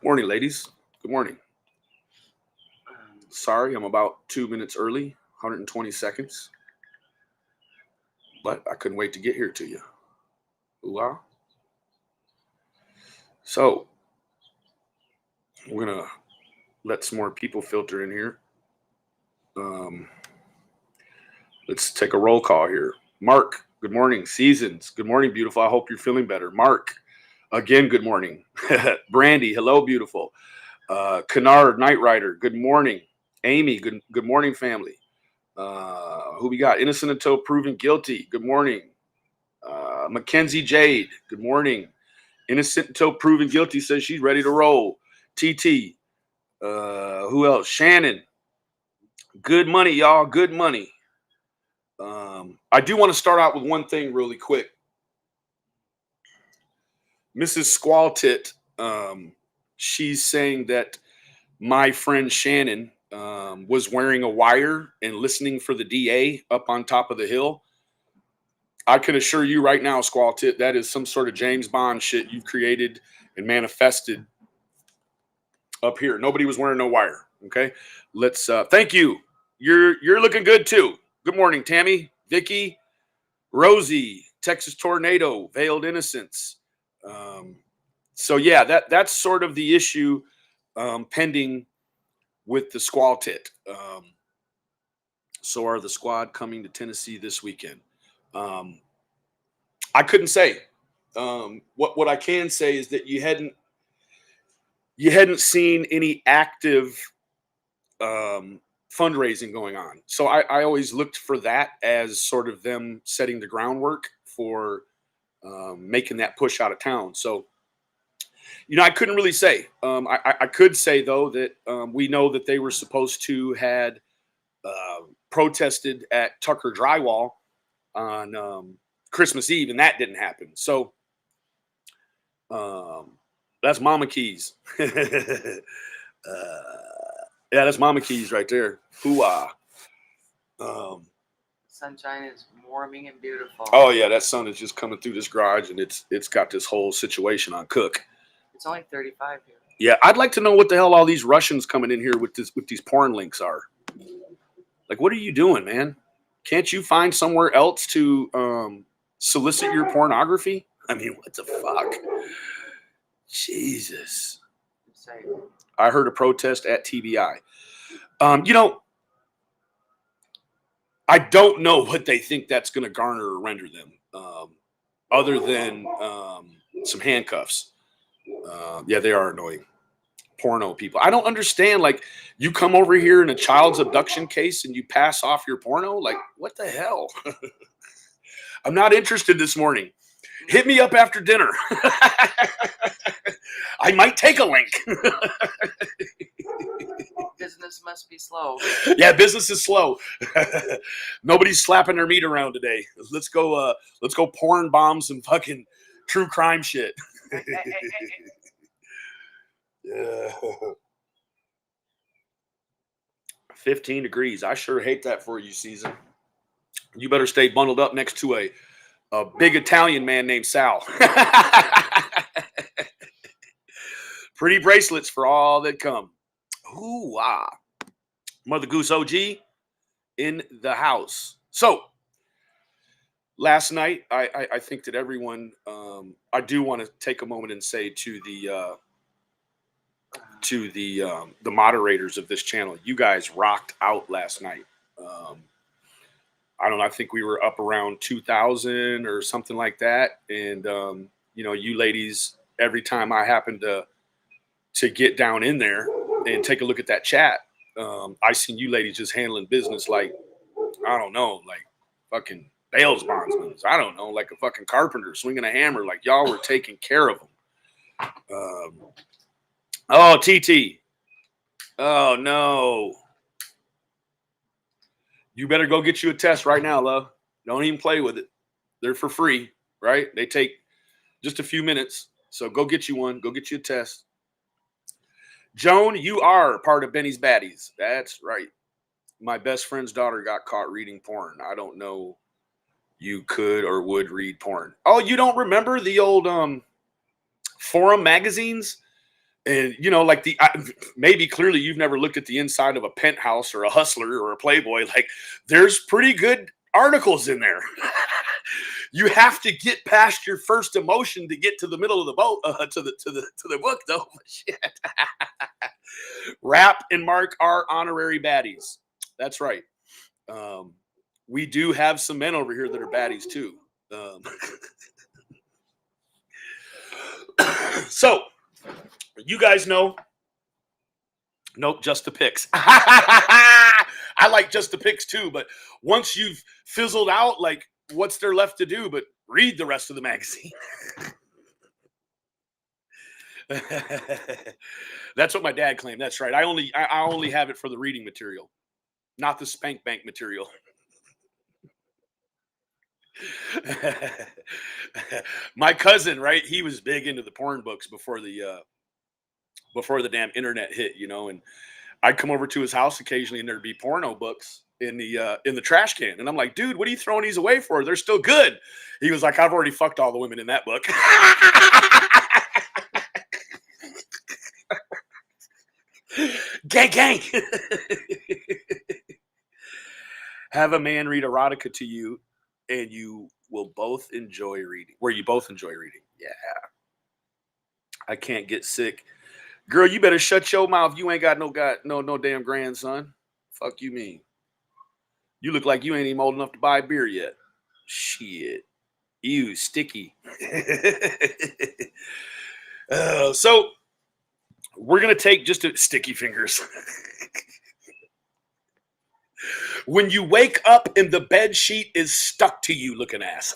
Morning, ladies. Good morning. Sorry, I'm about 2 minutes early, 120 seconds, but I couldn't wait to get here to you. Ooh, ah. So, we're going to let some more people filter in here. Um, let's take a roll call here. Mark, good morning. Seasons, good morning, beautiful. I hope you're feeling better. Mark, again, good morning. Brandy, hello, beautiful. Kennard, Night Rider, good morning. Amy, good morning, family. Who we got? Innocent until proven guilty. Good morning. Mackenzie Jade. Good morning. Innocent until proven guilty says she's ready to roll. TT. Who else? Shannon. Good money, y'all. Good money. I do want to start out with one thing really quick. Mrs. Squaltit, she's saying that my friend Shannon was wearing a wire and listening for the DA up on top of the hill. I can assure you right now, Squaltit, that is some sort of James Bond shit you've created and manifested up here. Nobody was wearing no wire. Okay, let's. Thank you. You're looking good too. Good morning, Tammy, Vicky, Rosie, Texas Tornado, Veiled Innocence. So yeah, that's sort of the issue pending with the Squaltit. So are the squad coming to Tennessee this weekend? I couldn't say. What I can say is that you hadn't seen any active fundraising going on. So I always looked for that as sort of them setting the groundwork for making that push out of town. So, I couldn't really say. I could say, though, that we know that they were supposed to had protested at Tucker Drywall on Christmas Eve, and that didn't happen. So that's Mama Keys. Yeah, that's Mama Keys right there. Hoo-ah. Sunshine is warming and beautiful. Oh yeah, that sun is just coming through this garage, and it's got this whole situation on cook. It's only 35 here. Yeah, I'd like to know what the hell all these Russians coming in here with these porn links are. Like, what are you doing, man? Can't you find somewhere else to solicit your pornography? I mean, what the fuck? Jesus. I heard a protest at TBI. I don't know what they think that's going to garner or render them, other than some handcuffs. Yeah, they are annoying. Porno people. I don't understand. Like, you come over here in a child's abduction case and you pass off your porno? Like, what the hell? I'm not interested this morning. Hit me up after dinner. I might take a link. Business must be slow. Yeah, business is slow. Nobody's slapping their meat around today. Let's go porn bomb some fucking true crime shit. Yeah. 15 degrees. I sure hate that for you, Season. You better stay bundled up next to a big Italian man named Sal. Pretty bracelets for all that come. Ooh, ah. Mother Goose OG in the house. So, last night, I think that everyone, I do want to take a moment and say to the moderators of this channel, you guys rocked out last night. I don't know, I think we were up around 2,000 or something like that. And, you ladies, every time I happen to get down in there and take a look at that chat, I seen you ladies just handling business like, I don't know, like fucking bail bondsmen. I don't know, like a fucking carpenter swinging a hammer. Like, y'all were taking care of them. Oh, TT. Oh, no. You better go get you a test right now, love. Don't even play with it. They're for free, right? They take just a few minutes. So go get you one. Go get you a test. Joan, you are part of Benny's Baddies. That's right. My best friend's daughter got caught reading porn. I don't know you could or would read porn. Oh, you don't remember the old forum magazines And, like maybe clearly you've never looked at the inside of a Penthouse or a Hustler or a Playboy. Like, there's pretty good articles in there. You have to get past your first emotion to get to the middle of the boat, to the book, though. Shit. Rap and Mark are honorary baddies. That's right. We do have some men over here that are baddies too. So, you guys know. Nope, just the pics. I like just the pics too, but once you've fizzled out, like, what's there left to do but read the rest of the magazine? That's what my dad claimed. That's right. I only have it for the reading material, not the spank bank material. My cousin, right? He was big into the porn books before the damn internet hit, and I'd come over to his house occasionally and there'd be porno books in the trash can. And I'm like, dude, what are you throwing these away for? They're still good. He was like, I've already fucked all the women in that book. Gang, gang. Have a man read erotica to you and you will both enjoy reading. Where you both enjoy reading. Yeah. I can't get sick. Girl, you better shut your mouth. You ain't got no damn grandson. Fuck you mean. You look like you ain't even old enough to buy beer yet. Shit. Ew, sticky. So we're going to take just sticky fingers. When you wake up and the bed sheet is stuck to you looking ass.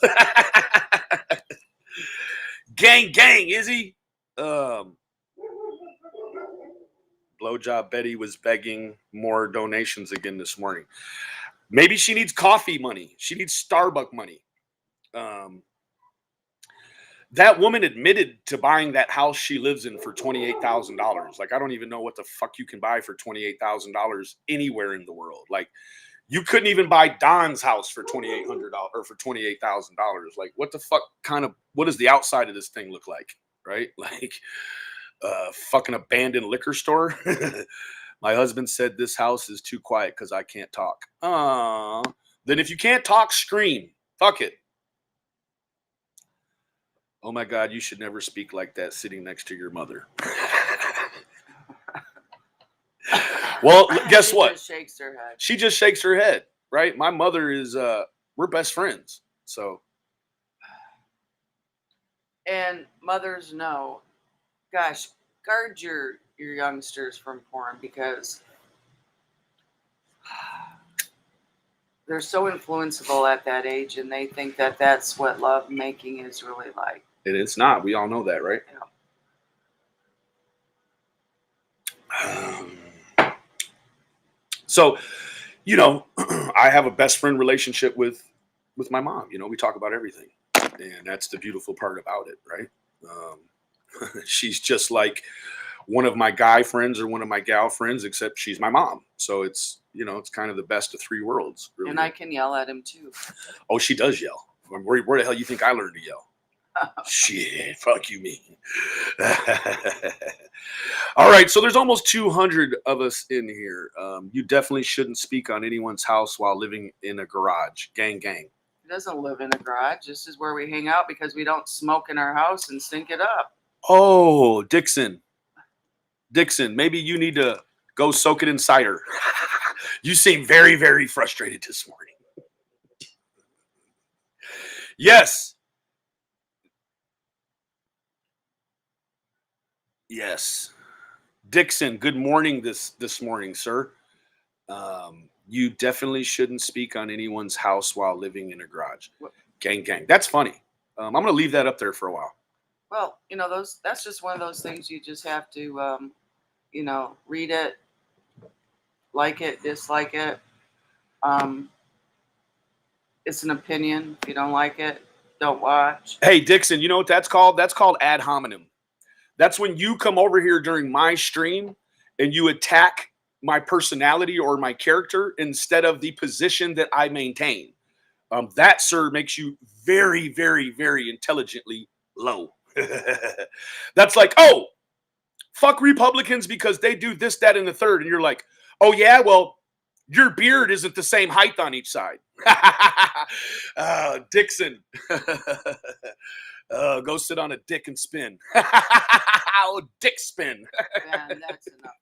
Gang, gang, Izzy. Blowjob Betty was begging more donations again this morning. Maybe she needs coffee money. She needs Starbucks money. That woman admitted to buying that house she lives in for $28,000. Like, I don't even know what the fuck you can buy for $28,000 anywhere in the world. Like, you couldn't even buy Don's house for $2,800 or for $28,000. Like, what the fuck what does the outside of this thing look like? Right? Like, fucking abandoned liquor store. My husband said this house is too quiet because I can't talk. Then if you can't talk, scream. Fuck it. Oh my God, you should never speak like that sitting next to your mother. Well, guess what? She just shakes her head. She just shakes her head, right? My mother is, we're best friends. So. And mothers know, gosh, guard your youngsters from porn because they're so influenceable at that age and they think that that's what love making is really like. It's not. We all know that, right? Yeah. So, I have a best friend relationship with my mom. We talk about everything. And that's the beautiful part about it, right? She's just like one of my guy friends or one of my gal friends, except she's my mom. So it's, it's kind of the best of three worlds. Really. And I can yell at him too. Oh, she does yell. Where the hell you think I learned to yell? Shit, fuck you mean. All right, so there's almost 200 of us in here. You definitely shouldn't speak on anyone's house while living in a garage. Gang, gang. He doesn't live in a garage. This is where we hang out because we don't smoke in our house and stink it up. Oh, Dixon, maybe you need to go soak it in cider. You seem very, very frustrated this morning. Yes. Yes. Dixon, good morning this morning, sir. You definitely shouldn't speak on anyone's house while living in a garage. Gang, gang. That's funny. I'm going to leave that up there for a while. Well, that's just one of those things you just have to, read it, like it, dislike it. It's an opinion. If you don't like it, don't watch. Hey, Dixon, you know what that's called? That's called ad hominem. That's when you come over here during my stream and you attack my personality or my character instead of the position that I maintain. That, sir, makes you very, very, very intelligently low. That's like, oh, fuck Republicans because they do this, that, and the third. And you're like, oh yeah, well, your beard isn't the same height on each side. Dixon. Go sit on a dick and spin. Oh, dick spin. Man, that's enough.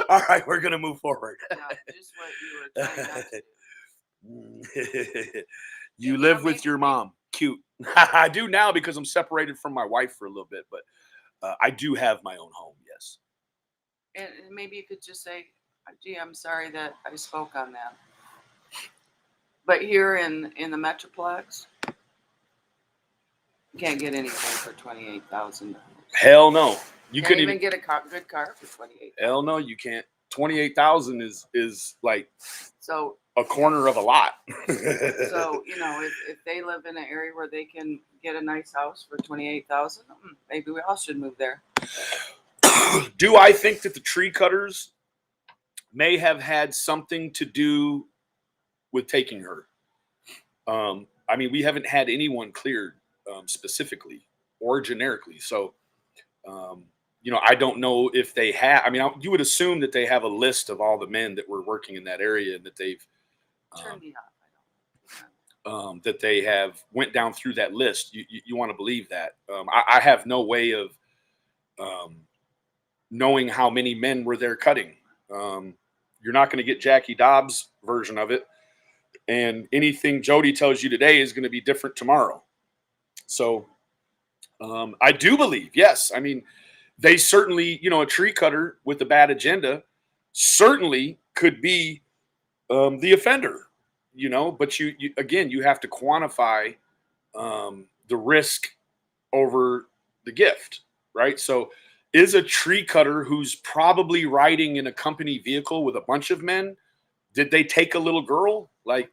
All right, we're gonna move forward. No, just what you were trying not to do. You live with your mom. Cute. I do now because I'm separated from my wife for a little bit, but I do have my own home. Yes. And maybe you could just say, gee, I'm sorry that I spoke on that. But here in the Metroplex, you can't get anything for $28,000. Hell no. You Can't couldn't even get a good car for $28,000. Hell no, you can't. 28,000 is like So a corner of a lot. so if they live in an area where they can get a nice house for $28,000, maybe we all should move there. Do I think that the tree cutters may have had something to do with taking her? I mean, we haven't had anyone cleared specifically or generically. So, I don't know if they have. I mean, you would assume that they have a list of all the men that were working in that area and that they've Turn me off. I don't. that they have went down through that list. You want to believe that. I have no way of knowing how many men were there cutting. You're not going to get Jackie Dobbs' version of it. And anything Jodie tells you today is going to be different tomorrow. So I do believe, yes. I mean, they certainly, a tree cutter with a bad agenda certainly could be the offender, but you again, you have to quantify the risk over the gift, right? So is a tree cutter who's probably riding in a company vehicle with a bunch of men, did they take a little girl? Like,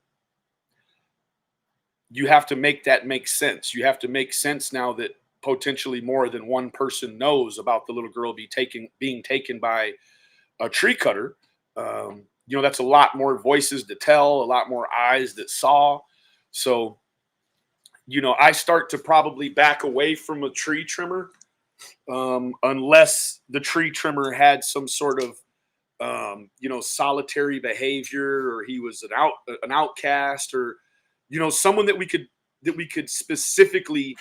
you have to make that make sense. You have to make sense now that potentially more than one person knows about the little girl being taken by a tree cutter. That's a lot more voices to tell, a lot more eyes that saw. So, I start to probably back away from a tree trimmer unless the tree trimmer had some sort of solitary behavior, or he was an outcast, or someone that we could specifically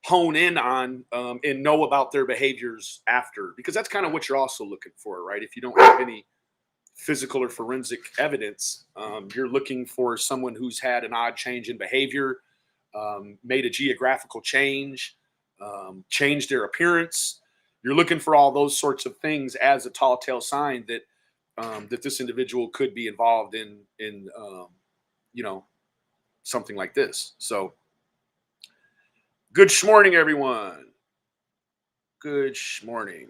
hone in on and know about their behaviors after, because that's kind of what you're also looking for, right? If you don't have any physical or forensic evidence, you're looking for someone who's had an odd change in behavior, made a geographical change, changed their appearance. You're looking for all those sorts of things as a tall tale sign that that this individual could be involved in something like this. So, good schmorning, everyone. Good schmorning.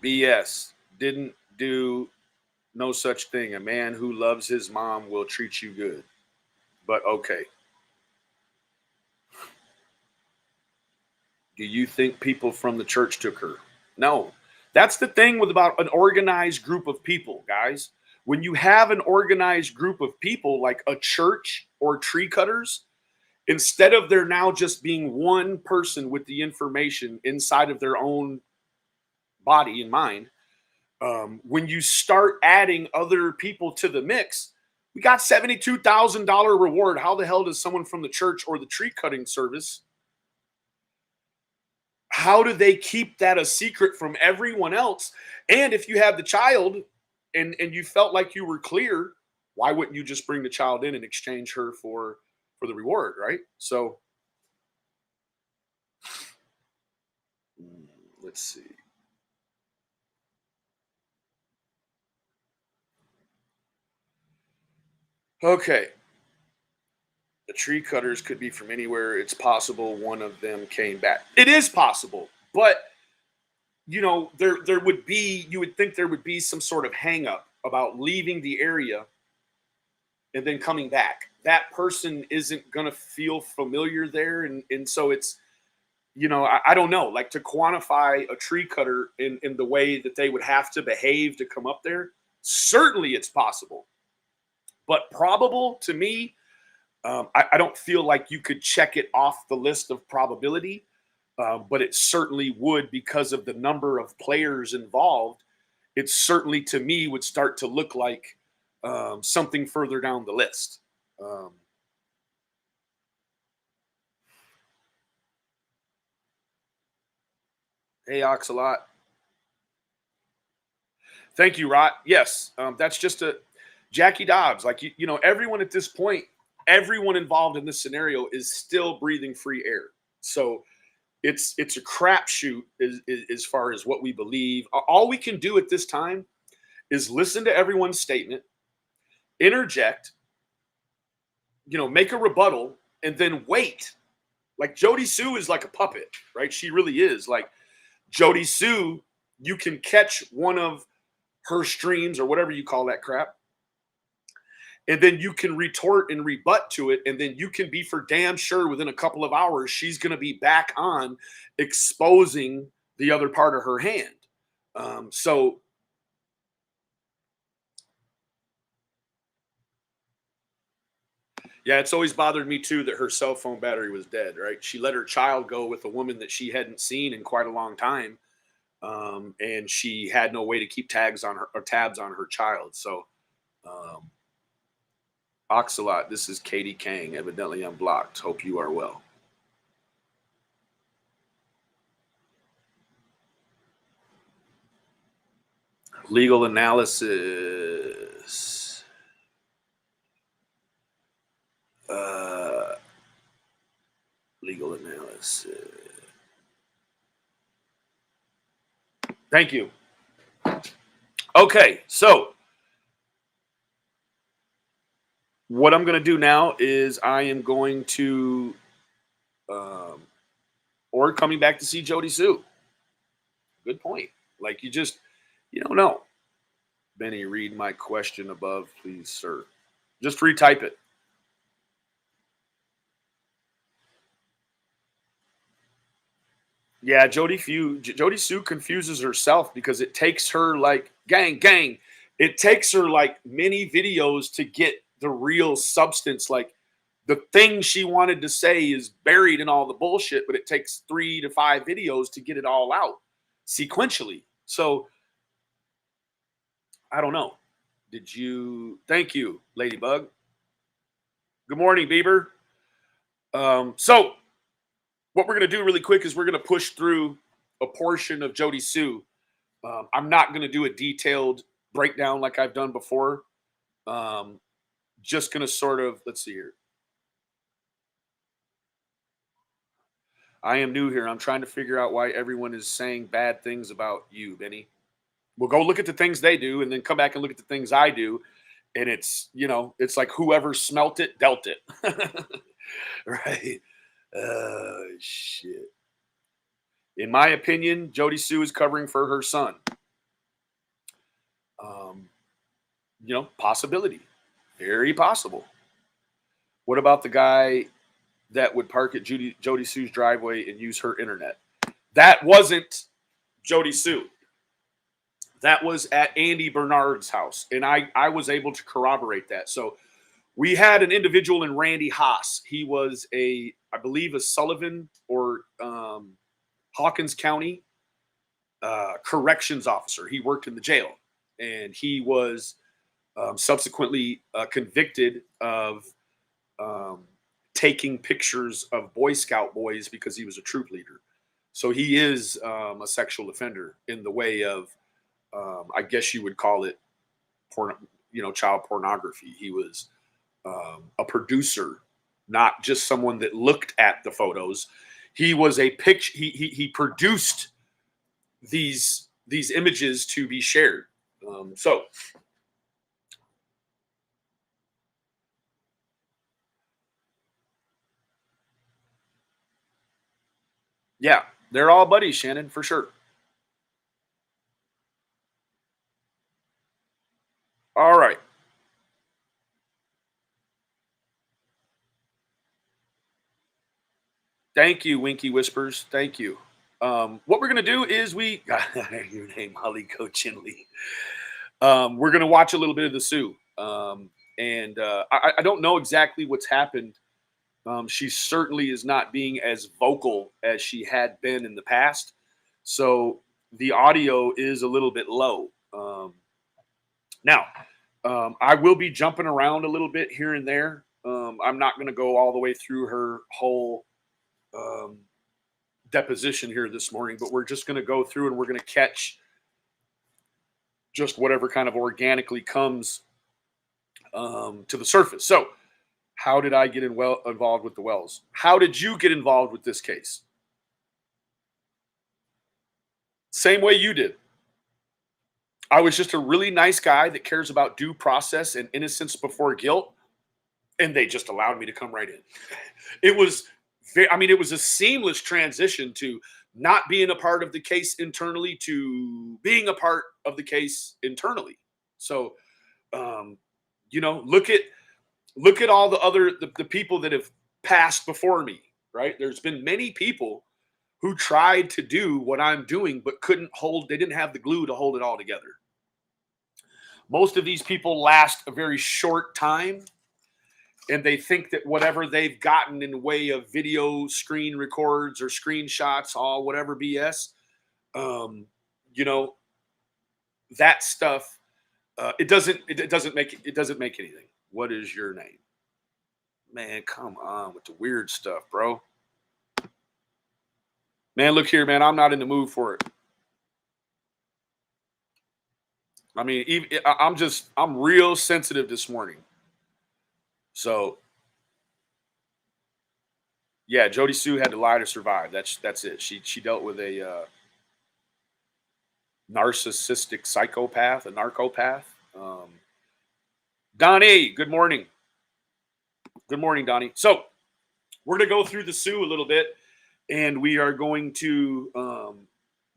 BS. Didn't do no such thing. A man who loves his mom will treat you good. But okay. Do you think people from the church took her? No. That's the thing about an organized group of people, guys. When you have an organized group of people like a church or tree cutters, instead of there now just being one person with the information inside of their own body and mind, when you start adding other people to the mix, we got $72,000 reward. How the hell does someone from the church or the tree cutting service, how do they keep that a secret from everyone else? And if you have the child and you felt like you were clear, why wouldn't you just bring the child in and exchange her for the reward, right? So let's see. Okay. The tree cutters could be from anywhere. It's possible one of them came back. It is possible, but there would be, you would think there would be some sort of hang up about leaving the area and then coming back. That person isn't going to feel familiar there. And so it's, I don't know, like to quantify a tree cutter in the way that they would have to behave to come up there. Certainly it's possible, but probable to me, I don't feel like you could check it off the list of probability, but it certainly would because of the number of players involved. It certainly, to me, would start to look like something further down the list. Hey, Oxalot. Thank you, Rot. Yes, that's just a Jackie Dobbs. Like, you know, everyone at this point, everyone involved in this scenario is still breathing free air. So it's a crapshoot as far as what we believe. All we can do at this time is listen to everyone's statement, interject, you know, make a rebuttal, and then wait. Like Jodie Sue is like a puppet, right? She really is. Like Jodie Sue, you can catch one of her streams or whatever you call that crap, and then you can retort and rebut to it, and then you can be for damn sure within a couple of hours she's going to be back on exposing the other part of her hand. So yeah, it's always bothered me too that her cell phone battery was dead, right? She let her child go with a woman that she hadn't seen in quite a long time, and she had no way to keep tabs on her child. So Oxalot, this is Katie Kang, evidently unblocked. Hope you are well. Legal analysis. Legal analysis. Thank you. Okay, so what I'm going to do now is I am going to, or coming back to see Jodie Sue. Good point. Like you don't know. Benny, read my question above, please, sir. Just retype it. Yeah, Jodie Sue confuses herself because it takes her like gang. It takes her like many videos to get the real substance. Like the thing she wanted to say is buried in all the bullshit, but it takes 3 to 5 videos to get it all out sequentially. So I don't know. Thank you, Ladybug. Good morning, Bieber. So what we're going to do really quick is we're going to push through a portion of Jodie Sue. I'm not going to do a detailed breakdown like I've done before. Just going to sort of, let's see here. I am new here. I'm trying to figure out why everyone is saying bad things about you, Benny. We'll go look at the things they do and then come back and look at the things I do. And it's, it's like whoever smelt it, dealt it. Right? Shit. In my opinion, Jodie Sue is covering for her son. Possibility. Very possible. What about the guy that would park at Jodie Sue's driveway and use her internet? That wasn't Jodie Sue. That was at Andy Bernard's house. And I was able to corroborate that. So we had an individual in Randy Haas. He was I believe a Sullivan or Hawkins County corrections officer. He worked in the jail. And he was subsequently convicted of taking pictures of Boy Scout boys because he was a troop leader. So he is a sexual offender in the way of, I guess you would call it, child pornography. He was a producer, not just someone that looked at the photos. He was a picture. He produced these images to be shared. So. Yeah, they're all buddies, Shannon, for sure. All right. Thank you, Winky Whispers. Thank you. What we're going to do is your name, Holly Cochinley. We're going to watch a little bit of the Sioux. And I don't know exactly what's happened. She certainly is not being as vocal as she had been in the past. So the audio is a little bit low. Now, I will be jumping around a little bit here and there. I'm not going to go all the way through her whole deposition here this morning, but we're just going to go through and we're going to catch just whatever kind of organically comes to the surface. So, how did I get involved with the Wells? How did you get involved with this case? Same way you did. I was just a really nice guy that cares about due process and innocence before guilt, and they just allowed me to come right in. It was it was a seamless transition to not being a part of the case internally to being a part of the case internally. So, look at all the people that have passed before me, right? There's been many people who tried to do what I'm doing, but they didn't have the glue to hold it all together. Most of these people last a very short time, and they think that whatever they've gotten in the way of video screen records or screenshots, all whatever BS, that stuff, it doesn't make anything. What is your name? Man, come on with the weird stuff, bro. Man, look here, man. I'm not in the mood for it. I mean, I'm real sensitive this morning. So, yeah, Jodie Sue had to lie to survive. That's it. She dealt with a narcissistic psychopath, a narcopath. Donnie, good morning. Good morning, Donnie. So, we're going to go through the Sue a little bit, and we are going to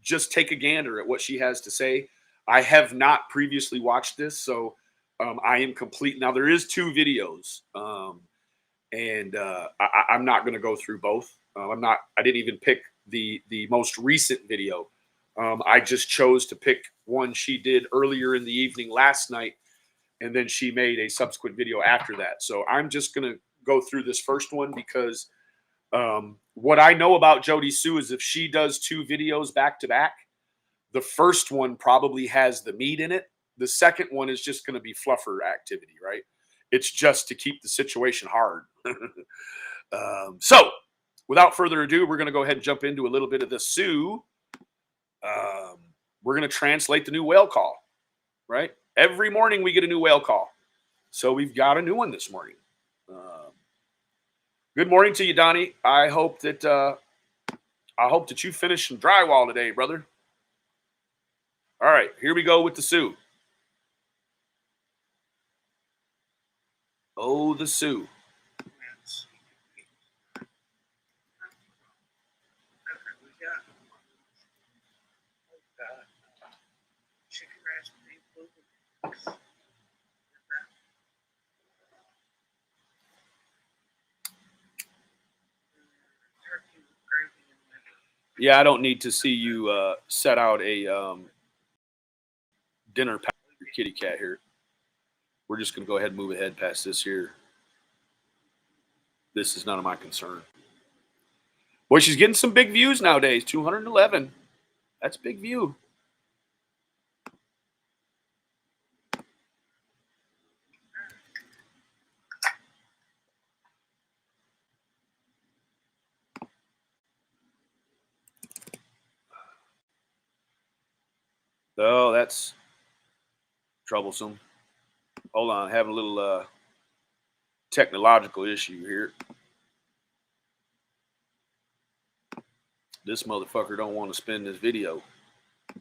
just take a gander at what she has to say. I have not previously watched this, so I am complete. Now, there is 2 videos, and I'm not going to go through both. I didn't even pick the most recent video. I just chose to pick one she did earlier in the evening last night, and then she made a subsequent video after that. So I'm just going to go through this first one because what I know about Jodie Sue is if she does 2 videos back to back, the first one probably has the meat in it. The second one is just going to be fluffer activity, right? It's just to keep the situation hard. So, without further ado, we're going to go ahead and jump into a little bit of the Sue. We're going to translate the new whale call, right? Every morning we get a new whale call. So we've got a new one this morning. Good morning to you, Donnie. I hope that you finish some drywall today, brother. All right, here we go with the Sue. Oh, the Sue. Yeah, I don't need to see you set out a dinner pack for your kitty cat here. We're just going to go ahead and move ahead past this here. This is none of my concern. Boy, she's getting some big views nowadays. 211. That's a big view. Oh, that's troublesome. Hold on, having a little technological issue here. This motherfucker don't want to spin this video.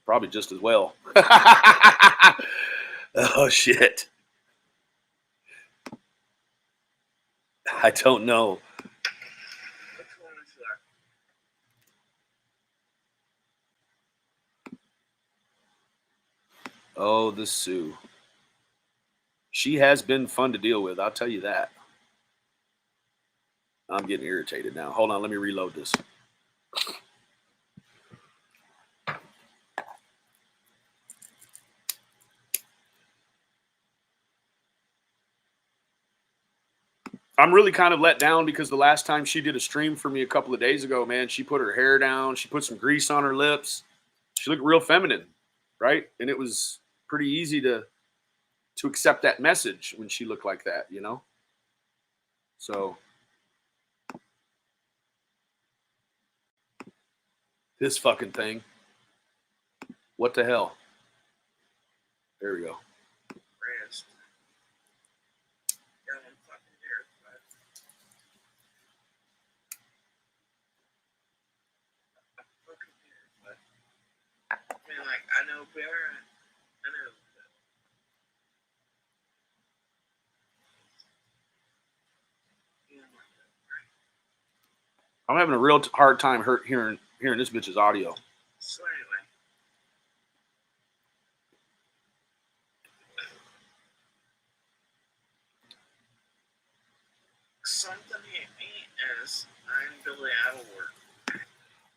Probably just as well. Oh, shit. I don't know. Oh, the Sue. She has been fun to deal with, I'll tell you that. I'm getting irritated now. Hold on, let me reload this. I'm really kind of let down because the last time she did a stream for me a couple of days ago, man, she put her hair down. She put some grease on her lips. She looked real feminine, right? And it was pretty easy to accept that message when she looked like that, you know? So this fucking thing. What the hell? There we go. Rest. Got one fucking haircut. Fucking haircut. I mean, like, I know better. I know. I'm having a real hard time hearing this bitch's audio. So anyway, something hit me as I'm Billy out of work.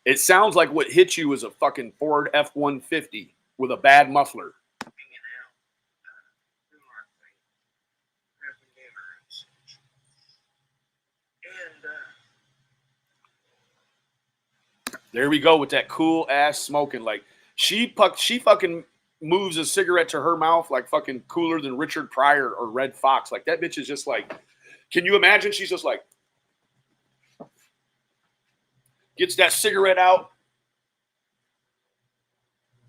It sounds like what hit you was a fucking Ford F-150 with a bad muffler. Hanging out, doing our thing, having dinner and such. And There we go with that cool ass smoking. Like she fucking moves a cigarette to her mouth like fucking cooler than Richard Pryor or Red Fox. Like that bitch is just like, can you imagine? She's just like, gets that cigarette out.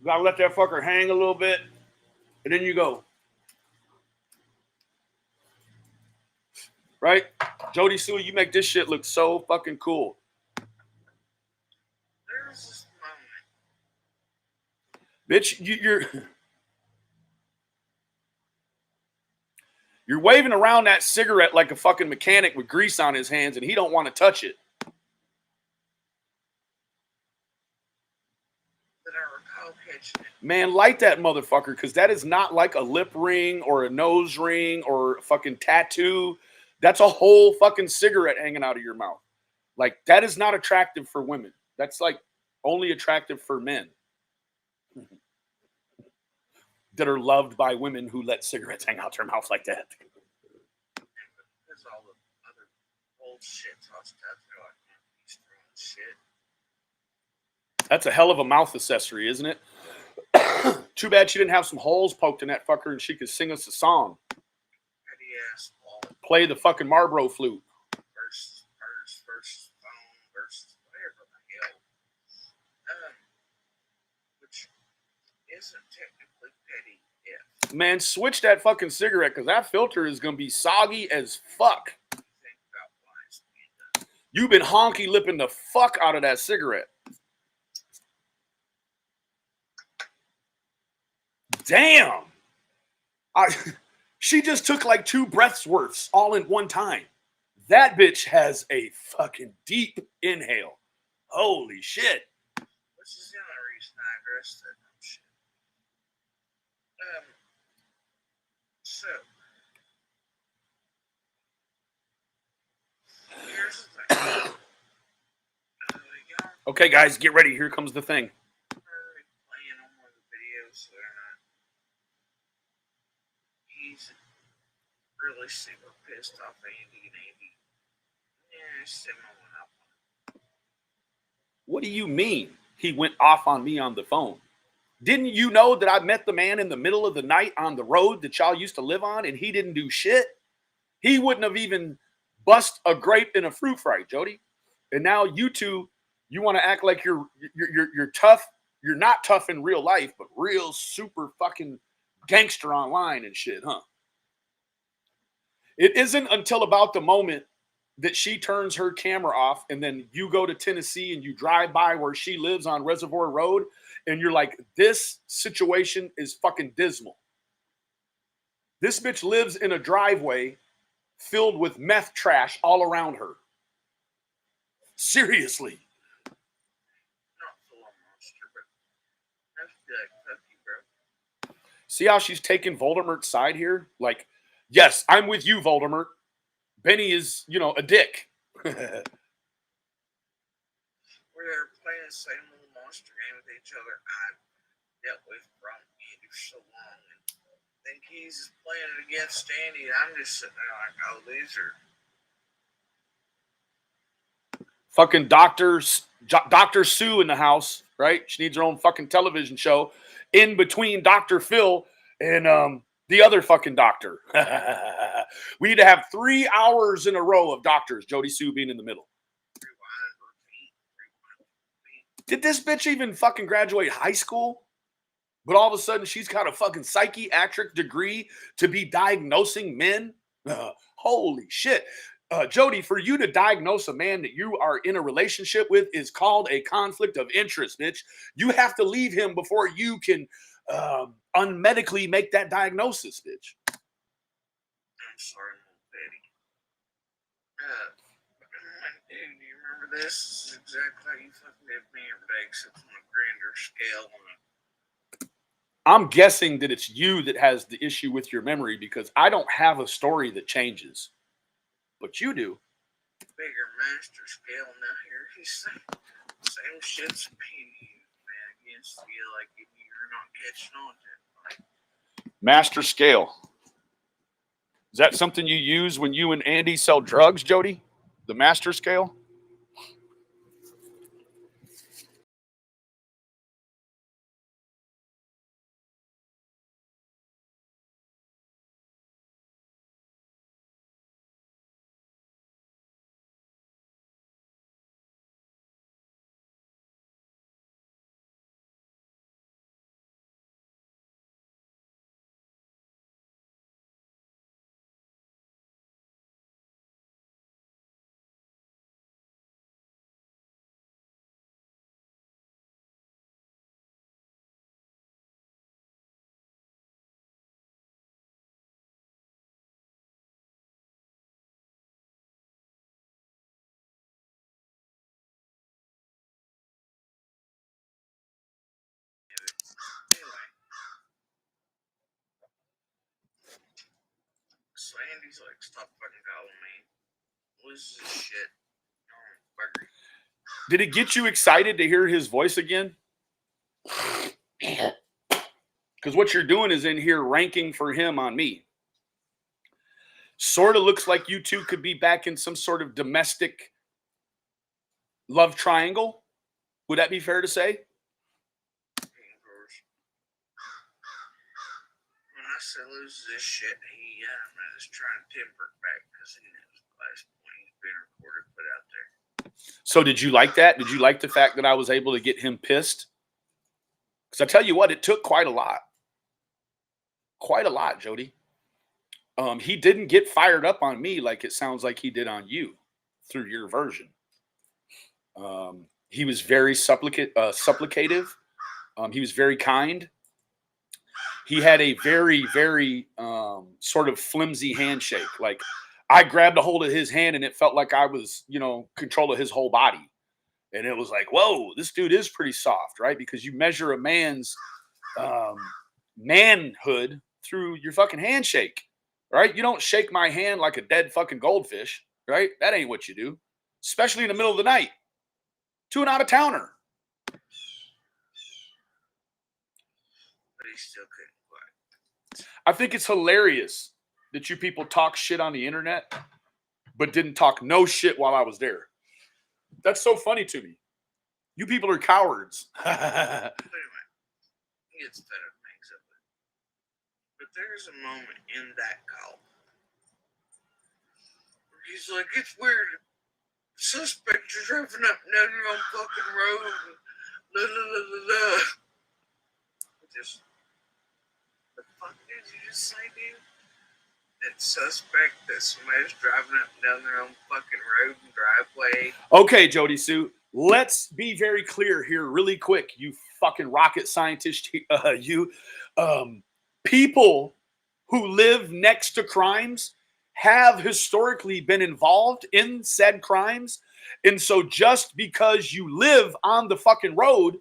Gotta let that fucker hang a little bit. And then you go. Right? Jodie Sue, you make this shit look so fucking cool. there's this moment. Bitch, you're waving around that cigarette like a fucking mechanic with grease on his hands and he don't want to touch it. That I recall catching it. Man, light that motherfucker, because that is not like a lip ring or a nose ring or a fucking tattoo. That's a whole fucking cigarette hanging out of your mouth. Like, that is not attractive for women. That's like only attractive for men that are loved by women who let cigarettes hang out their mouth like that. There's all the other bullshit tossed out there, like, he's throwing shit. That's a hell of a mouth accessory, isn't it? Too bad she didn't have some holes poked in that fucker and she could sing us a song. Petty ass ball. Play the fucking Marlboro flute. Versus phone versus whatever the hell. Which isn't technically petty if Man, switch that fucking cigarette because that filter is going to be soggy as fuck. you think about why it's being done. You've been honky lipping the fuck out of that cigarette. Damn. She just took like 2 breaths worths all in one time. That bitch has a fucking deep inhale. Holy shit. Which is the only reason I addressed that dumb shit. So here's the thing. Okay, guys, get ready. Here comes the thing. Playing on one of the videos so they're not. He's really super pissed off Andy and Andy. Yeah, Simon went up on him. What do you mean he went off on me on the phone? Didn't you know that I met the man in the middle of the night on the road that y'all used to live on and he didn't do shit? He wouldn't have even bust a grape in a fruit fry, Jody. And now you two, you want to act like you're tough. You're not tough in real life, but real super fucking gangster online and shit, huh? It isn't until about the moment that she turns her camera off and then you go to Tennessee and you drive by where she lives on Reservoir Road and you're like, this situation is fucking dismal. This bitch lives in a driveway filled with meth trash all around her. Seriously. Not full of monster, but that's like cookie, bro. See how she's taking Voldemort's side here? Like, yes, I'm with you, Voldemort. Benny is, a dick. Where they're playing the same little monster game with each other I've dealt with from Andy for so long. And think he's playing it against Andy, and I'm just sitting there like, oh, these are Fucking Dr. Sue in the house, right? She needs her own fucking television show in between Dr. Phil and the other fucking doctor. We need to have 3 hours in a row of doctors, Jodie Sue being in the middle. Did this bitch even fucking graduate high school? But all of a sudden she's got a fucking psychiatric degree to be diagnosing men? Holy shit. Jodie, for you to diagnose a man that you are in a relationship with is called a conflict of interest, bitch. You have to leave him before you can unmedically make that diagnosis, bitch. I'm sorry, Betty. Dude, you remember this? This is exactly how you fucking did me every day, except on a grander scale. I'm guessing that it's you that has the issue with your memory because I don't have a story that changes. But you do. Bigger master scale now here. He's same shit's being used, man, against you like you're not catching on to it. Master scale. Is that something you use when you and Andy sell drugs, Jodie? The master scale? So Andy's like, stop fucking calling me. What is this shit? Oh, did it get you excited to hear his voice again? Because what you're doing is in here ranking for him on me. Sort of looks like you two could be back in some sort of domestic love triangle. Would that be fair to say? When I said lose this shit, he is trying to temper it back because he knows the last point he's been recorded, put out there. So did you like that? Did you like the fact that I was able to get him pissed? Because I tell you what, it took quite a lot. Quite a lot, Jodie. He didn't get fired up on me like it sounds like he did on you through your version. He was very supplicative. He was very kind. He had a very, very sort of flimsy handshake. Like I grabbed a hold of his hand and it felt like I was, control of his whole body. And it was like, whoa, this dude is pretty soft, right? Because you measure a man's manhood through your fucking handshake, right? You don't shake my hand like a dead fucking goldfish, right? That ain't what you do, especially in the middle of the night to an out-of-towner. But he still couldn't quite. I think it's hilarious that you people talk shit on the internet, but didn't talk no shit while I was there. That's so funny to me. You people are cowards. But anyway, he gets fed up, makes up it. But there's a moment in that call where he's like, it's weird. Suspect is driving up and down your own fucking road. La la la la la. Just, the fuck did you just say, dude? That suspect that somebody's driving up and down their own fucking road and driveway. Okay, Jodie Sue, let's be very clear here really quick, you fucking rocket scientist. People who live next to crimes have historically been involved in said crimes. And so just because you live on the fucking road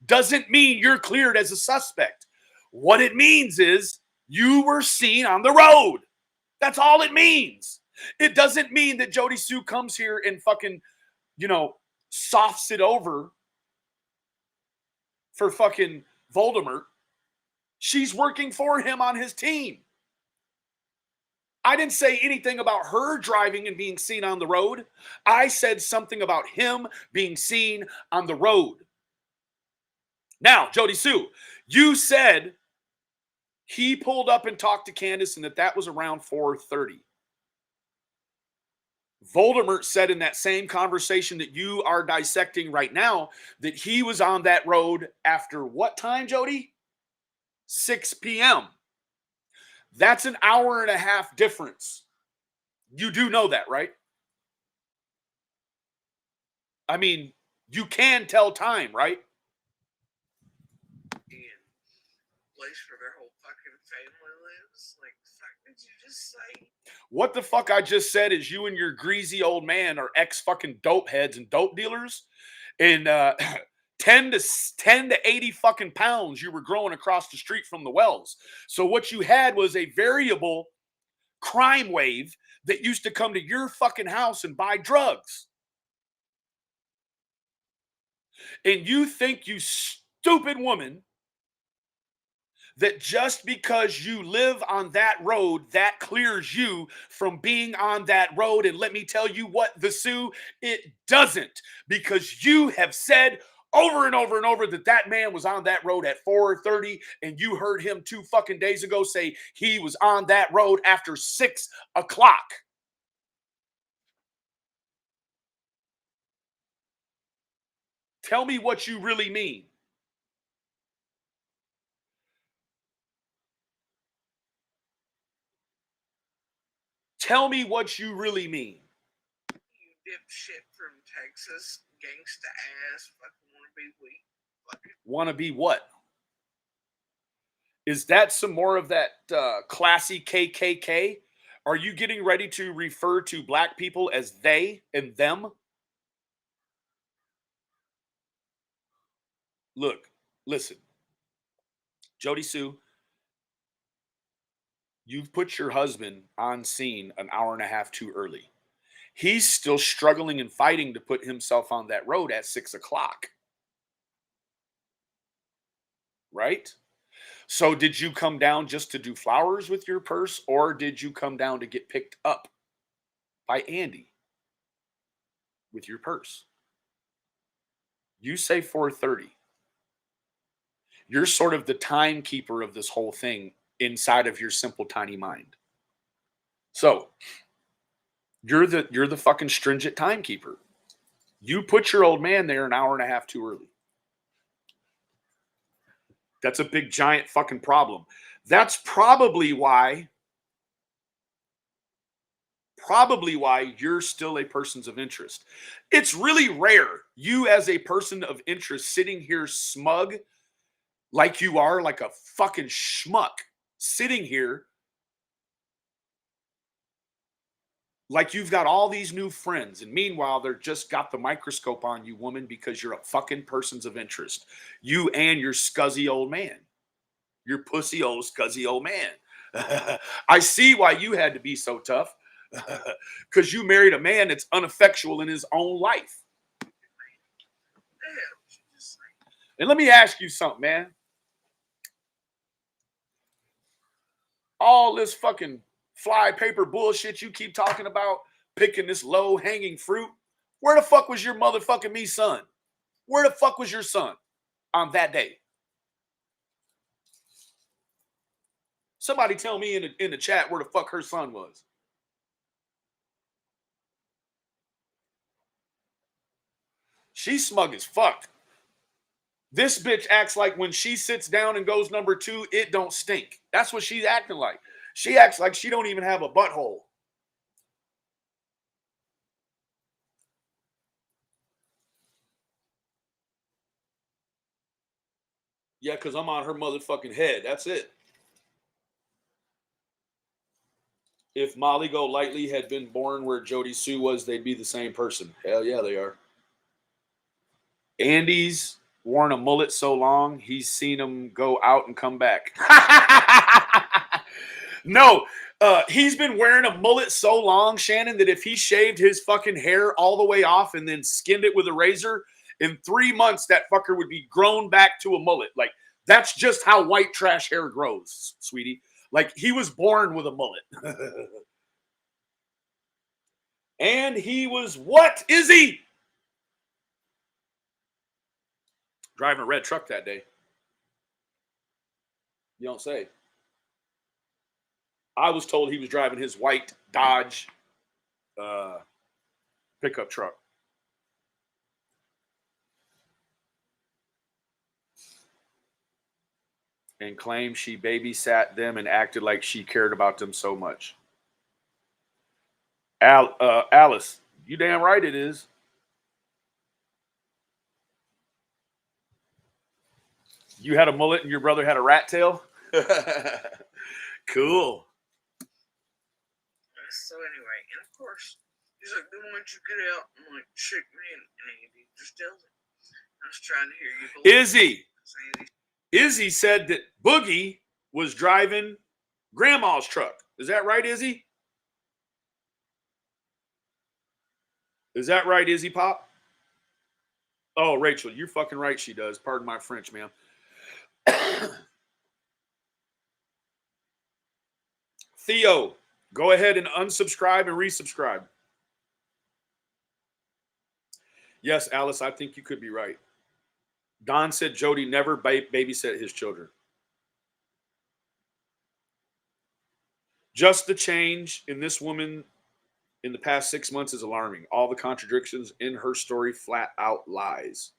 doesn't mean you're cleared as a suspect. What it means is you were seen on the road. That's all it means. It doesn't mean that Jodie Sue comes here and fucking, softs it over for fucking Voldemort. She's working for him on his team. I didn't say anything about her driving and being seen on the road. I said something about him being seen on the road. Now, Jodie Sue, you said he pulled up and talked to Candace and that was around 4:30. Voldemort said in that same conversation that you are dissecting right now that he was on that road after what time, Jodie? 6 p.m. That's an hour and a half difference. You do know that, right? I mean, you can tell time, right? And place where their whole fucking family lives. Like, the fuck did you just say? What the fuck I just said is you and your greasy old man are ex-fucking dope heads and dope dealers. And 10 to 80 fucking pounds you were growing across the street from the wells. So what you had was a variable crime wave that used to come to your fucking house and buy drugs. And you think, you stupid woman, that just because you live on that road, that clears you from being on that road. And let me tell you what, the Sue, it doesn't. Because you have said over and over and over that man was on that road at 4:30, and you heard him 2 fucking days ago say he was on that road after 6 o'clock. Tell me what you really mean. Tell me what you really mean. You dipshit from Texas, gangsta ass, fucking wanna be weak. Fucking Want to be what? Is that some more of that classy KKK? Are you getting ready to refer to black people as they and them? Look, listen. Jodie Sue, you've put your husband on scene an hour and a half too early. He's still struggling and fighting to put himself on that road at 6 o'clock. Right? So did you come down just to do flowers with your purse, or did you come down to get picked up by Andy with your purse? You say 4:30. You're sort of the timekeeper of this whole thing inside of your simple tiny mind. So you're the fucking stringent timekeeper. You put your old man there an hour and a half too early. That's a big giant fucking problem. That's probably why you're still a person of interest. It's really rare, you as a person of interest sitting here smug like you are, like a fucking schmuck, sitting here like you've got all these new friends, and meanwhile they're just got the microscope on you, woman, because you're a fucking person of interest. You and your scuzzy old man. Your pussy old scuzzy old man. I see why you had to be so tough. Because you married a man that's ineffectual in his own life. damn, she just like, And let me ask you something, man. All this fucking fly paper bullshit you keep talking about, picking this low hanging fruit. Where the fuck was your motherfucking me son? Where the fuck was your son on that day? Somebody tell me in the chat where the fuck her son was. She's smug as fuck. This bitch acts like when she sits down and goes number 2, it don't stink. That's what she's acting like. She acts like she don't even have a butthole. Yeah, because I'm on her motherfucking head. That's it. If Molly Golightly had been born where Jodie Sue was, they'd be the same person. Hell yeah, they are. Andy's worn a mullet so long, he's seen him go out and come back. No, he's been wearing a mullet so long, Shannon, that if he shaved his fucking hair all the way off and then skinned it with a razor, in 3 months, that fucker would be grown back to a mullet. Like, that's just how white trash hair grows, sweetie. Like, he was born with a mullet. And he was what? Is he? Driving a red truck that day. You don't say. I was told he was driving his white Dodge pickup truck. And claimed she babysat them and acted like she cared about them so much. Alice, you damn right it is. You had a mullet and your brother had a rat tail? Cool. So anyway, and of course, he's like, then once you get out and like shake me, and he just tells it. I was trying to hear you. Izzy said that Boogie was driving Grandma's truck. Is that right, Izzy? Is that right, Izzy Pop? Oh, Rachel, you're fucking right. She does. Pardon my French, ma'am. Theo, go ahead and unsubscribe and resubscribe. Yes, Alice, I think you could be right. Don said Jodie never babysat his children. Just the change in this woman in the past 6 months is alarming. All the contradictions in her story flat out lies.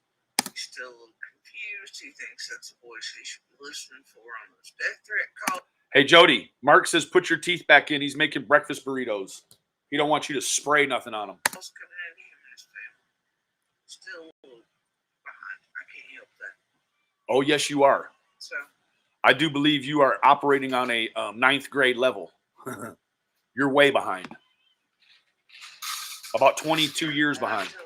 He's still a little confused. He thinks that's a voice he should be listening for on those death threat calls. Hey, Jody, Mark says put your teeth back in. He's making breakfast burritos. He don't want you to spray nothing on him. Coming in him and his family. Still a little behind. I can't help that. Oh, yes, you are. So I do believe you are operating on a 9th grade level. You're way behind. About 22 years behind. Just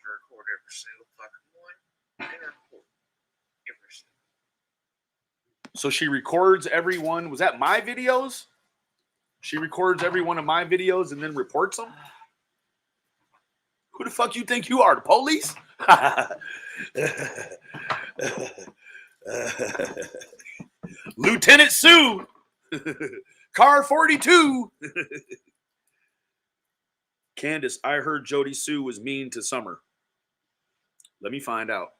record every single fucking one. And record every single. So she records every one. Was that my videos? She records every one of my videos and then reports them? Who the fuck you think you are? The police? Lieutenant Sue. Car 42. Candace, I heard Jodie Sue was mean to Summer. Let me find out.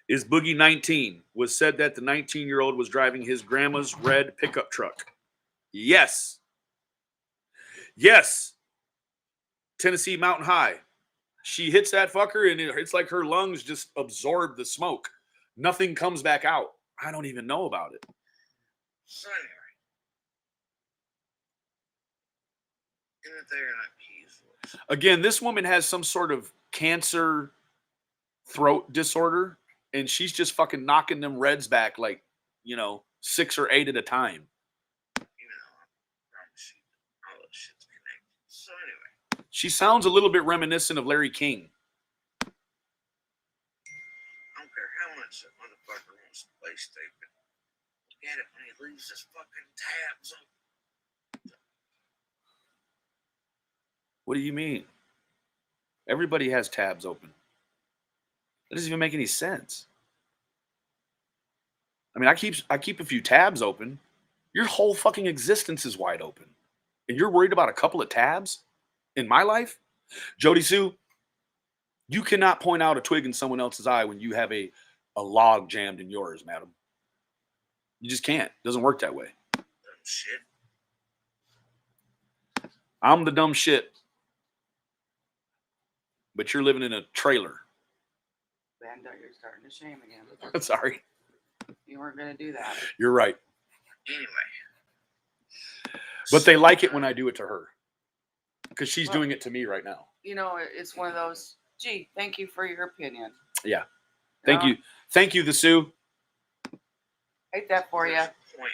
Is Boogie 19? Was said that the 19-year-old was driving his grandma's red pickup truck. Yes. Yes. Tennessee Mountain High. She hits that fucker and it's like her lungs just absorb the smoke. Nothing comes back out. I don't even know about it. So anyway. They're not keys. Again, this woman has some sort of cancer throat disorder, and she's just fucking knocking them reds back like, 6 or 8 at a time. I promise you, all that shit's connected. So anyway. She sounds a little bit reminiscent of Larry King. I don't care how much that motherfucker wants to play stupid. Look at it when he leaves his fucking tabs on. What do you mean? Everybody has tabs open. That doesn't even make any sense. I mean, I keep a few tabs open. Your whole fucking existence is wide open. And you're worried about a couple of tabs in my life? Jodie Sue, you cannot point out a twig in someone else's eye when you have a log jammed in yours, madam. You just can't. It doesn't work that way. Dumb shit. I'm the dumb shit. But you're living in a trailer. Banda, you're starting to shame again. Sorry. You weren't going to do that. You're right. Anyway. But they like it when I do it to her. Because she's doing it to me right now. It's one of those, gee, thank you for your opinion. Yeah. Thank you. Thank you, the Sue. Hate that for you. Point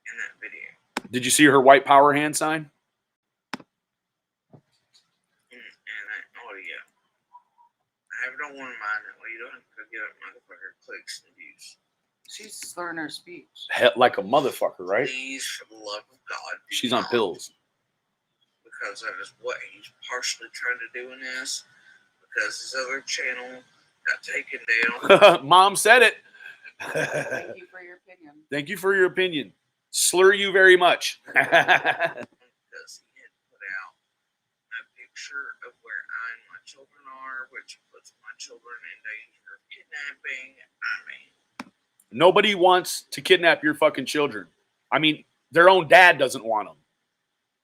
in that video. Did you see her white power hand sign? I don't want to mind it. Well, you don't have to get up motherfucker clicks and views. She's slurring her speech. Like a motherfucker, right? Please, for the love of God. She's on pills. Because that is what he's partially trying to do in this. Because his other channel got taken down. Mom said it. Thank you for your opinion. Thank you for your opinion. Slur you very much. Because he had put out, no picture of where I and my children are, which puts my children in danger of kidnapping. I mean, Nobody wants to kidnap your fucking children. I mean, their own dad doesn't want them.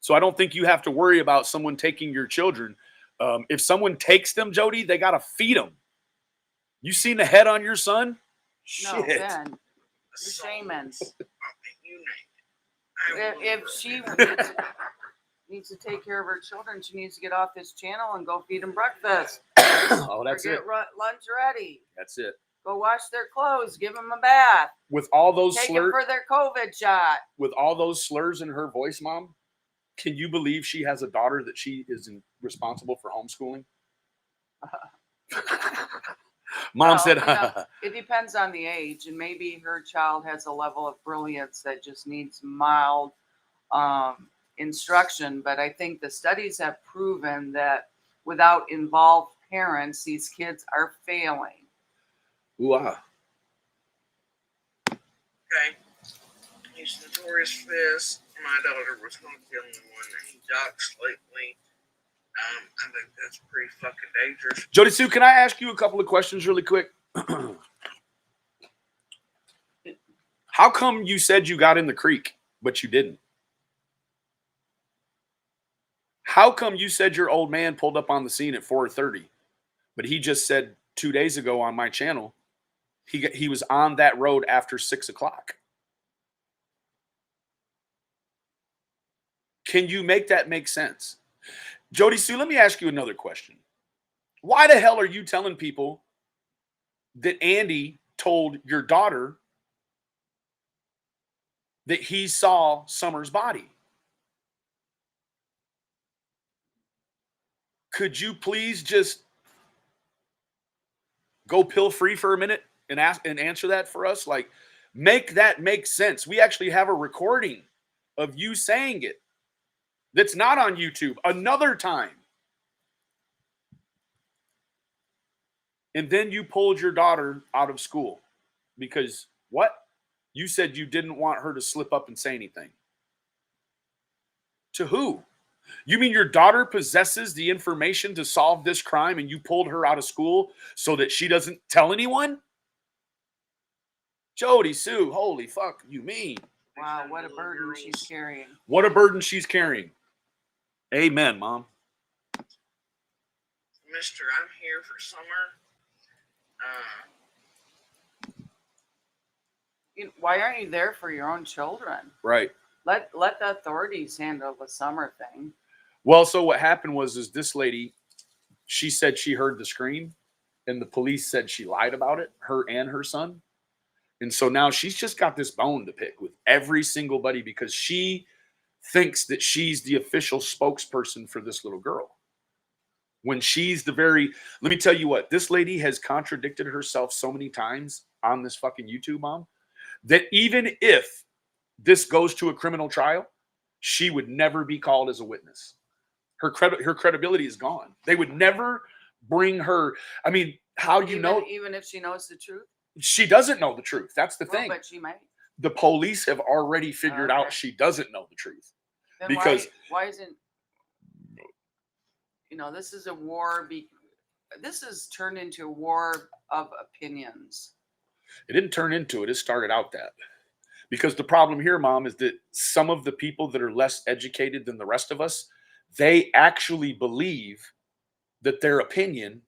So I don't think you have to worry about someone taking your children. If someone takes them, Jody, they got to feed them. You seen the head on your son? No, Shit. Ben, you're assault, shaming. you name it. If she needs to take care of her children, she needs to get off this channel and go feed them breakfast. Oh, that's or it. get lunch ready. That's it. Go wash their clothes. Give them a bath. With all those Take slurs, them for their COVID shot. with all those slurs in her voice, Mom, can you believe she has a daughter that she is responsible for homeschooling? Mom Well, said, you know, it depends on the age, and maybe her child has a level of brilliance that just needs mild instruction. But I think the studies have proven that without involved parents, these kids are failing. ooh, ah. Okay. He's notorious for this. My daughter was going to kill him when he doxed lately. I think that's pretty fucking dangerous. Jodie Sue, can I ask you a couple of questions really quick? How come you said you got in the creek, but you didn't? How come you said your old man pulled up on the scene at 4:30, but he just said 2 days ago on my channel he was on that road after 6 o'clock? Can you make that make sense? Jodie Sue, let me ask you another question. Why the hell are you telling people that Andy told your daughter that he saw Summer's body? Could you please just go pill free for a minute and answer that for us? Like, make that make sense. We actually have a recording of you saying it that's not on YouTube another time. And then you pulled your daughter out of school because what? You said you didn't want her to slip up and say anything. To who? You mean your daughter possesses the information to solve this crime and you pulled her out of school so that she doesn't tell anyone? Jodie Sue, holy fuck, you mean? Wow, what a burden she's carrying. What a burden she's carrying. Amen, Mom. Mister, I'm here for summer. Why aren't you there for your own children? Right. Let the authorities handle the summer thing. Well, so what happened was this lady, she said she heard the scream, and the police said she lied about it, her and her son. And so now she's just got this bone to pick with every single buddy because she thinks that she's the official spokesperson for this little girl. When she's let me tell you what, this lady has contradicted herself so many times on this fucking YouTube, Mom, that even if this goes to a criminal trial, she would never be called as a witness. Her credibility is gone. They would never bring her. I mean, how do you know? Even if she knows the truth? She doesn't know the truth. That's the thing. But she might. The police have already figured out she doesn't know the truth. Then because why isn't, this is a war. This has turned into a war of opinions. It didn't turn into it. It started out that. Because the problem here, Mom, is that some of the people that are less educated than the rest of us, they actually believe that their opinion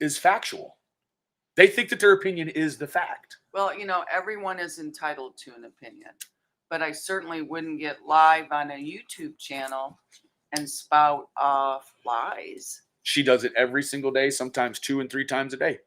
is factual. They think that their opinion is the fact. Well, everyone is entitled to an opinion, but I certainly wouldn't get live on a YouTube channel and spout off lies. She does it every single day, sometimes 2 and 3 times a day.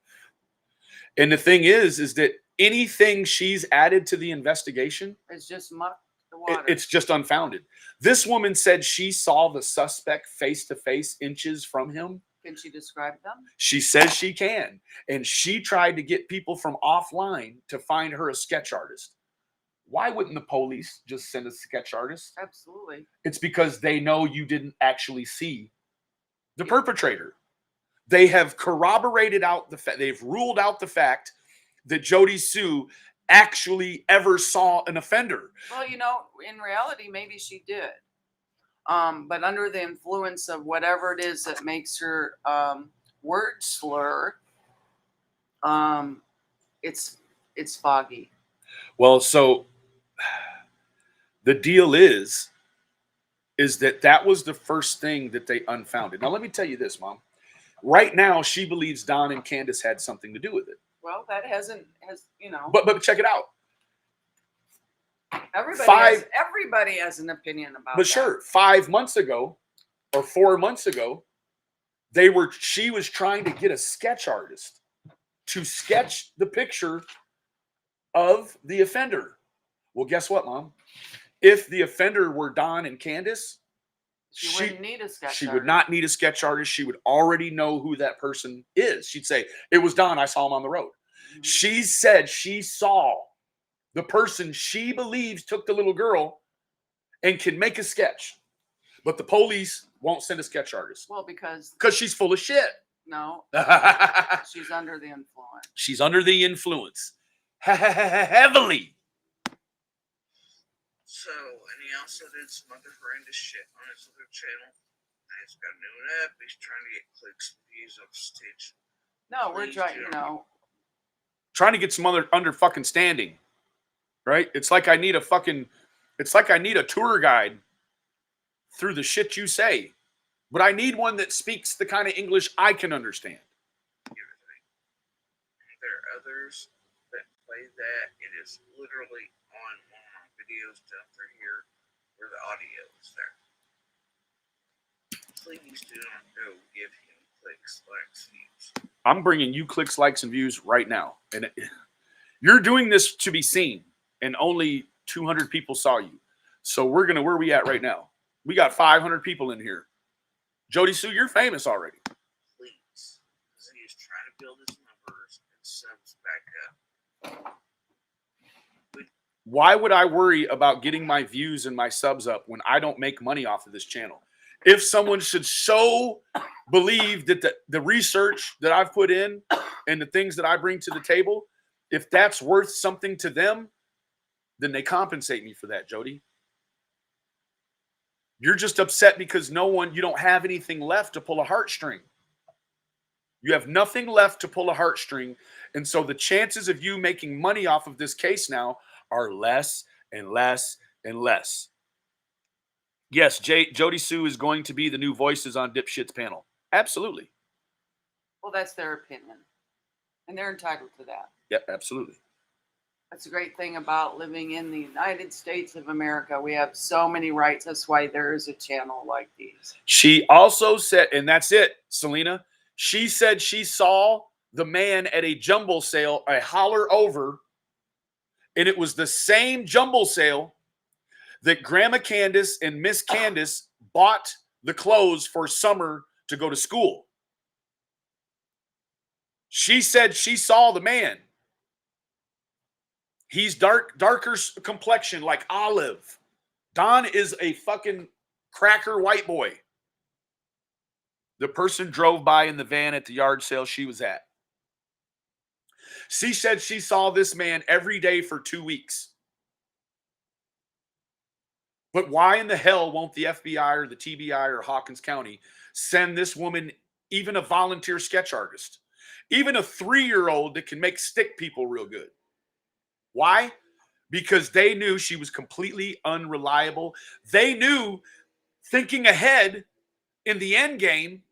And the thing is that anything she's added to the investigation, it's just muck the water. It's just unfounded. This woman said she saw the suspect face to face inches from him. Can she describe them? She says she can. And she tried to get people from offline to find her a sketch artist. Why wouldn't the police just send a sketch artist? Absolutely. It's because they know you didn't actually see the perpetrator. They have corroborated out the fact, they've ruled out the fact that Jodie Sue actually ever saw an offender. Well, in reality, maybe she did. But under the influence of whatever it is that makes her word slur, it's foggy. Well, so the deal is that was the first thing that they unfounded. Now, let me tell you this, Mom. Right now, she believes Don and Candace had something to do with it. Well, that has But check it out. everybody has an opinion about But that. sure, 5 months ago or 4 months ago, she was trying to get a sketch artist to sketch the picture of the offender. Well, guess what, Mom? If the offender were Don and Candace, She wouldn't need a sketch she artist. would not need a sketch artist. She would already know who that person is. She'd say, it was Don. I saw him on the road. Mhm. She said she saw the person she believes took the little girl and can make a sketch. But the police won't send a sketch artist. Well, because she's full of shit. no, she's under the influence. She's under the influence. Heavily. So, and he also did some other horrendous shit on his other channel. Now he's got a new app. He's trying to get clicks and views off stage. No, we're Please trying, do. Trying to get some other under fucking standing. Right? It's like I need a tour guide through the shit you say. But I need one that speaks the kind of English I can understand. Everything. There are others that play that. It is literally on videos down through here where the audio is there. Please do not go give him clicks, likes, views. I'm bringing you clicks, likes, and views right now. And you're doing this to be seen. And only 200 people saw you. So where are we at right now? We got 500 people in here. Jodie Sue, you're famous already. Please. Because he is trying to build his numbers and subs back up. Why would I worry about getting my views and my subs up when I don't make money off of this channel? If someone should so believe that the research that I've put in and the things that I bring to the table, if that's worth something to them, then they compensate me for that, Jodie. You're just upset because you don't have anything left to pull a heartstring. You have nothing left to pull a heartstring. And so the chances of you making money off of this case now are less and less and less. Yes, Jodie Sue is going to be the new Voices on Dipshit's panel. Absolutely. Well, that's their opinion. And they're entitled to that. Yeah, absolutely. That's a great thing about living in the United States of America. We have so many rights. That's why there is a channel like these. She also said, and that's it, Selena. She said she saw the man at a jumble sale a holler over, and it was the same jumble sale that Grandma Candace and Miss Candace bought the clothes for summer to go to school. She said she saw the man. He's darker complexion, like olive. Don is a fucking cracker white boy. The person drove by in the van at the yard sale she was at. She said she saw this man every day for 2 weeks. But why in the hell won't the FBI or the TBI or Hawkins County send this woman even a volunteer sketch artist? Even a 3-year-old that can make stick people real good. Why? Because they knew she was completely unreliable. They knew, thinking ahead in the end game,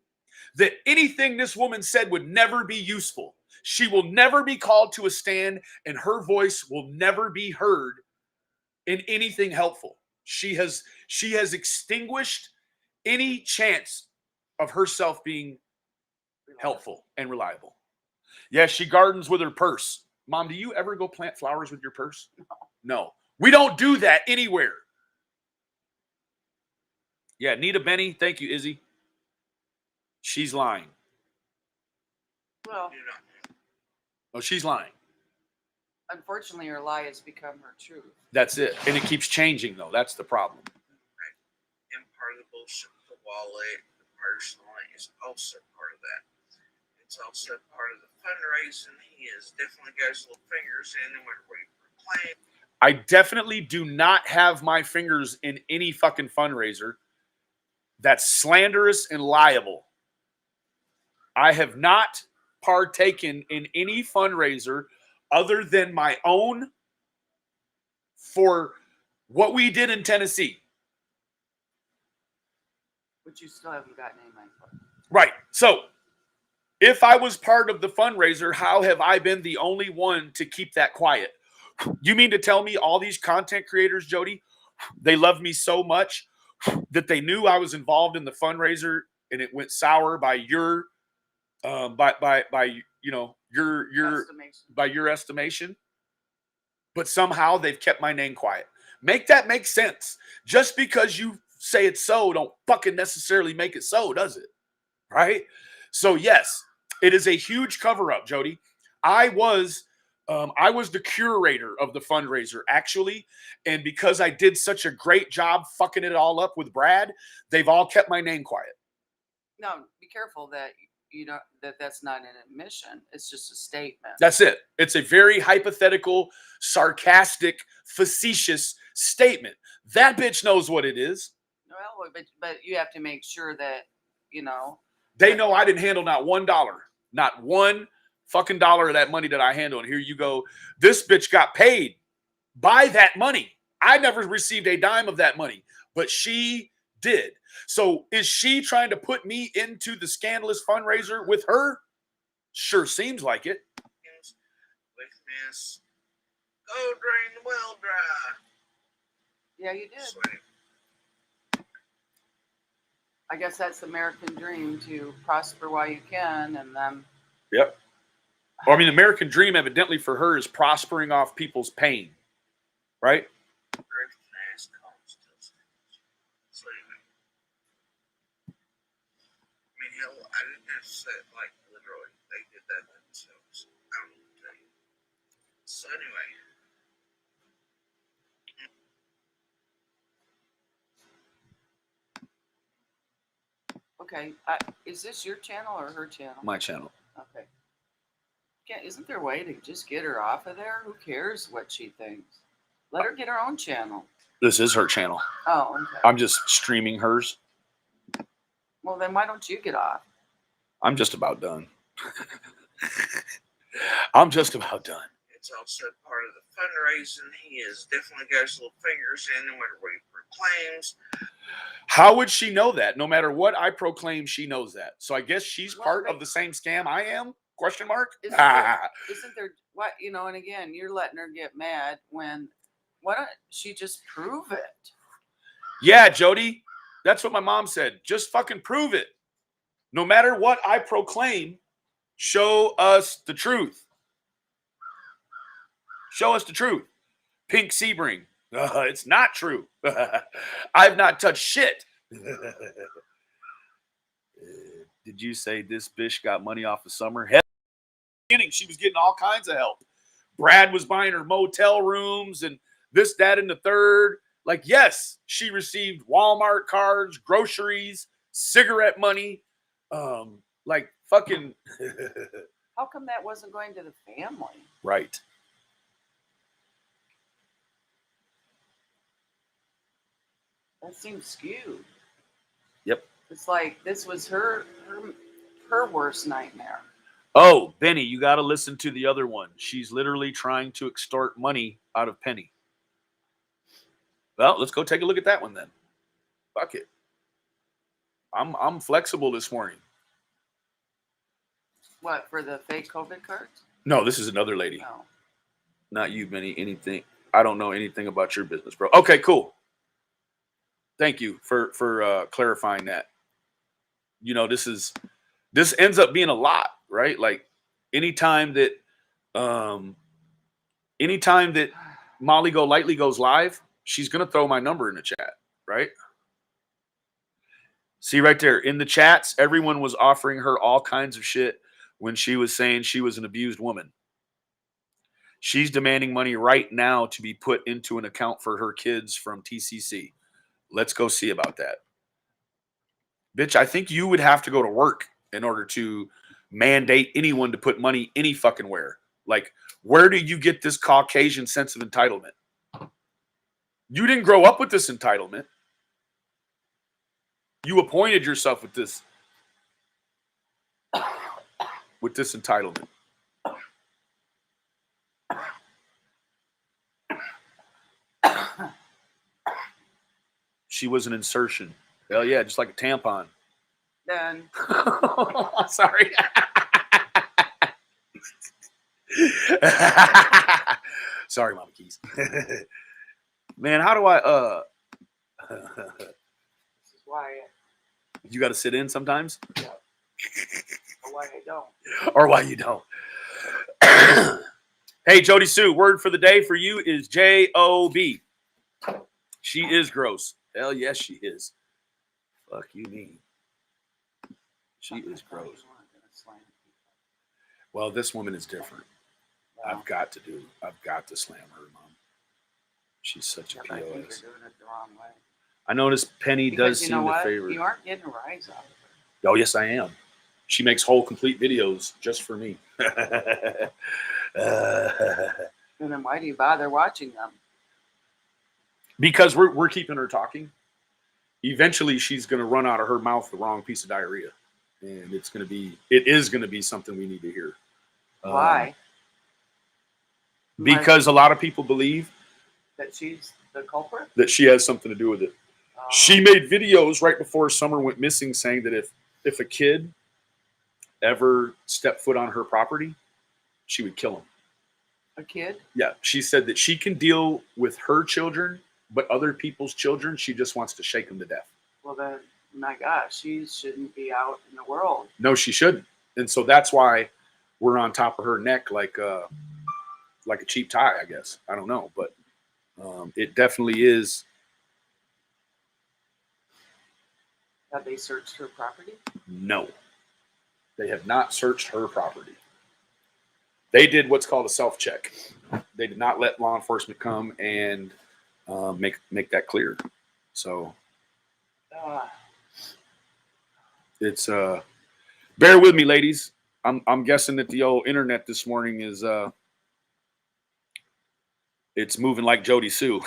that anything this woman said would never be useful. She will never be called to a stand, and her voice will never be heard in anything helpful. She has extinguished any chance of herself being helpful and reliable. Yes, she gardens with her purse. Mom, do you ever go plant flowers with your purse? No. We don't do that anywhere. Yeah, Nita Benny. Thank you, Izzy. She's lying. Well, Oh, she's lying. unfortunately, her lie has become her truth. That's it. And it keeps changing, though. That's the problem. Right. And part of the bullshit with the wallet, the personal is also part of that. It's also part of the fundraising. He has definitely got his little fingers in and where we proclaim. I definitely do not have my fingers in any fucking fundraiser. That's slanderous and liable. I have not partaken in any fundraiser other than my own for what we did in Tennessee. But you still haven't gotten any money for it. Right. So if I was part of the fundraiser, how have I been the only one to keep that quiet? You mean to tell me all these content creators, Jodie, they love me so much that they knew I was involved in the fundraiser and it went sour by your by you know your Estimation. by your estimation, but somehow they've kept my name quiet. Make that make sense. Just because you say it's so, don't fucking necessarily make it so, does it? Right? So yes, it is a huge cover-up, Jodie. I was the curator of the fundraiser, actually, and because I did such a great job fucking it all up with Brad, they've all kept my name quiet. No, be careful that you know that's not an admission. It's just a statement. That's it. It's a very hypothetical, sarcastic, facetious statement. That bitch knows what it is. Well, but you have to make sure that you know. They know I didn't handle not $1, not one fucking dollar of that money that I handled. Here you go. This bitch got paid by that money. I never received a dime of that money, but she did. So is she trying to put me into the scandalous fundraiser with her? Sure seems like it. Weakness. Go drain the well dry. Yeah, you did. Sweet. I guess that's the American dream, to prosper while you can, and then. Yep. Or, I mean, the American dream evidently for her is prospering off people's pain, right? I mean, hell, I didn't have to say it like literally. They did that themselves. I don't know what to tell you. So anyway. Okay, is this your channel or her channel? My channel. Okay. Isn't there a way to just get her off of there? Who cares what she thinks? Let her get her own channel. This is her channel. Oh, okay. I'm just streaming hers. Well, then why don't you get off? I'm just about done. I'm just about done. It's also part of the fundraising. He has definitely got his little fingers in no matter what he proclaims. How would she know that? No matter what I proclaim, she knows that. So I guess she's Well, part but- of the same scam I am? Question mark? Isn't there what, you know, and again, you're letting her get mad when, why don't she just prove it? Yeah, Jodie, that's what my mom said. Just fucking prove it. No matter what I proclaim, show us the truth. Show us the truth. Pink Sebring. It's not true. I've not touched shit. Did you say this bitch got money off of Summer? Hell, beginning, she was getting all kinds of help. Brad was buying her motel rooms and this, that, and the third. Like, yes, she received Walmart cards, groceries, cigarette money. Like fucking. How come that wasn't going to the family? Right. That seems skewed. Yep. It's like this was her worst nightmare. Oh, Benny, you got to listen to the other one. She's literally trying to extort money out of Penny. Well, let's go take a look at that one then. Fuck it. I'm flexible this morning. What, for the fake COVID cards? No, this is another lady. No. Not you, Benny. Anything. I don't know anything about your business, bro. Okay, cool. Thank you for clarifying that. You know, this ends up being a lot, right? Like anytime that Molly Go Lightly goes live, she's gonna throw my number in the chat, right? See right there in the chats, everyone was offering her all kinds of shit when she was saying she was an abused woman. She's demanding money right now to be put into an account for her kids from TCC. Let's go see about that. Bitch, I think you would have to go to work in order to mandate anyone to put money any fucking where. Like, where do you get this Caucasian sense of entitlement? You didn't grow up with this entitlement. You appointed yourself with this entitlement. She was an insertion. Hell yeah, just like a tampon. Then Sorry. Sorry, Mama Keys. Man, how do I this is why you got to sit in sometimes? or why I don't. Or why you don't? Hey, Jodie Sue, word for the day for you is J-O-B. She is gross. Hell yes, she is. Fuck you mean. She is gross. Well, this woman is different. I've got to slam her, Mom. She's such a I think you're POS. doing it the wrong way. I noticed Penny Because does you seem know to what? favor. You aren't getting a rise out of her. Oh, yes, I am. She makes whole, complete videos just for me. And then why do you bother watching them? Because we're keeping her talking. Eventually, she's going to run out of her mouth the wrong piece of diarrhea, and it is going to be something we need to hear. Why? Because a lot of people believe That she's the culprit? that she has something to do with it. She made videos right before Summer went missing saying that if a kid ever stepped foot on her property, she would kill him. A kid? Yeah, she said that she can deal with her children, but other people's children, she just wants to shake them to death. Well, then, my gosh, she shouldn't be out in the world. No, she shouldn't. And so that's why we're on top of her neck like a cheap tie, I guess. I don't know, but it definitely is. Have they searched her property? No, they have not searched her property. They did what's called a self-check. They did not let law enforcement come and make that clear. So it's bear with me, ladies. I'm guessing that the old internet this morning is it's moving like Jodie Sue.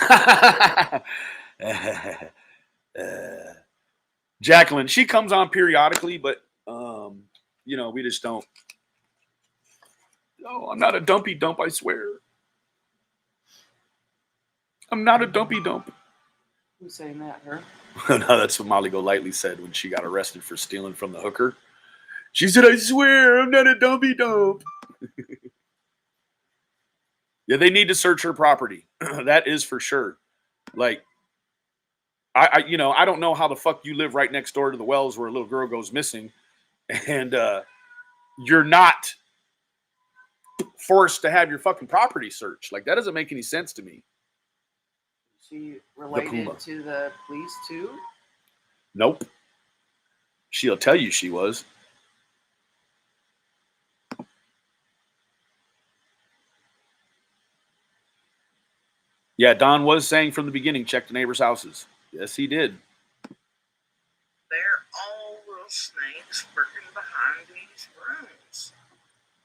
Jacqueline, she comes on periodically, but we just don't. No, I'm not a dumpy dump, I swear. I'm not a dumpy dump. Who's saying that, her? No, that's what Molly Golightly said when she got arrested for stealing from the hooker. She said, I swear, I'm not a dumpy dump. Yeah, they need to search her property. That is for sure. Like, I don't know how the fuck you live right next door to the wells where a little girl goes missing, and you're not forced to have your fucking property searched. Like, that doesn't make any sense to me. She related to the police too? Nope. She'll tell you she was. Yeah, Don was saying from the beginning, check the neighbors' houses. Yes, he did. They're all little snakes working behind these rooms.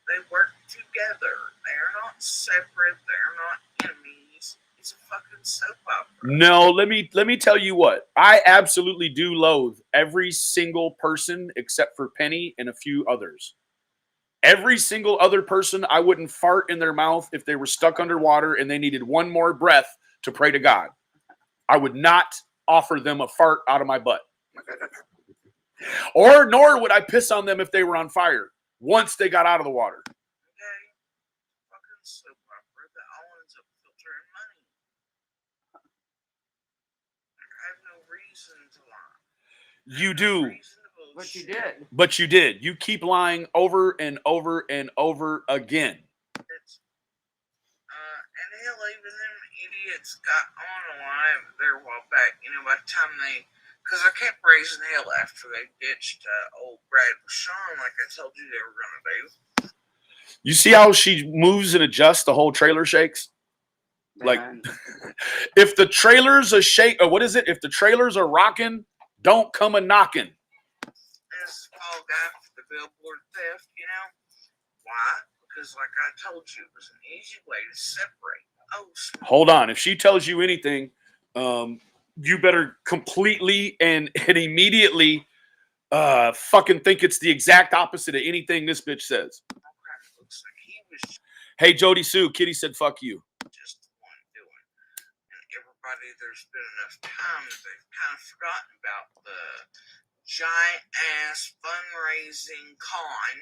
They work together. They're not separate. They're not enemies. It's a fucking soap opera. No, let me tell you what. I absolutely do loathe every single person except for Penny and a few others. Every single other person, I wouldn't fart in their mouth if they were stuck underwater and they needed one more breath to pray to God. I would not offer them a fart out of my butt. Nor would I piss on them if they were on fire once they got out of the water. Okay? Fucking soap opera that all ends up filtering money. I have no reason to lie. You do. But you did. But you did. You keep lying over and over and over again. And hell, even them idiots got on a line there a while back. By the time because I kept raising hell after they ditched old Brad Rashawn, like I told you they were gonna do. You see how she moves and adjusts, the whole trailer shakes? Like, if the trailers are what is it? If the trailers are rocking, don't come a knocking. This fall guy for the billboard theft, Why? Because like I told you, it was an easy way to separate. Oh, hold on. If she tells you anything, you better completely and immediately fucking think it's the exact opposite of anything this bitch says. Looks like he was Hey, Jodie Sue, Kitty said fuck you. just the one doing. And everybody, there's been enough time that they've kind of forgotten about the giant ass fundraising con.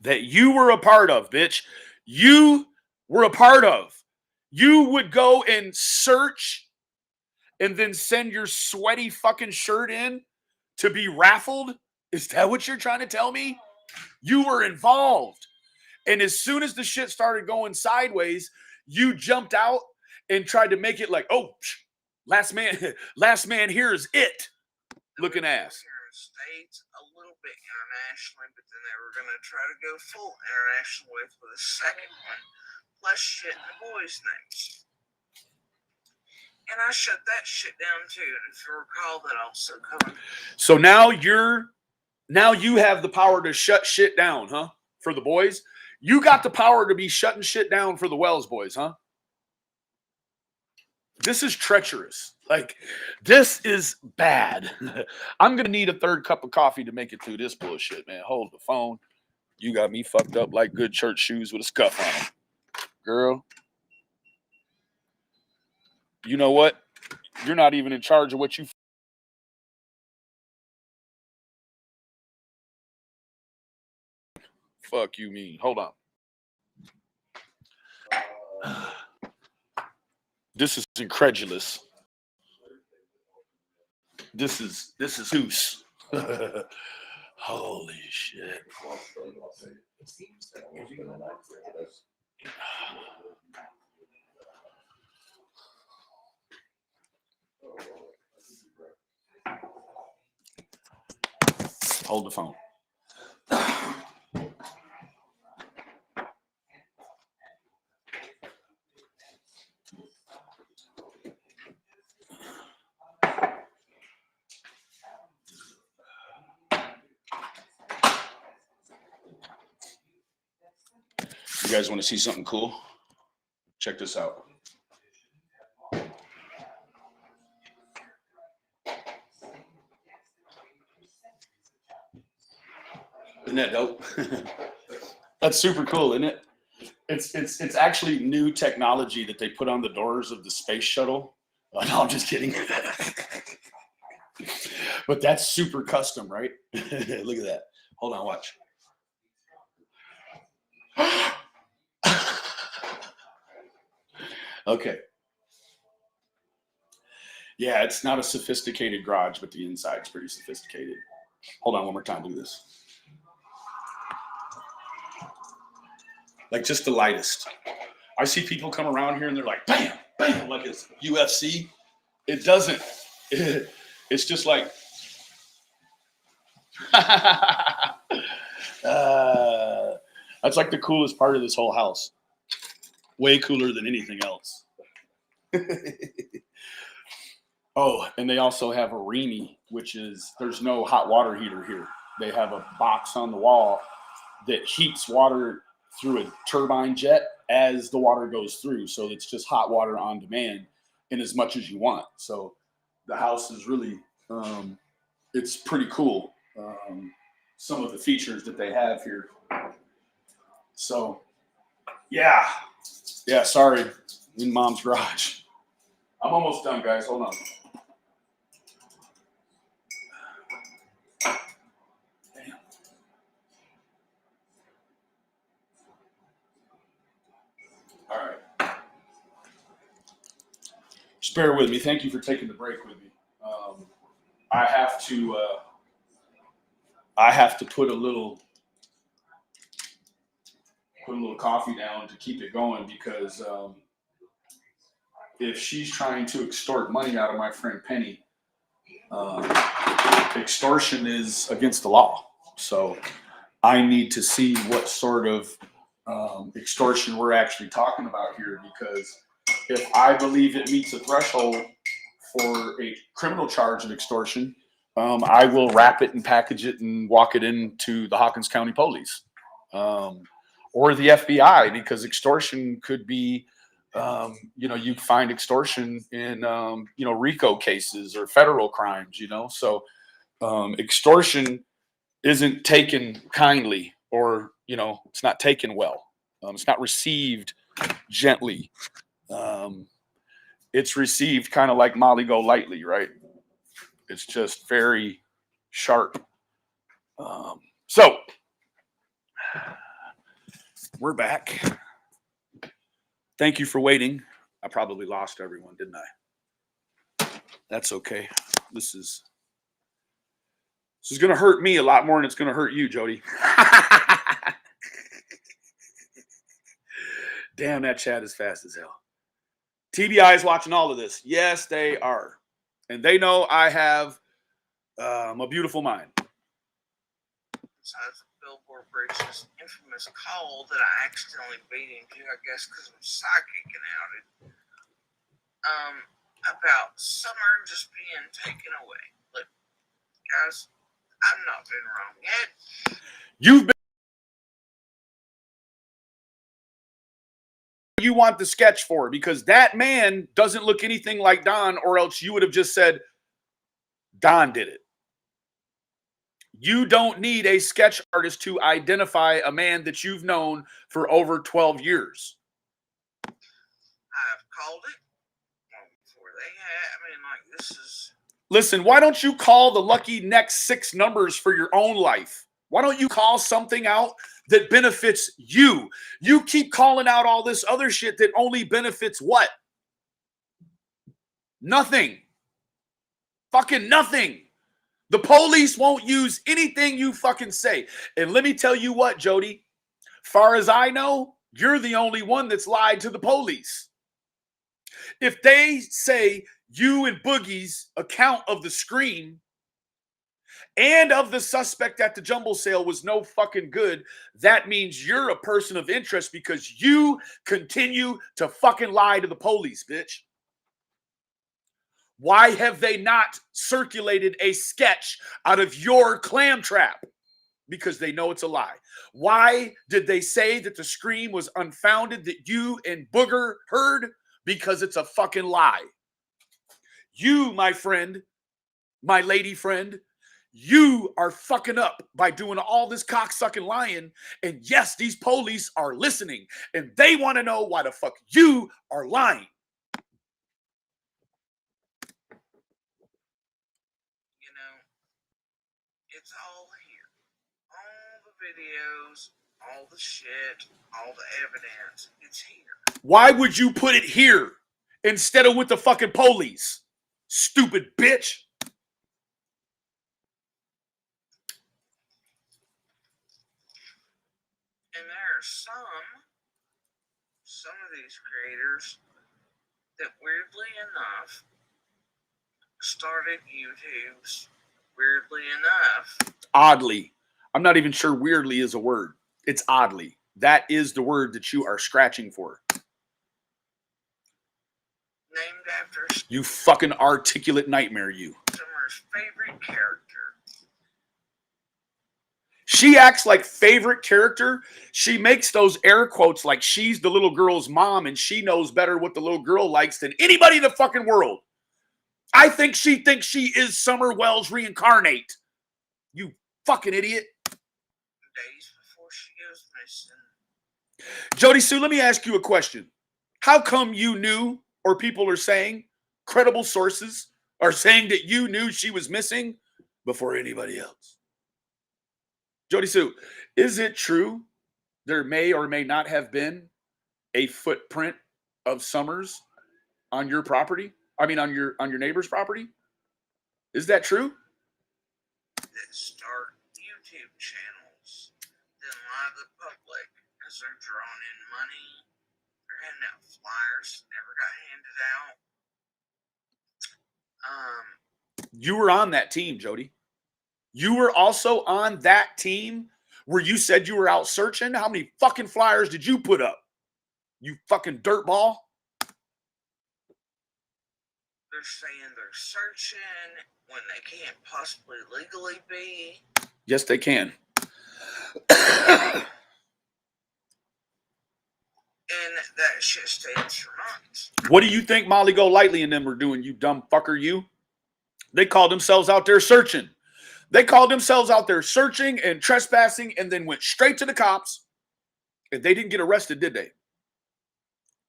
That you were a part of, bitch. You were a part of. You would go and search and then send your sweaty fucking shirt in to be raffled? Is that what you're trying to tell me? You were involved. And as soon as the shit started going sideways, you jumped out and tried to make it like, oh, last man here is it. Looking ass. Here in the States, a little bit internationally, but then they were going to try to go full international with a second one, plus shit in the boys' names. And I shut that shit down too. And if you recall, that also covered. So now you have the power to shut shit down, huh? For the boys? You got the power to be shutting shit down for the Wells boys, huh? This is treacherous. Like, this is bad. I'm going to need a third cup of coffee to make it through this bullshit, man. Hold the phone. You got me fucked up like good church shoes with a scuff on them. Girl. You know what? You're not even in charge of what you fuck you mean. Hold on. This is incredulous. This is loose. Holy shit. Hold the phone. You guys want to see something cool? Check this out. Isn't that dope? That's super cool, isn't it? It's actually new technology that they put on the doors of the space shuttle. Oh, no, I'm just kidding. But that's super custom, right? Look at that. Hold on, watch. Okay. Yeah, it's not a sophisticated garage, but the inside's pretty sophisticated. Hold on one more time. Do this. Like just the lightest. I see people come around here and they're like, bam, bam, like it's UFC. It doesn't. It's just like, that's like the coolest part of this whole house. Way cooler than anything else. Oh, and they also have a REMI, which is, there's no hot water heater here. They have a box on the wall that heats water through a turbine jet as the water goes through. So it's just hot water on demand in as much as you want. So the house is really, it's pretty cool. Some of the features that they have here. So, yeah, sorry, in mom's garage. I'm almost done, guys. Hold on. Damn. All right. Just bear with me. Thank you for taking the break with me. I have to put a little coffee down to keep it going because if she's trying to extort money out of my friend Penny, extortion is against the law. So I need to see what sort of extortion we're actually talking about here, because if I believe it meets a threshold for a criminal charge of extortion, I will wrap it and package it and walk it into the Hawkins County Police or the FBI, because extortion could be You know, you find extortion in, you know, RICO cases or federal crimes, you know. So extortion isn't taken kindly, or, you know, it's not taken well. It's not received gently. It's received kind of like Molly Go Lightly, right? It's just very sharp. So we're back. Thank you for waiting. I probably lost everyone, didn't I? That's okay. This is going to hurt me a lot more than it's going to hurt you, Jody. Damn, that chat is fast as hell. TBI is watching all of this. Yes, they are. And they know I have a beautiful mind. Besides the billboard bridge's infamous call that I accidentally beat into, I guess because I'm psychic and outed, about summer just being taken away. Look, guys, I've not been wrong yet. You've been. You want the sketch for, because that man doesn't look anything like Don, or else you would have just said Don did it. You don't need a sketch artist to identify a man that you've known for over 12 years. I've called it before they had. I mean, like, this is. Listen, why don't you call the lucky next 6 numbers for your own life? Why don't you call something out that benefits you? You keep calling out all this other shit that only benefits what? Nothing. Fucking nothing. The police won't use anything you fucking say. And let me tell you what, Jody, far as I know, you're the only one that's lied to the police. If they say you and Boogie's account of the scream and of the suspect at the jumble sale was no fucking good, that means you're a person of interest because you continue to fucking lie to the police, bitch. Why have they not circulated a sketch out of your clam trap? Because they know it's a lie. Why did they say that the scream was unfounded that you and Booger heard? Because it's a fucking lie. You, my friend, my lady friend, you are fucking up by doing all this cocksucking lying. And yes, these police are listening and they want to know why the fuck you are lying. You know, it's all here. All the videos, all the shit, all the evidence, it's here. Why would you put it here instead of with the fucking police? Stupid bitch. And there are some of these creators that weirdly enough started YouTube's weirdly enough. Oddly. I'm not even sure weirdly is a word. It's oddly. That is the word that you are scratching for. Named after You fucking articulate nightmare, you. Summer's favorite character. She acts like favorite character. She makes those air quotes like she's the little girl's mom and she knows better what the little girl likes than anybody in the fucking world. I think she thinks she is Summer Wells reincarnate. You fucking idiot. Days before she goes missing. Jodie Sue, let me ask you a question. How come you knew, or people are saying, credible sources are saying that you knew she was missing before anybody else? Jodie Sue, is it true there may or may not have been a footprint of Summers on your property? I mean, on your neighbor's property? Is that true? That start YouTube channels, then lie to the public as they're drawing in money. They're handing out flyers, never got handed out. You were on that team, Jody. You were also on that team where you said you were out searching. How many fucking flyers did you put up? You fucking dirtball. They're saying they're searching when they can't possibly legally be. Yes, they can. And And that shit stays for months. What do you think Molly Golightly and them were doing, you dumb fucker, you? They called themselves out there searching. They called themselves out there searching and trespassing and then went straight to the cops. And they didn't get arrested, did they?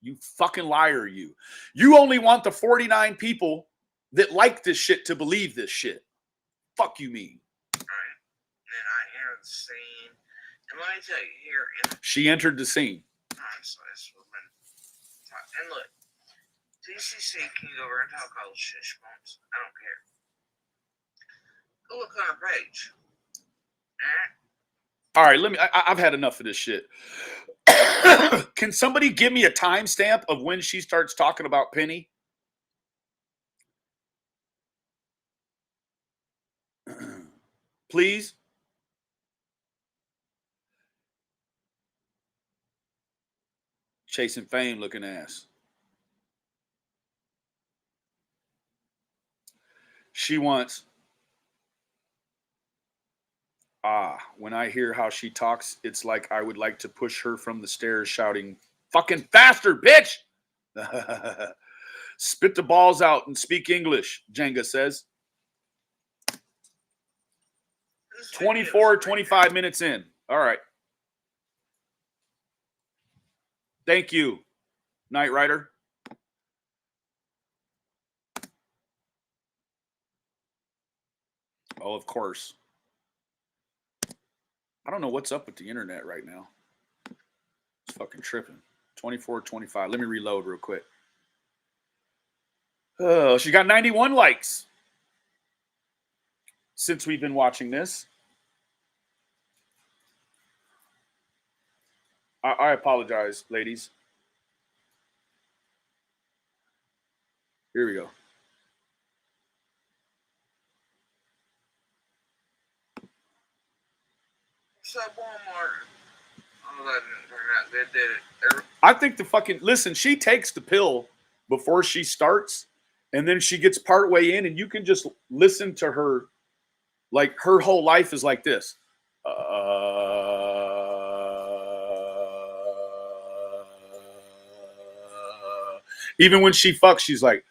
You fucking liar, you. You only want the 49 people that like this shit to believe this shit. Fuck you mean. Right. And I entered the scene. And let me tell you here. She entered the scene. Honestly, this woman. And look, TCC can go over and talk all the shit she wants. I don't care. Go look on her page. All right, I've had enough of this shit. Can somebody give me a timestamp of when she starts talking about Penny? Please? Chasing fame looking ass. She wants, when I hear how she talks, it's like I would like to push her from the stairs shouting, fucking faster, bitch! Spit the balls out and speak English, Jenga says. 25 minutes in. All right. Thank you, Knight Rider. Oh, of course. I don't know what's up with the internet right now. It's fucking tripping. 25. Let me reload real quick. Oh, she got 91 likes since we've been watching this. I apologize, ladies. Here we go. So Walmart. Oh, that didn't turn out good, did it? I think the fucking, listen, she takes the pill before she starts, and then she gets partway in, and you can just listen to her, like her whole life is like this. Even when she fucks, she's like,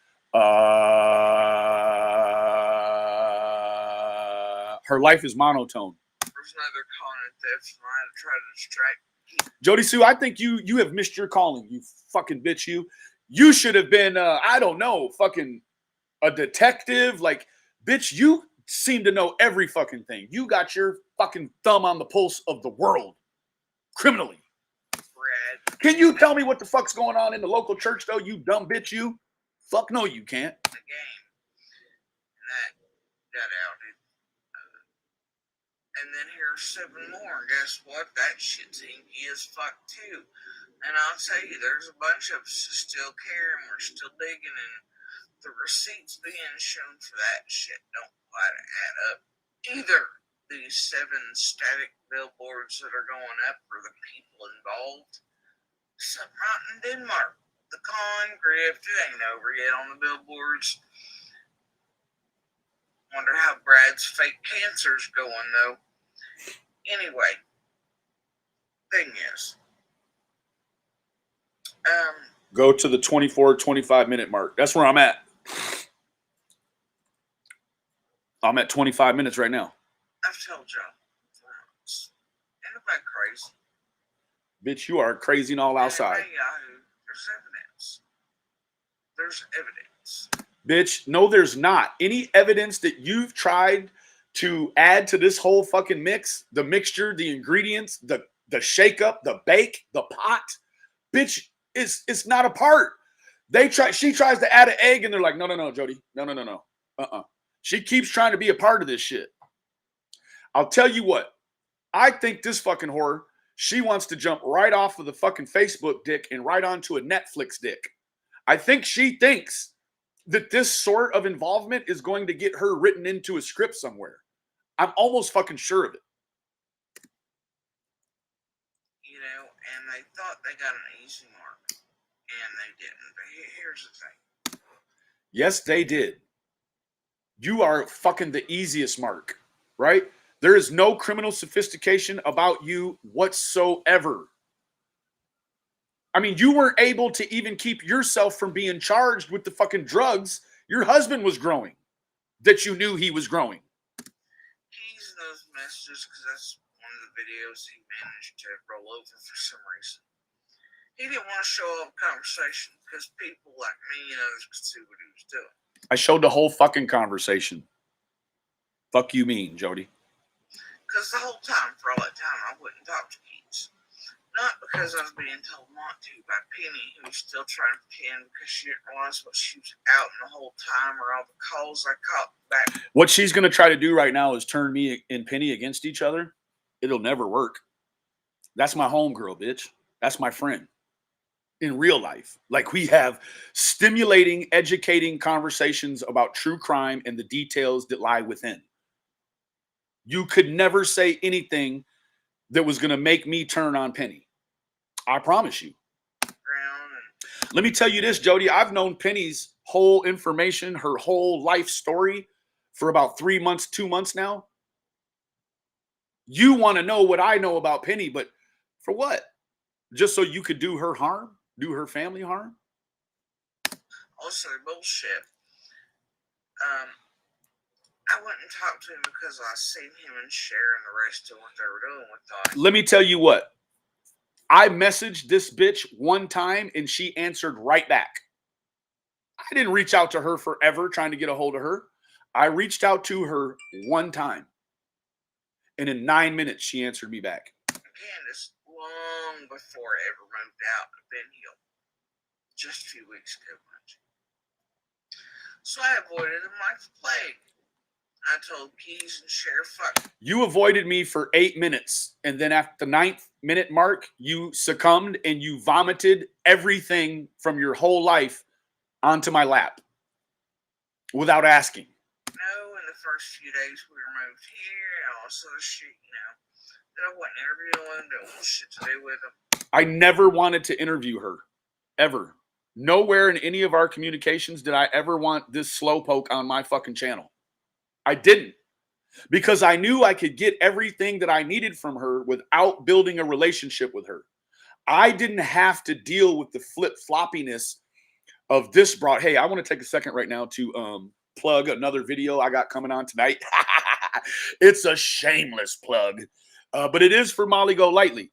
her life is monotone. There's another calling it theft line to try to distract. Jodie Sue, I think you have missed your calling, you fucking bitch. You should have been, I don't know, fucking a detective. Like, bitch, you seem to know every fucking thing. You got your fucking thumb on the pulse of the world criminally. Brad. Can you tell me what the fuck's going on in the local church, though, you dumb bitch, you? Fuck no, you can't. The game. And that got outed. And then here's 7 more. And guess what? That shit's inky as fuck, too. And I'll tell you, there's a bunch of us who still care, and we're still digging, and the receipts being shown for that shit don't quite add up. Either these 7 static billboards that are going up for the people involved. Something out in Denmark. The con grift, it ain't over yet on the billboards. Wonder how Brad's fake cancer's going, though. Anyway, thing is, Go to the 25 minute mark. That's where I'm at. I'm at 25 minutes right now. I've told y'all once. Ain't nobody crazy. Bitch, you are crazy and all outside. Hey, Yahoo, there's evidence. There's evidence. Bitch, no, there's not. Any evidence that you've tried to add to this whole fucking mix, the mixture, the ingredients, the shake up, the bake, the pot, bitch, it's not a part. She tries to add an egg and they're like, no, Jodie. No. She keeps trying to be a part of this shit. I'll tell you what. I think this fucking whore, she wants to jump right off of the fucking Facebook dick and right onto a Netflix dick. I think she thinks that this sort of involvement is going to get her written into a script somewhere. I'm almost fucking sure of it. You know, and they thought they got an easy mark, and they didn't. But here's the thing. Yes, they did. You are fucking the easiest mark, right? There is no criminal sophistication about you whatsoever. I mean, you weren't able to even keep yourself from being charged with the fucking drugs your husband was growing, that you knew he was growing. He's in those messages because that's one of the videos he managed to roll over for some reason. He didn't want to show up conversation because people like me and others could see what he was doing. I showed the whole fucking conversation. Fuck you mean, Jody? Because the whole time, for all that time, I wouldn't talk to Keats. Not because I was being told not to by Penny, who was still trying to pretend because she didn't realize what she was out in the whole time or all the calls I caught back. What she's going to try to do right now is turn me and Penny against each other. It'll never work. That's my homegirl, bitch. That's my friend. In real life. Like, we have stimulating, educating conversations about true crime and the details that lie within. You could never say anything that was going to make me turn on Penny. I promise you. Let me tell you this, Jody. I've known Penny's whole information, her whole life story for about 3 months, 2 months now. You want to know what I know about Penny, but for what? Just so you could do her harm? Do her family harm? Also, bullshit. I went and talked to him because I seen him and Sharon the rest of what they were doing with that. Let me tell you what. I messaged this bitch one time and she answered right back. I didn't reach out to her forever trying to get a hold of her. I reached out to her one time. And in 9 minutes, she answered me back. Candace, long before I ever moved out to Ben Hill. Just a few weeks ago. So I avoided him like the plague. I told Keys and Sheriff fuck. You avoided me for 8 minutes. And then at the 9th minute mark, you succumbed and you vomited everything from your whole life onto my lap without asking. No, in the first few days we were moved here and all this other shit, that I wasn't interviewing, don't want shit to do with them. I never wanted to interview her. Ever. Nowhere in any of our communications did I ever want this slowpoke on my fucking channel. I didn't. Because I knew I could get everything that I needed from her without building a relationship with her. I didn't have to deal with the flip-floppiness of this broad. Hey, I want to take a second right now to plug another video I got coming on tonight. It's a shameless plug. But it is for Molly Go Lightly.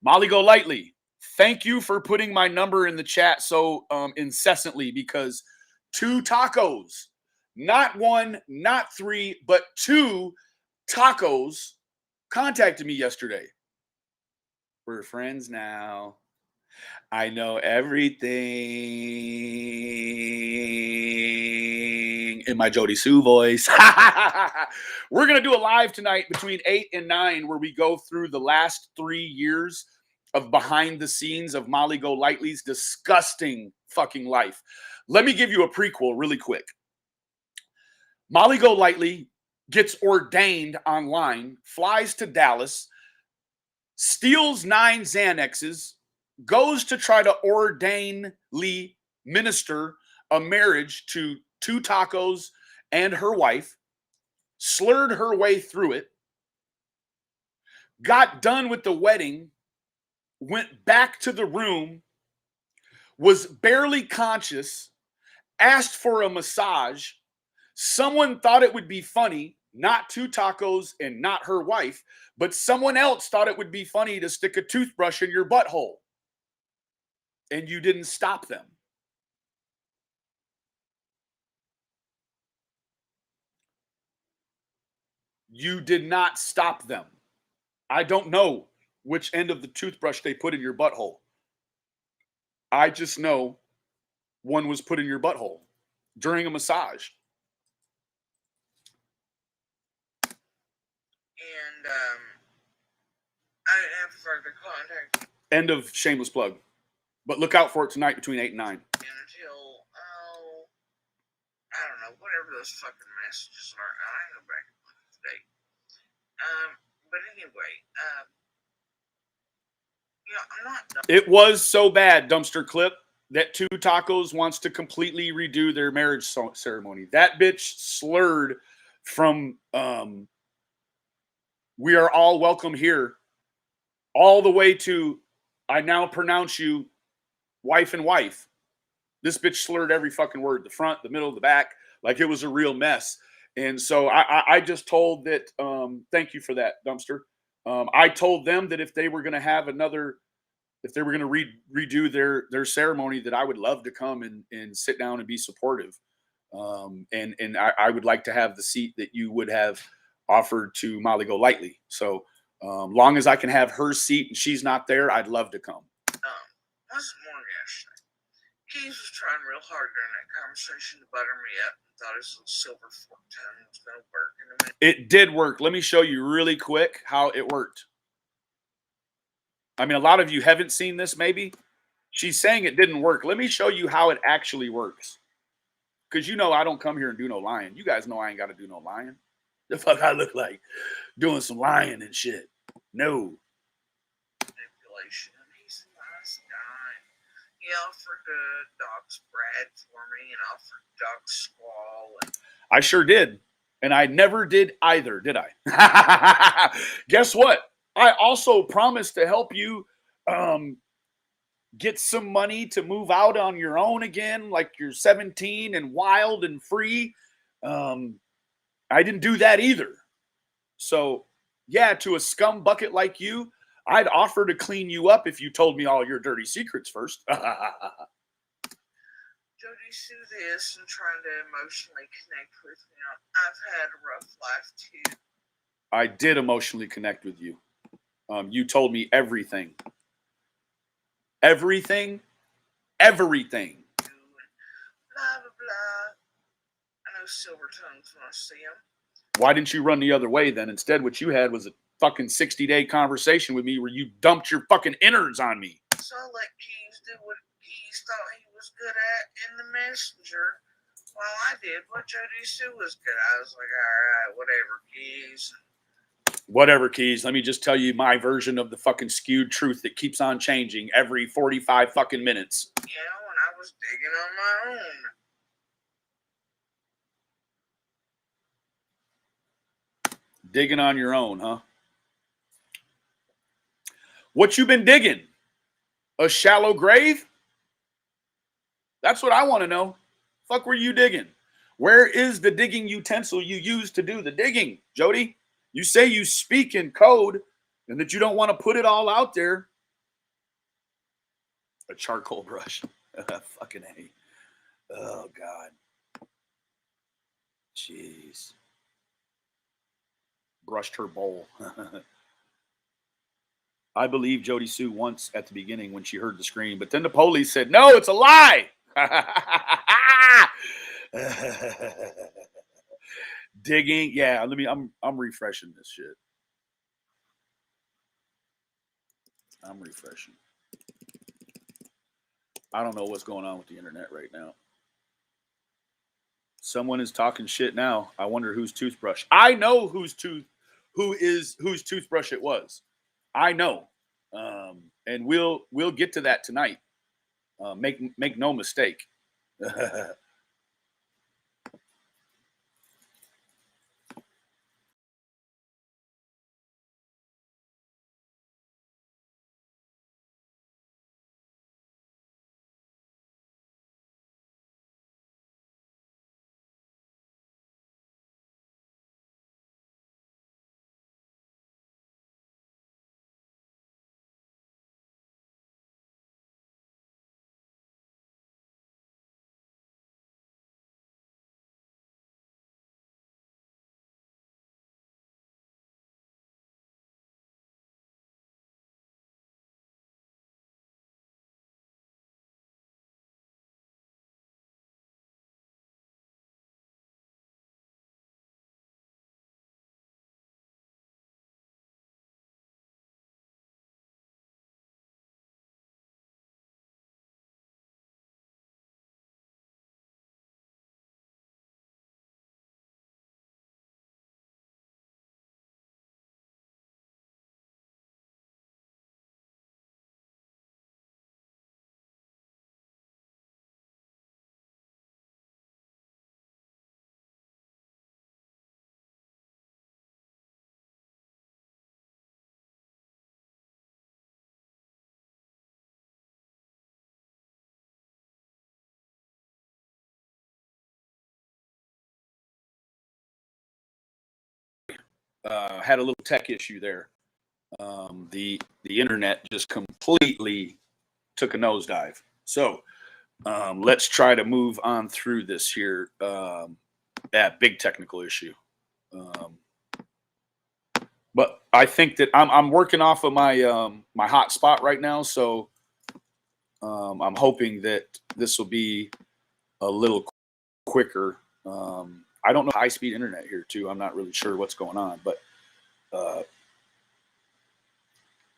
Molly Go Lightly, thank you for putting my number in the chat so incessantly, because 2 tacos, not 1, not 3, but 2 tacos contacted me yesterday. We're friends now. I know everything in my Jodie Sue voice. We're going to do a live tonight between 8 and 9 where we go through the last 3 years of behind the scenes of Molly Go Lightly's disgusting fucking life. Let me give you a prequel really quick. Molly Go Lightly gets ordained online, flies to Dallas, steals 9 Xanaxes, goes to try to ordainedly minister a marriage to 2 tacos and her wife, slurred her way through it, got done with the wedding, went back to the room, was barely conscious, asked for a massage. Someone thought it would be funny, not 2 tacos and not her wife, but someone else thought it would be funny to stick a toothbrush in your butthole. And you didn't stop them. You did not stop them. I don't know which end of the toothbrush they put in your butthole. I just know one was put in your butthole during a massage. And I didn't have further contact. End of shameless plug. But look out for it tonight between 8 and 9. Until, I don't know, whatever those fucking messages are. I go back and look at the date. But anyway, I'm not done. It was so bad, Dumpster Clip, that 2 Tacos wants to completely redo their marriage ceremony. That bitch slurred from "We are all welcome here" all the way to I now pronounce you wife and wife. This bitch slurred every fucking word, the front, the middle, the back, like it was a real mess. And so I just told that, thank you for that, Dumpster. I told them that if they were going to have another, if they were going to redo their ceremony, that I would love to come and sit down and be supportive. And I would like to have the seat that you would have offered to Molly Golightly. So long as I can have her seat and she's not there, I'd love to come. Wasn't more yesterday. Keys was trying real hard during that conversation to butter me up and thought his little silver fork tongue was going to work in a minute. It did work. Let me show you really quick how it worked. I mean, a lot of you haven't seen this, maybe. She's saying it didn't work. Let me show you how it actually works. Because you know I don't come here and do no lying. You guys know I ain't got to do no lying. The fuck I look like doing some lying and shit. No. Manipulation. He's a nice guy. He offered Doc Brad for me and offered Doc Squall. And I sure did. And I never did either, did I? Guess what? I also promised to help you get some money to move out on your own again, like you're 17 and wild and free. I didn't do that either. So, yeah, to a scum bucket like you, I'd offer to clean you up if you told me all your dirty secrets first. Jodie Sue this and trying to emotionally connect with me. I've had a rough life too. I did emotionally connect with you. You told me everything. Everything. Everything. Blah, blah, blah. I know silver tongues when I see them. Why didn't you run the other way then? Instead, what you had was a fucking 60-day conversation with me where you dumped your fucking innards on me. So I let Keys do what Keys thought he was good at in the messenger, while I did what Jodie Sue was good at. I was like, all right, whatever, Keys. Whatever, Keys. Let me just tell you my version of the fucking skewed truth that keeps on changing every 45 fucking minutes. You know, and I was digging on my own. Digging on your own, huh? What you been digging? A shallow grave? That's what I want to know. Fuck were you digging? Where is the digging utensil you use to do the digging, Jodie? You say you speak in code and that you don't want to put it all out there. A charcoal brush. Fucking A. Oh, God. Jeez. Brushed her bowl. I believe Jodie Sue once at the beginning when she heard the scream, but then the police said, no, it's a lie. Digging. Yeah, I'm refreshing this shit. I'm refreshing. I don't know what's going on with the internet right now. Someone is talking shit now. I wonder whose toothbrush. I know whose toothbrush it was. I know. And we'll get to that tonight. Make no mistake. had a little tech issue there. The internet just completely took a nosedive. So let's try to move on through this here. That big technical issue. But I think that I'm working off of my my hotspot right now, so I'm hoping that this will be a little quicker. I don't know high-speed internet here too. I'm not really sure what's going on, but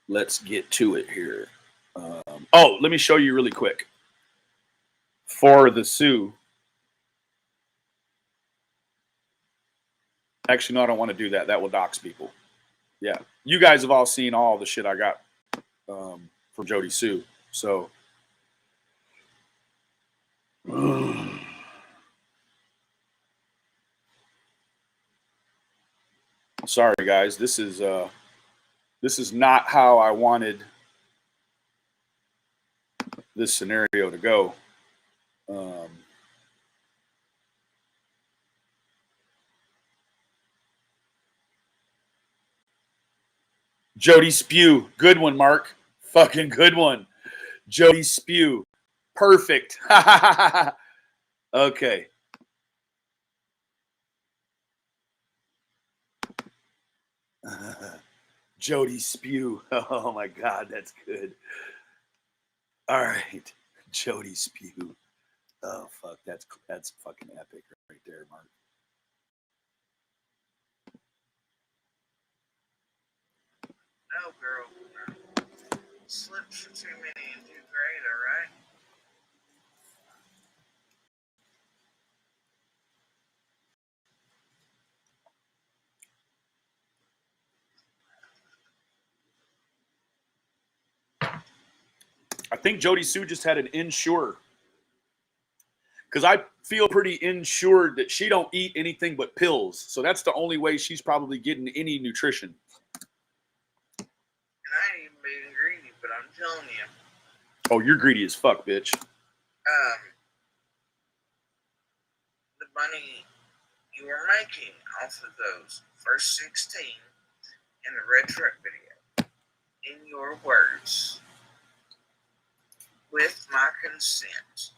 let's get to it here. Oh, let me show you really quick. For the Sue. Actually, no, I don't want to do that. That will dox people. Yeah. You guys have all seen all the shit I got from Jodie Sue. So. Sorry, guys. This is not how I wanted this scenario to go. Jodie Spew. Good one, Mark. Fucking good one. Jodie Spew. Perfect. Okay. Jodie Spew. Oh my God, that's good. All right. Jodie Spew. Oh fuck, that's fucking epic right there, Mark. No, girl. Slips for too many and do great, alright? I think Jodie Sue just had an insure. Because I feel pretty insured that she don't eat anything but pills. So that's the only way she's probably getting any nutrition. And I ain't even being greedy, but I'm telling you. Oh, you're greedy as fuck, bitch. The money you were making off of those first 16 in the red truck video, in your words, with my consent,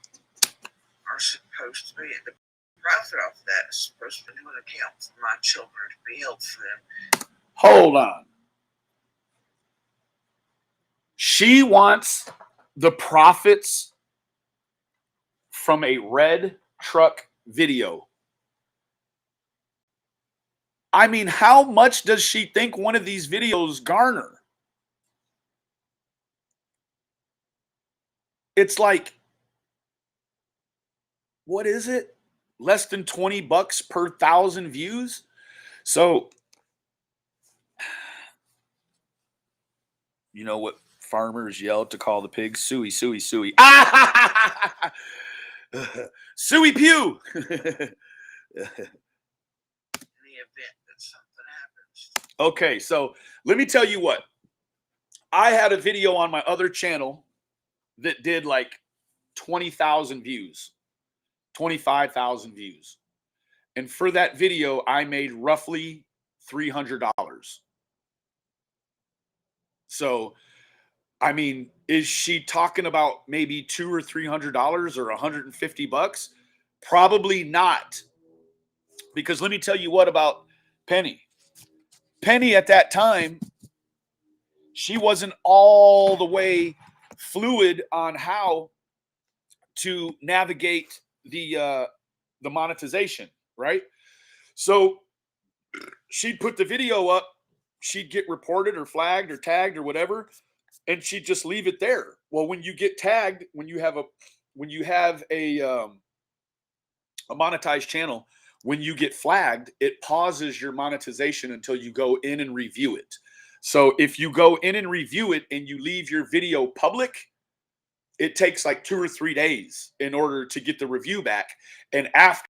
are supposed to be, the profit off of that is supposed to be to an account for my children to be held for them. Hold on. She wants the profits from a red truck video. I mean, how much does she think one of these videos garner? It's like, what is it? Less than $20 per 1,000 views. So, you know what farmers yelled to call the pigs? Suey, suey, suey. Ah! Suey pew. In the event that something happens. Okay, so let me tell you what. I had a video on my other channel that did like 20,000 views. 25,000 views. And for that video, I made roughly $300. So, I mean, is she talking about maybe $200 or $300 or $150? Probably not. Because let me tell you what about Penny. Penny at that time, she wasn't all the way fluid on how to navigate the monetization, right? So she'd put the video up, she'd get reported or flagged or tagged or whatever, and she'd just leave it there. Well, when you get tagged, when you have a monetized channel, when you get flagged, it pauses your monetization until you go in and review it. So if you go in and review it and you leave your video public, it takes like 2 or 3 days in order to get the review back. And after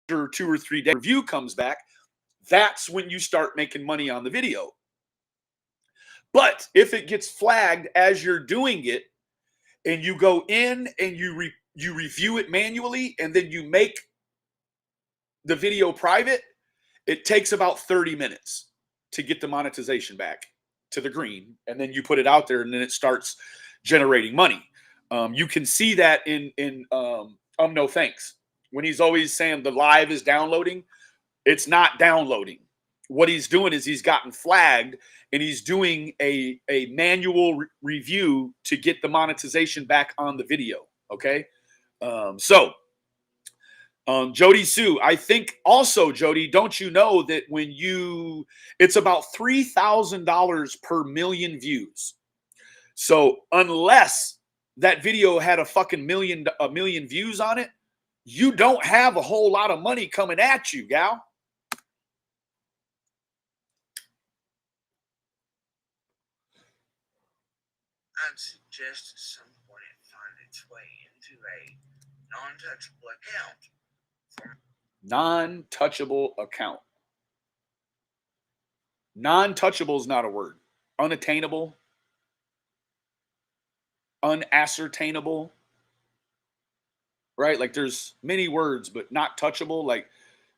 2 or 3 days, review comes back, that's when you start making money on the video. But if it gets flagged as you're doing it and you go in and you review it manually and then you make the video private, it takes about 30 minutes. to get the monetization back to the green, and then you put it out there, and then it starts generating money. You can see that in no thanks, when he's always saying the live is downloading. It's not downloading. What he's doing is he's gotten flagged, and he's doing a manual review to get the monetization back on the video. Okay, Jodie Sue, I think also, Jodie, don't you know that it's about $3,000 per million views. So unless that video had a fucking million views on it, you don't have a whole lot of money coming at you, gal. I'd suggest at some point it find its way into a non-touchable account. Non-touchable account. Non-touchable is not a word. Unattainable. Unascertainable. Right? Like there's many words, but not touchable. Like,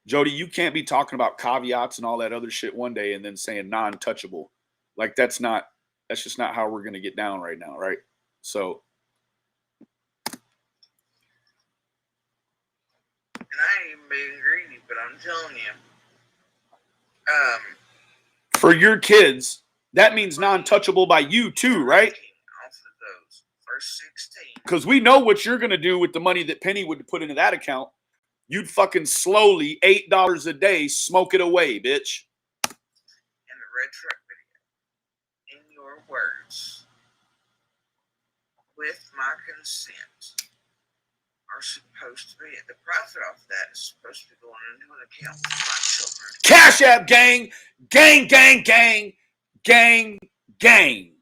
Jodie, you can't be talking about caveats and all that other shit one day and then saying non-touchable. Like that's just not how we're going to get down right now, right? So. And I ain't even being greedy, but I'm telling you. For your kids, that means non-touchable by you too, right? Off of those first 16. Because we know what you're going to do with the money that Penny would put into that account. You'd fucking slowly, $8 a day, smoke it away, bitch. In the red truck video, in your words, with my consent, are supposed to be, the profit off of that is supposed to be going into an account for my children. Cash App gang, gang, gang, gang, gang, gang.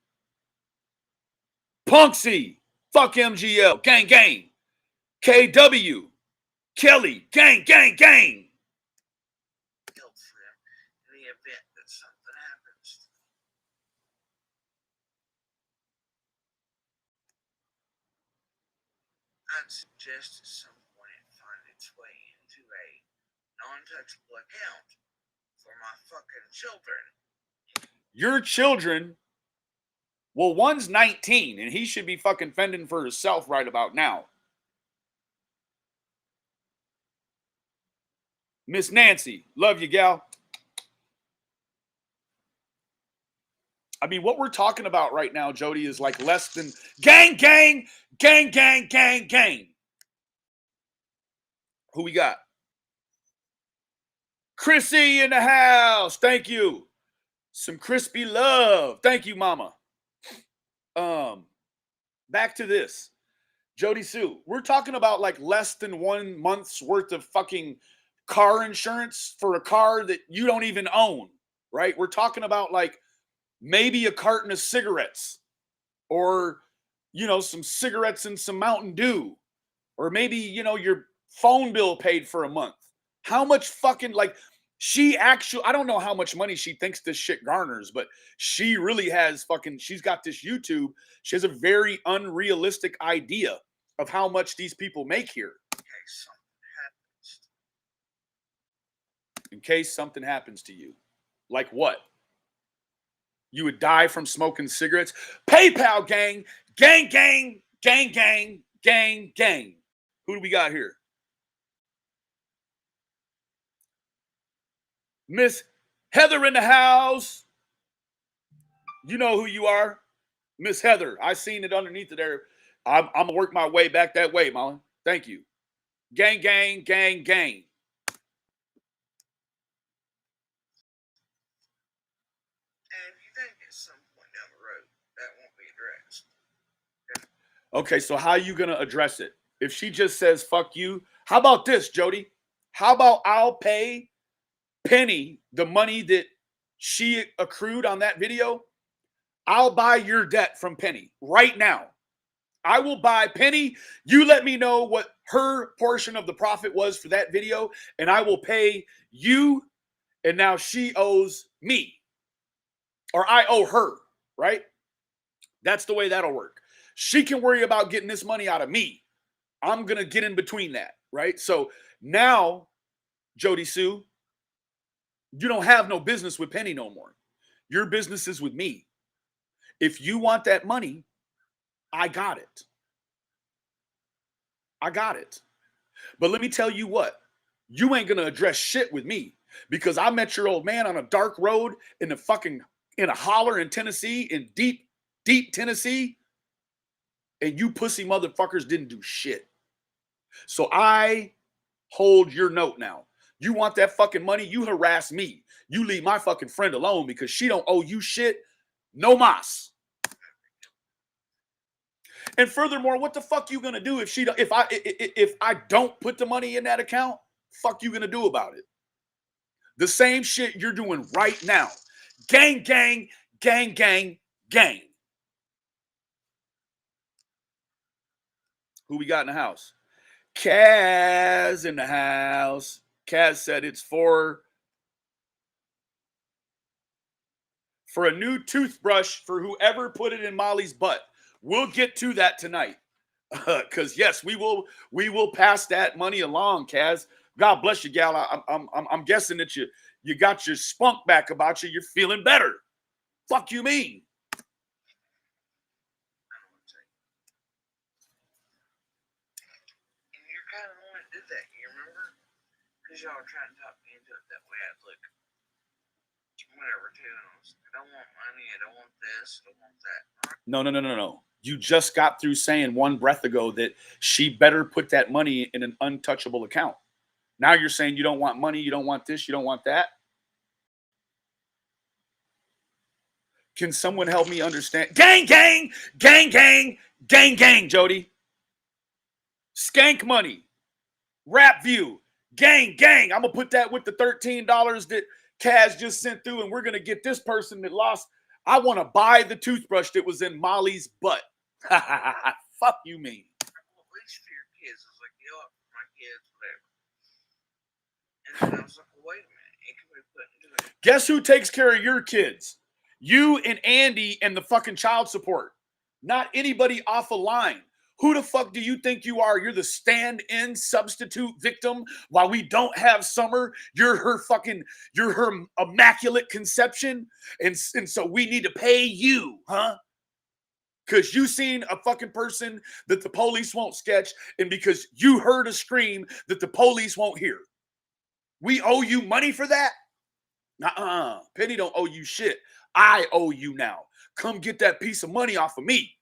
Punksy, fuck MGL, gang, gang. KW, Kelly, gang, gang, gang. Guilt for them in the event that something happens. I'd suggest at some point it find its way into a non-touchable account for my fucking children. Your children, well, one's 19, and he should be fucking fending for himself right about now. Miss Nancy, love you, gal. I mean, what we're talking about right now, Jodie, is like less than gang, gang, gang, gang, gang, gang. Who we got? Chrissy in the house. Thank you. Some crispy love. Thank you, mama. Back to this. Jodie Sue, we're talking about like less than 1 month's worth of fucking car insurance for a car that you don't even own, right? We're talking about like maybe a carton of cigarettes or, some cigarettes and some Mountain Dew, or maybe, your phone bill paid for a month. How much fucking I don't know how much money she thinks this shit garners, but she really has she's got this YouTube. She has a very unrealistic idea of how much these people make here. In case something happens to you. Like what? You would die from smoking cigarettes? PayPal gang, gang, gang, gang, gang, gang, gang. Who do we got here? Miss Heather in the house. You know who you are. Miss Heather. I seen it underneath it there. I'm going to work my way back that way, Molly. Thank you. Gang, gang, gang, gang. And if you think at some point down the road that won't be addressed. Okay, so how are you going to address it? If she just says, fuck you, how about this, Jodie? How about I'll pay Penny the money that she accrued on that video? I'll buy your debt from Penny right now. I will buy Penny. You let me know what her portion of the profit was for that video, and I will pay you, and now she owes me. Or I owe her, right? That's the way that'll work. She can worry about getting this money out of me. I'm going to get in between that, right? So now, Jodie Sue, you don't have no business with Penny no more. Your business is with me. If you want that money, I got it. I got it. But let me tell you what, you ain't gonna address shit with me because I met your old man on a dark road in a holler in Tennessee, in deep Tennessee, and you pussy motherfuckers didn't do shit. So I hold your note now. You want that fucking money, you harass me. You leave my fucking friend alone because she don't owe you shit. No mas. And furthermore, what the fuck you gonna do if I don't put the money in that account? Fuck you gonna do about it? The same shit you're doing right now. Gang, gang, gang, gang, gang. Who we got in the house? Kaz in the house. Kaz said it's for a new toothbrush for whoever put it in Molly's butt. We'll get to that tonight. Because yes, we will pass that money along, Kaz. God bless you, gal. I'm guessing that you got your spunk back about you. You're feeling better. Fuck you mean? And you're kind of the one that did that, you remember? Because y'all were trying to talk me into it that way. I was like, whatever, too. And I was like, I don't want money. I don't want this. I don't want that. No. You just got through saying one breath ago that she better put that money in an untouchable account. Now you're saying you don't want money, you don't want this, you don't want that. Can someone help me understand? Gang, gang, gang, gang, gang, gang, Jody. Skank money. Rap view. Gang, gang. I'm going to put that with the $13 that Kaz just sent through, and we're going to get this person that lost. I want to buy the toothbrush that was in Molly's butt. Fuck you mean? Well, at least for your kids. I was like, for my kids, whatever. And then I was like, well, wait a minute. It can be put into it. Guess who takes care of your kids? You and Andy and the fucking child support. Not anybody off a line. Who the fuck do you think you are? You're the stand-in substitute victim while we don't have Summer. You're her immaculate conception. And so we need to pay you, huh? Because you seen a fucking person that the police won't sketch, and because you heard a scream that the police won't hear. We owe you money for that? Nuh-uh. Penny don't owe you shit. I owe you now. Come get that piece of money off of me.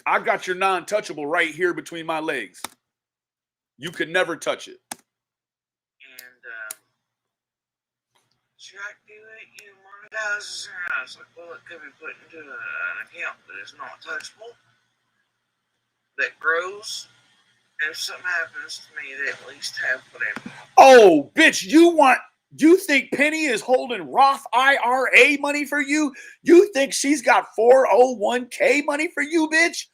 I got your non-touchable right here between my legs. You could never touch it. And should I do it? You monetize? And I was like, well, it could be put into an account that is not touchable, that grows. And if something happens to me, they at least have whatever. Oh, bitch, you think Penny is holding Roth IRA money for you? You think she's got 401k money for you, bitch?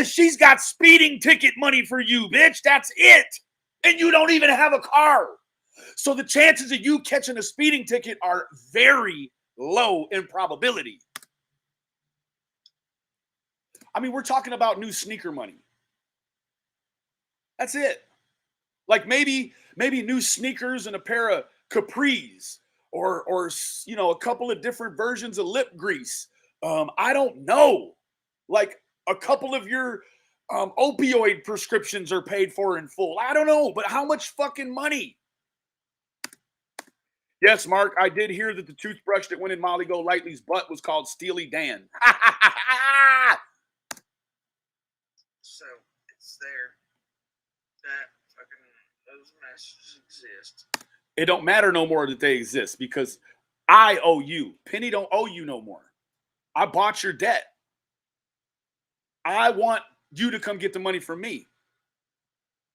She's got speeding ticket money for you, bitch. That's it. And you don't even have a car. So the chances of you catching a speeding ticket are very low in probability. I mean, we're talking about new sneaker money. That's it. Like maybe new sneakers and a pair of capris or a couple of different versions of lip grease. I don't know. Like a couple of your opioid prescriptions are paid for in full. I don't know, but how much fucking money? Yes, Mark, I did hear that the toothbrush that went in Molly Go Lightly's butt was called Steely Dan. So it's there. That fucking those messages exist. It don't matter no more that they exist because I owe you. Penny don't owe you no more. I bought your debt. I want you to come get the money from me.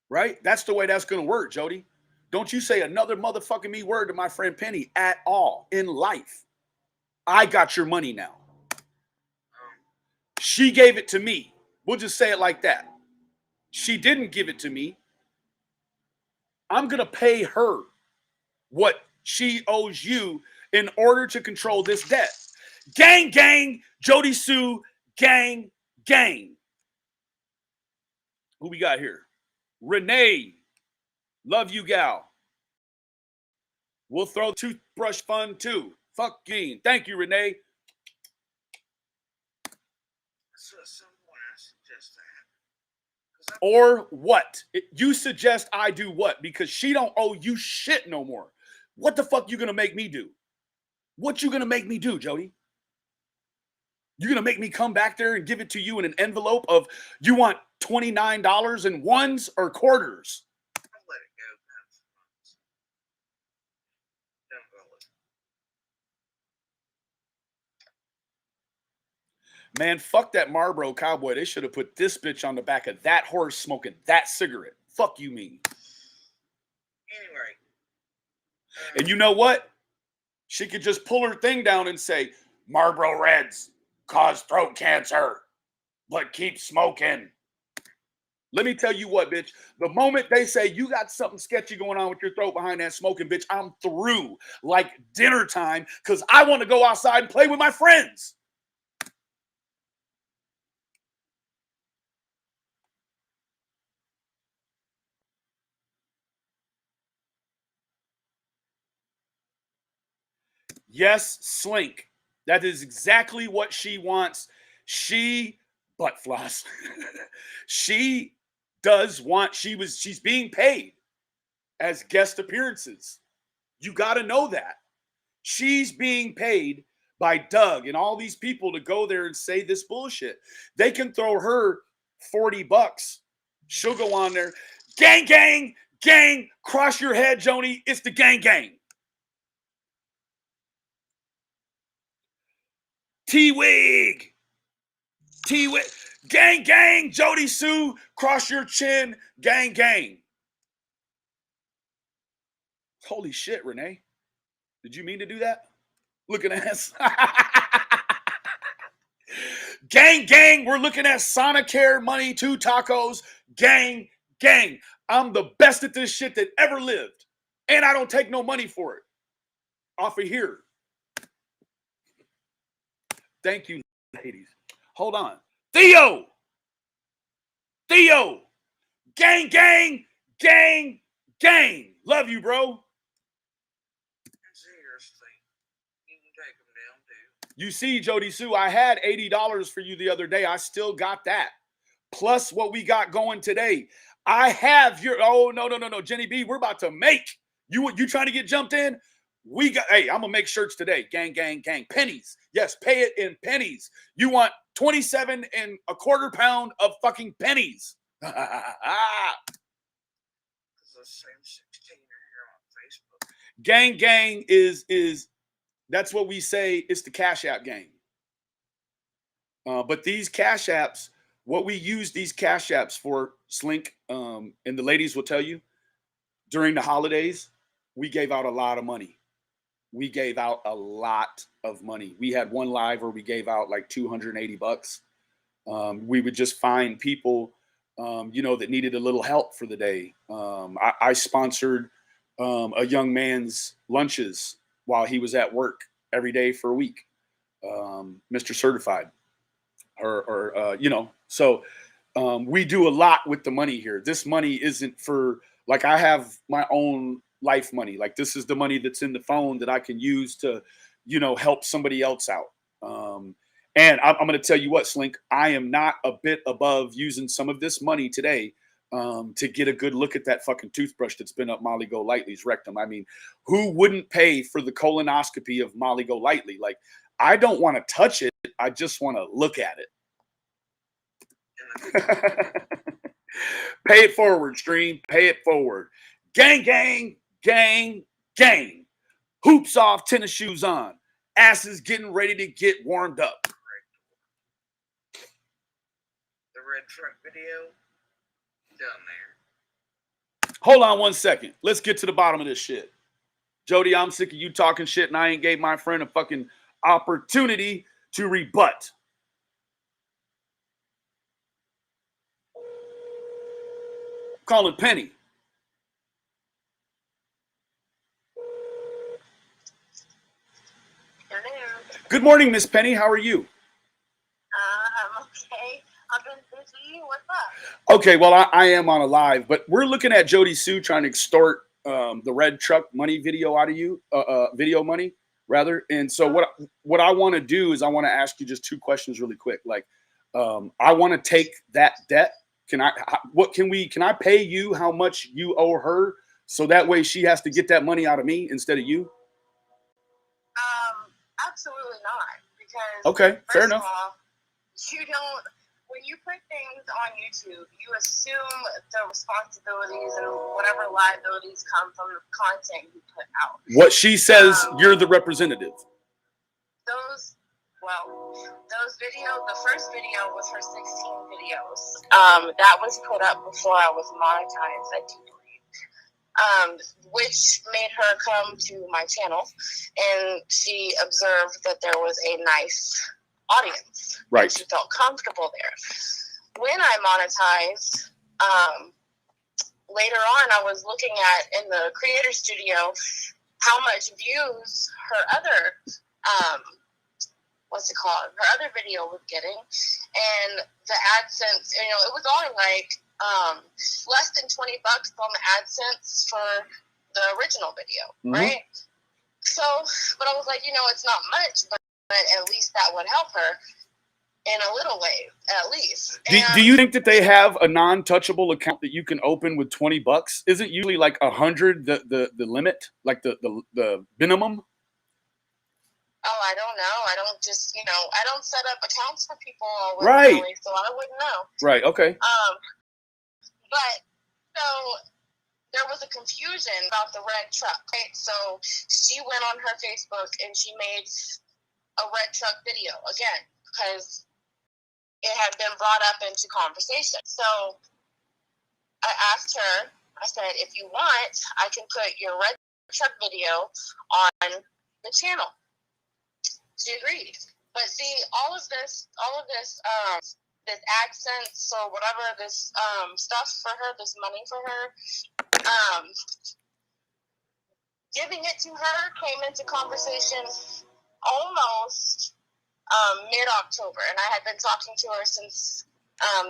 Right? That's the way that's going to work, Jody. Don't you say another motherfucking me word to my friend Penny at all in life. I got your money now. She gave it to me. We'll just say it like that. She didn't give it to me. I'm going to pay her what she owes you in order to control this debt. Gang, gang, Jodie Sue, gang, gang. Who we got here? Renee. Love you, gal. We'll throw toothbrush fund too. Fuck Gene. Thank you, Renee. So at some point I suggest that. 'Cause Or what? You suggest I do what? Because she don't owe you shit no more. What the fuck you gonna make me do? What you gonna make me do, Jody? You gonna make me come back there and give it to you in an envelope of you want $29 in ones or quarters? I'll let it go. Don't roll it. Man, fuck that Marlboro cowboy. They should have put this bitch on the back of that horse smoking that cigarette. Fuck you mean. Anyway. And you know what? She could just pull her thing down and say, Marlboro Reds cause throat cancer, but keep smoking. Let me tell you what, bitch. The moment they say you got something sketchy going on with your throat behind that smoking, bitch, I'm through like dinner time because I want to go outside and play with my friends. Yes, Slink. That is exactly what she wants. She butt floss. She does want, she's being paid as guest appearances. You got to know that. She's being paid by Doug and all these people to go there and say this bullshit. They can throw her $40. She'll go on there. Gang, gang, gang. Cross your head, Joni. It's the gang, gang. T-Wig. T-Wig. Gang, gang. Jodie Sue. Cross your chin. Gang, gang. Holy shit, Renee. Did you mean to do that? Looking at us. Gang, gang. We're looking at Sonicare money, 2 tacos. Gang, gang. I'm the best at this shit that ever lived. And I don't take no money for it. Off of here. Thank you, ladies. Hold on. Theo. Theo. Gang, gang, gang, gang. Love you, bro. Seriously. You can take them down too. You see, Jodie Sue, I had $80 for you the other day. I still got that. Plus what we got going today. I have your, oh, no. Jenny B, we're about to make. You trying to get jumped in? We got, hey, I'm going to make shirts today. Gang, gang, gang. Pennies. Yes, pay it in pennies. You want 27 and a quarter pound of fucking pennies. Because the same 16 here on Facebook. Gang, gang is that's what we say. It's the Cash App gang. But these Cash Apps, what we use these Cash Apps for, Slink, and the ladies will tell you, during the holidays, we gave out a lot of money. We gave out a lot of money. We had one live where we gave out like $280. We would just find people, that needed a little help for the day. I sponsored a young man's lunches while he was at work every day for a week. Mr. Certified, so we do a lot with the money here. This money isn't for, like, I have my own life money. Like, this is the money that's in the phone that I can use to, help somebody else out. And I'm going to tell you what, Slink, I am not a bit above using some of this money today to get a good look at that fucking toothbrush that's been up Molly Golightly's rectum. I mean, who wouldn't pay for the colonoscopy of Molly Golightly? Like, I don't want to touch it. I just want to look at it. Pay it forward, stream. Pay it forward. Gang, gang, gang, gang. Hoops off, tennis shoes on. Asses getting ready to get warmed up. The red truck video down there. Hold on 1 second. Let's get to the bottom of this shit. Jody, I'm sick of you talking shit, and I ain't gave my friend a fucking opportunity to rebut. Calling Penny. Hello. Good morning, Miss Penny. How are you? I'm okay. I've been busy. What's up? Okay, well, I am on a live, but we're looking at Jodie Sue trying to extort the red truck money video out of you, video money rather. And so what I want to do is I want to ask you just two questions really quick. Like, I want to take that debt. Can I pay you how much you owe her? So that way she has to get that money out of me instead of you? Absolutely not. Because Okay, fair first enough. of all, you don't, when you put things on YouTube, you assume the responsibilities and whatever liabilities come from the content you put out. What she says, you're the representative. Those videos, the first video was her 16 videos. That was put up before I was monetized, I do believe. Which made her come to my channel, and she observed that there was a nice audience. Right. She felt comfortable there. When I monetized, later on, I was looking at in the creator studio how much views her other her other video was getting, and the AdSense, it was only like less than $20 on the AdSense for the original video, right? So, but I was like, it's not much, but at least that would help her in a little way, at least. Do you think that they have a non-touchable account that you can open with $20? Isn't usually like 100 the limit, like the minimum? Oh, I don't know. I don't just, I don't set up accounts for people all Right. willy-nilly, so I wouldn't know. Right. Okay. But so there was a confusion about the red truck, right? So she went on her Facebook and she made a red truck video again because it had been brought up into conversation. So I asked her, I said, if you want, I can put your red truck video on the channel. She agreed. But see, all of this AdSense or whatever, this stuff for her, this money for her, giving it to her came into conversation almost mid-October, and I had been talking to her since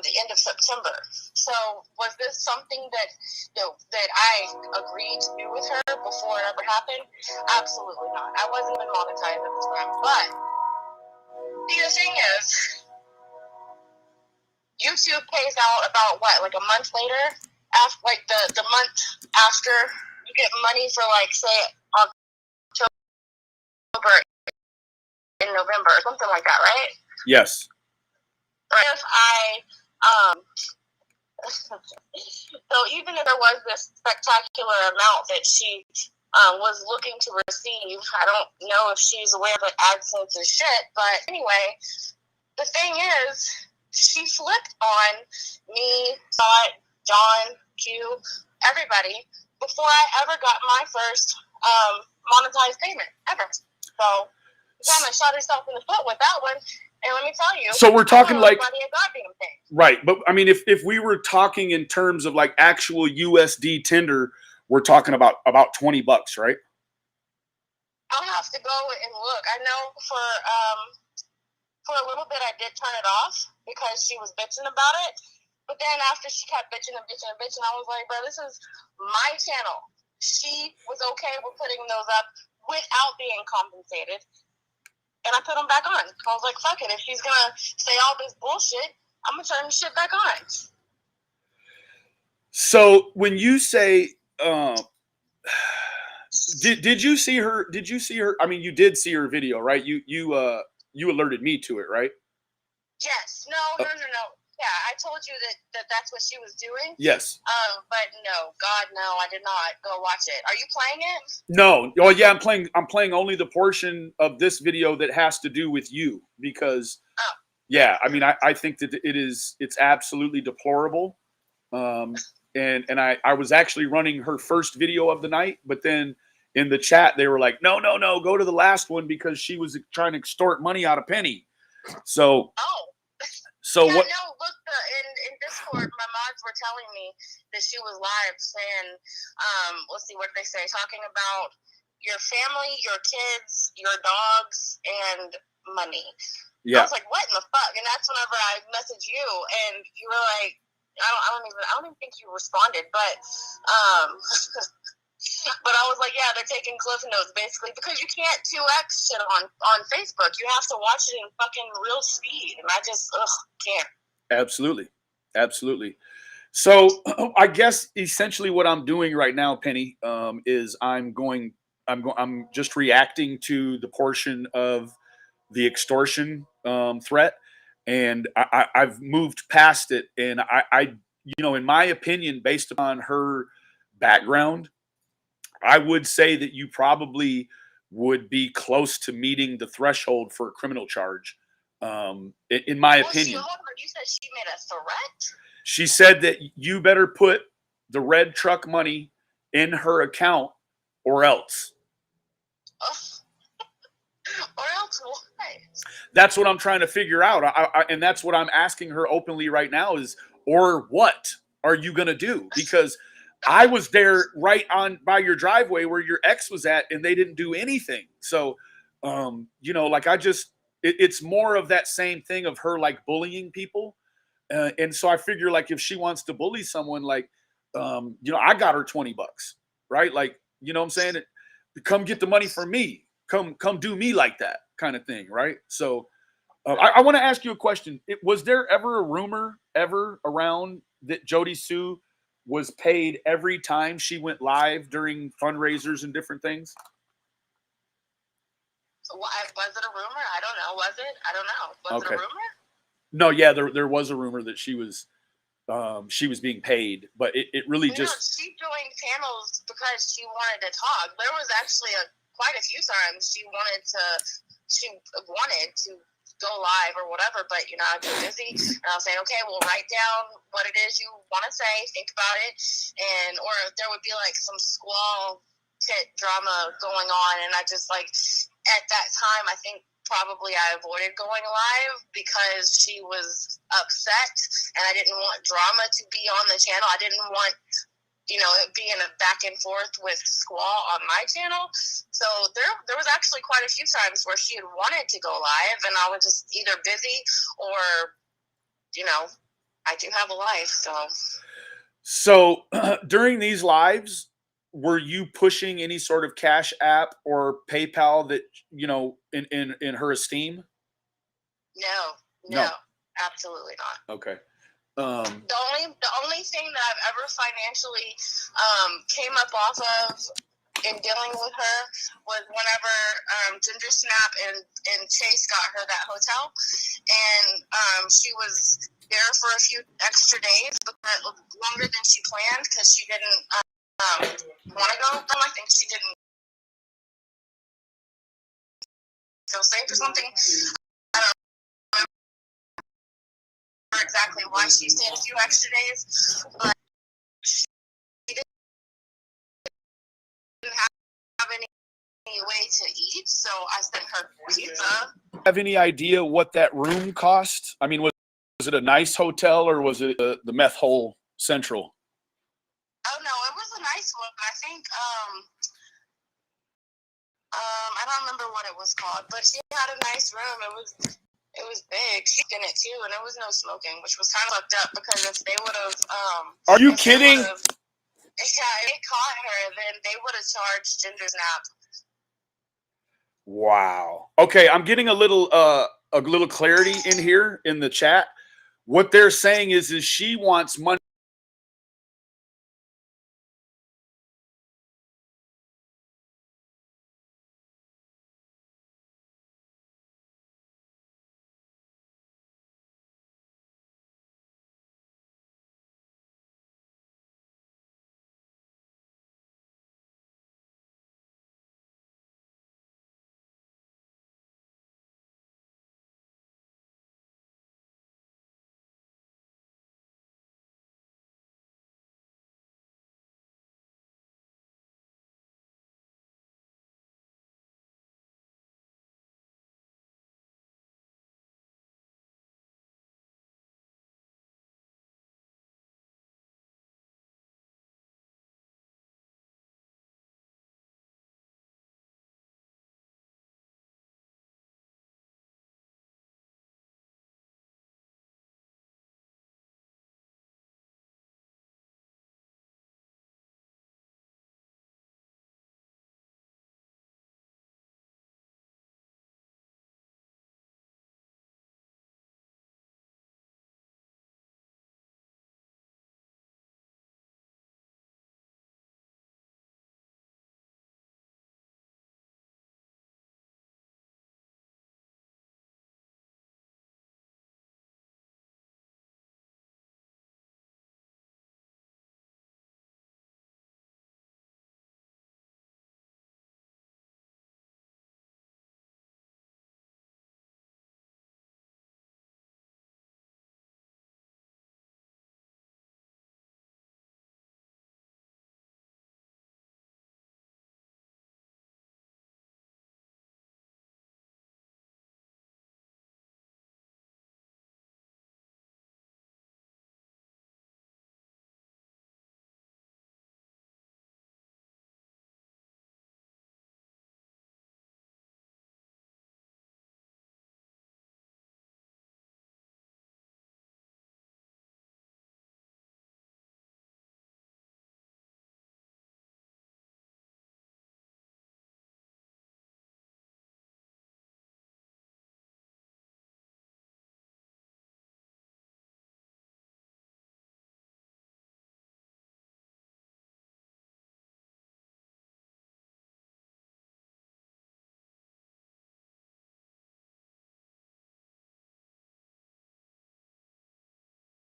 the end of September. So was this something that that I agreed to do with her before it ever happened? Absolutely not. I wasn't even monetized at the time. But see, the thing is, YouTube pays out about what, like a month later, after like the month after you get money for like say October in November or something like that, right? Yes. If so even if there was this spectacular amount that she was looking to receive, I don't know if she's aware that AdSense is shit, but anyway, the thing is, she flipped on me, John, Q, everybody, before I ever got my first monetized payment, ever. So, she kind of shot herself in the foot with that one. And let me tell you, so we're talking like, a goddamn thing. right? But I mean, if we were talking in terms of like actual USD tender, we're talking about $20, right? I'll have to go and look. I know for a little bit I did turn it off because she was bitching about it. But then after she kept bitching, I was like, bro, this is my channel. She was okay with putting those up without being compensated. And I put them back on. I was like, fuck it. If she's going to say all this bullshit, I'm going to turn the shit back on. So when you say, did you see her? I mean, you did see her video, right? You alerted me to it, right? Yes. No. Yeah, I told you that's what she was doing. Yes. But no, God, no, I did not go watch it. Are you playing it? No. Oh yeah, I'm playing only the portion of this video that has to do with you because, yeah, I mean, I think that it's absolutely deplorable. And I was actually running her first video of the night, but then in the chat they were like, no, go to the last one because she was trying to extort money out of Penny. So. So yeah, what? No, look, in Discord, my mods were telling me that she was live saying, let's see, what did they say? Talking about your family, your kids, your dogs, and money. Yeah. I was like, what in the fuck? And that's whenever I messaged you, and you were like, I don't even think you responded, but But I was like, yeah, they're taking cliff notes basically because you can't 2x shit on Facebook. You have to watch it in fucking real speed, and I just can't. Absolutely. Absolutely. So I guess essentially what I'm doing right now, Penny, is I'm just reacting to the portion of the extortion threat, and I've moved past it. And in my opinion, based upon her background, I would say that you probably would be close to meeting the threshold for a criminal charge. In my opinion, hold on, you said she made a threat? she said that you better put the red truck money in her account or else. Or else what? That's what I'm trying to figure out. And that's what I'm asking her openly right now is, or what are you going to do? Because I was there right on by your driveway where your ex was at and they didn't do anything. So, it's more of that same thing of her like bullying people. And so I figure like if she wants to bully someone, like, I got her $20, right? Like, you know what I'm saying? Come get the money from me. Come do me like that kind of thing, right? So I want to ask you a question. Was there ever a rumor ever around that Jodie Sue was paid every time she went live during fundraisers and different things? Was it a rumor? I don't know. Was it? I don't know. Was it a rumor? No, yeah, there was a rumor that she was being paid, but it really she joined panels because she wanted to talk. There was actually quite a few times she wanted to go live or whatever, but I'd be busy and I was saying, okay, well, write down what it is you want to say, think about it, or there would be like some squall pit drama going on, and I just like at that time I think probably I avoided going live because she was upset and I didn't want drama to be on the channel. I didn't want it being a back and forth with Squall on my channel. So there was actually quite a few times where she had wanted to go live and I was just either busy or, I do have a life. So during these lives, were you pushing any sort of Cash App or PayPal that, in her esteem? No, absolutely not. Okay. The only thing that I've ever financially came up off of in dealing with her was whenever Ginger Snap and Chase got her that hotel, and she was there for a few extra days, but longer than she planned because she didn't want to go. I think she didn't feel safe or something. I don't remember exactly why she stayed a few extra days, but she didn't have any way to eat, so I sent her pizza. Have any idea what that room cost? I mean, was it a nice hotel or was it the meth hole central? Oh no, it was a nice one. I think I don't remember what it was called, but she had a nice room. It was big. She in it too, and there was no smoking, which was kind of fucked up because if they would have Are you kidding? Yeah, if they caught her, then they would have charged Ginger Snap. Wow. Okay, I'm getting a little clarity in here in the chat. What they're saying is she wants money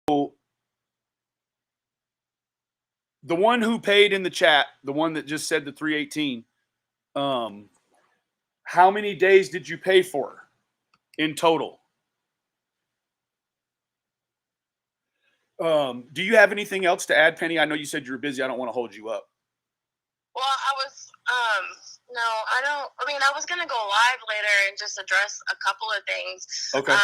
the one who paid in the chat, the one that just said the 318, how many days did you pay for in total? Do you have anything else to add, Penny? I know you said you were busy. I don't want to hold you up. Well, no, I don't. I mean, I was gonna go live later and just address a couple of things. Okay.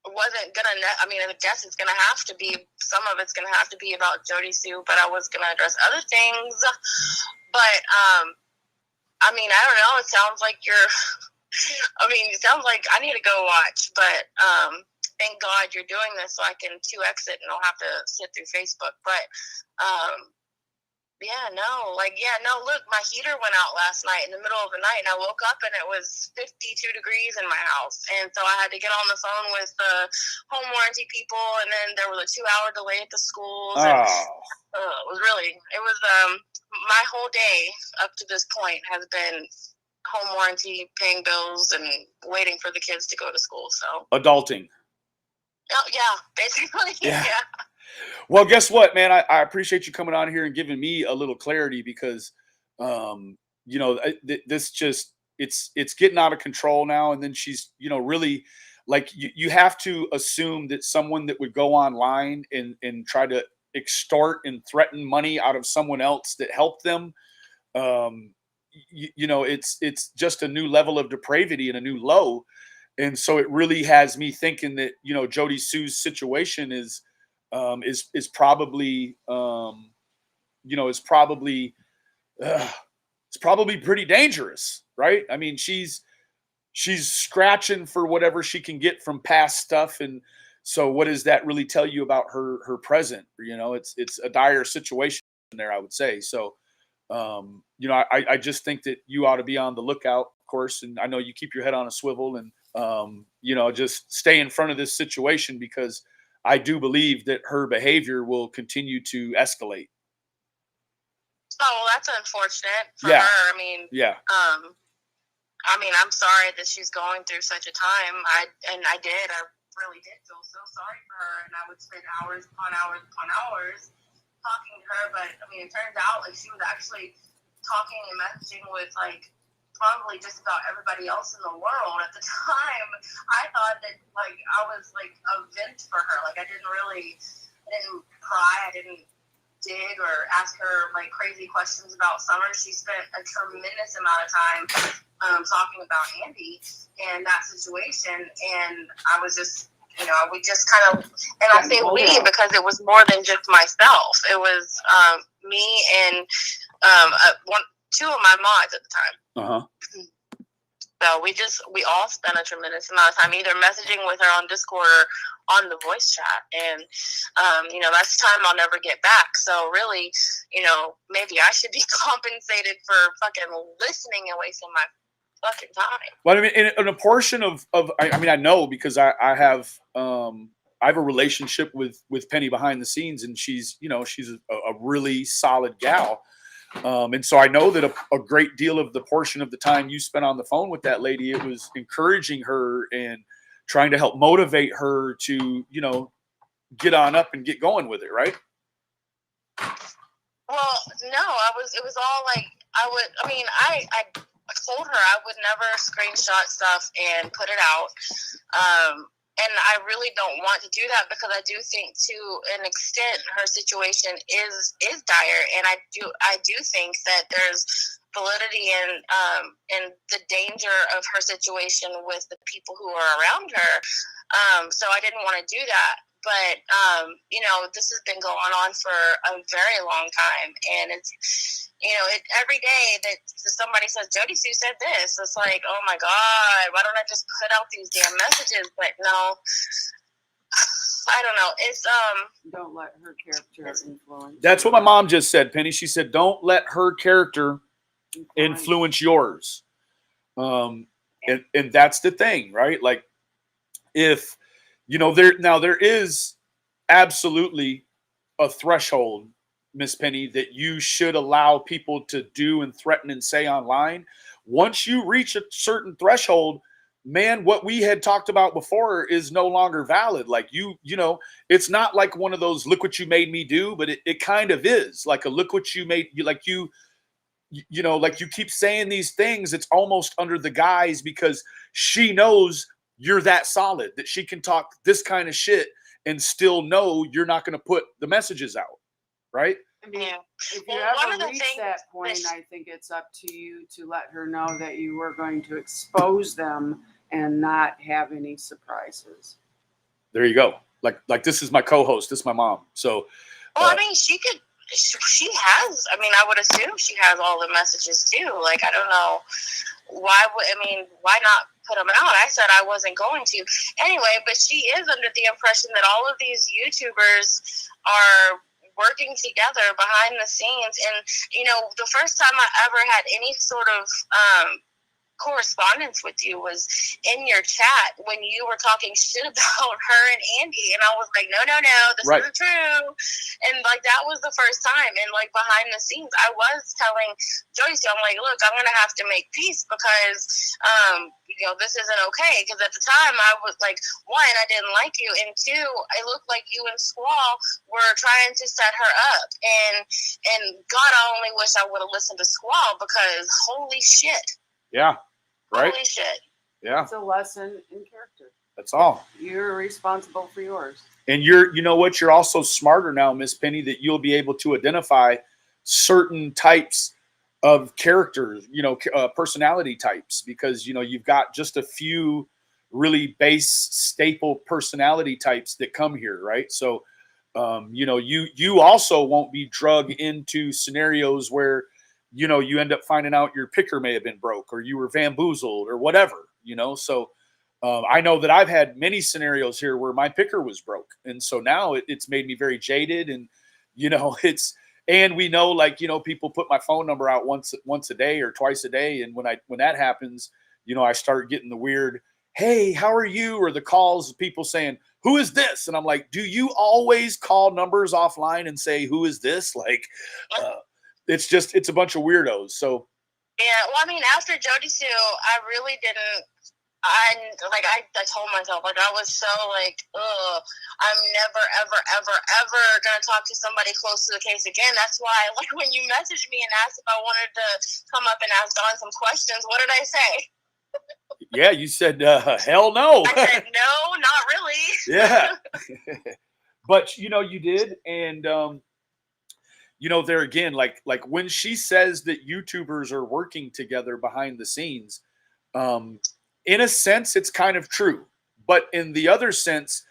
Wasn't gonna. I mean, I guess it's gonna have to be. Some of it's gonna have to be about Jodie Sue, but I was gonna address other things. But I mean, I don't know. It sounds like you're. I mean, it sounds like I need to go watch. But thank God you're doing this so I can 2X it and I'll have to sit through Facebook. But look, my heater went out last night in the middle of the night, and I woke up and it was 52 degrees in my house, and so I had to get on the phone with the home warranty people, and then there was a 2-hour delay at the schools. And, it was my whole day up to this point has been home warranty, paying bills, and waiting for the kids to go to school. So adulting. Oh, yeah, basically. Yeah. Yeah. Well, guess what, man? I appreciate you coming on here and giving me a little clarity because, this just, it's getting out of control now. And then she's, really like you have to assume that someone that would go online and try to extort and threaten money out of someone else that helped them. It's just a new level of depravity and a new low. And so it really has me thinking that, Jodie Sue's situation is probably, it's probably pretty dangerous, right? I mean, she's scratching for whatever she can get from past stuff. And so what does that really tell you about her present? It's a dire situation there, I would say. So, I just think that you ought to be on the lookout, of course. And I know you keep your head on a swivel and, just stay in front of this situation because I do believe that her behavior will continue to escalate. Oh, well, that's unfortunate for Yeah. her. I mean, Yeah. I'm sorry that she's going through such a time. I really did feel so sorry for her, and I would spend hours upon hours upon hours talking to her. But I mean, it turns out like she was actually talking and messaging with like probably just about everybody else in the world at the time. I thought that like I was like a vent for her. Like I didn't cry. I didn't dig or ask her like crazy questions about Summer. She spent a tremendous amount of time talking about Andy and that situation, and I was just, we just kind of, and I say we because it was more than just myself. It was me and two of my mods at the time. Uh-huh. So we all spent a tremendous amount of time either messaging with her on Discord or on the voice chat. And, that's time I'll never get back. So really, maybe I should be compensated for fucking listening and wasting my fucking time. Well, I mean, in a portion of I know because I have a relationship with Penny behind the scenes, and she's a really solid gal. And so I know that a great deal of the portion of the time you spent on the phone with that lady, it was encouraging her and trying to help motivate her to, get on up and get going with it, right? Well, no, it was all like, I told her I would never screenshot stuff and put it out. And I really don't want to do that because I do think, to an extent, her situation is dire, and I do think that there's validity in the danger of her situation with the people who are around her. So I didn't want to do that. But, this has been going on for a very long time. And it's, every day that somebody says, Jodie Sue said this, it's like, oh my God, why don't I just put out these damn messages? But no, I don't know. It's, Don't let her character influence. That's what my mom just said, Penny. She said, don't let her character influence yours. And that's the thing, right? Like if, there is absolutely a threshold, Miss Penny, that you should allow people to do and threaten and say online. Once you reach a certain threshold, man, what we had talked about before is no longer valid. Like you know, it's not like one of those look what you made me do, but it kind of is like a look what you made you like you know, like you keep saying these things, it's almost under the guise because she knows you're that solid that she can talk this kind of shit and still know you're not going to put the messages out, right? I mean, Yeah. if you Well, one of ever the reach things that point, that- I think it's up to you to let her know that you were going to expose them and not have any surprises. There you go. Like this is my co-host, this is my mom. So Well, I mean, she has, I mean, I would assume she has all the messages too. Like, I don't know why not put them out? I said I wasn't going to. Anyway, but she is under the impression that all of these YouTubers are working together behind the scenes. And, you know, the first time I ever had any sort of correspondence with you was in your chat when you were talking shit about her and Andy, and I was like, no, this Right. isn't true. And like that was the first time. And like behind the scenes, I was telling Joyce, I'm like, look, I'm gonna have to make peace because you know, this isn't okay. Because at the time I was like, one, I didn't like you, and two, it looked like you and Squall were trying to set her up. And God, I only wish I would have listened to Squall, because holy shit. yeah, right? Holy shit. Yeah, It's a lesson in character. that's all. You're responsible for yours. And you know what? You're also smarter now, Miss Penny, that you'll be able to identify certain types of characters, you know, personality types, because, you know, you've got just a few really base staple personality types that come here, right? So, you know, you also won't be drug into scenarios where, you know, you end up finding out your picker may have been broke or you were bamboozled or whatever, you know. So I know that I've had many scenarios here where my picker was broke. And so now it's made me very jaded. And, you know, and we know, like, you know, people put my phone number out once a day or twice a day. And when that happens, you know, I start getting the weird, hey, how are you? Or the calls of people saying, who is this? And I'm like, do you always call numbers offline and say, who is this? Like, it's a bunch of weirdos. So Yeah, well, I mean, after Jodie Sue, I really didn't. I told myself, like, I was so like, ugh, I'm never, ever, ever, ever gonna talk to somebody close to the case again. That's why, like, when you messaged me and asked if I wanted to come up and ask Dawn some questions, what did I say? yeah, you said hell no. I said no, not really. Yeah. But you know, you did. And you know, there again, like when she says that YouTubers are working together behind the scenes, in a sense, it's kind of true. But in the other sense,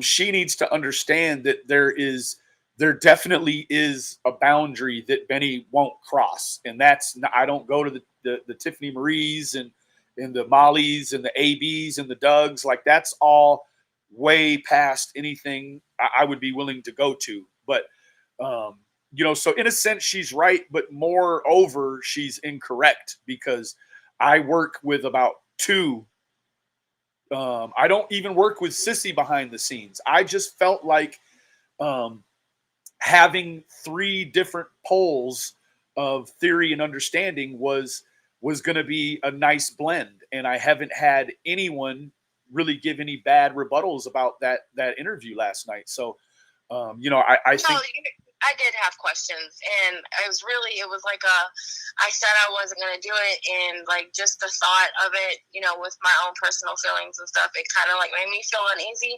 she needs to understand that there definitely is a boundary that Benny won't cross. And that's, I don't go to the Tiffany Marie's and the Molly's and the AB's and the Dougs. Like, that's all way past anything I would be willing to go to. But, you know, so in a sense, she's right, but moreover, she's incorrect, because I work with about two. I don't even work with Sissy behind the scenes. I just felt like having three different poles of theory and understanding was going to be a nice blend. And I haven't had anyone really give any bad rebuttals about that interview last night. So, you know, I think I did have questions, and it was like I said I wasn't going to do it, and like just the thought of it, you know, with my own personal feelings and stuff, it kind of like made me feel uneasy.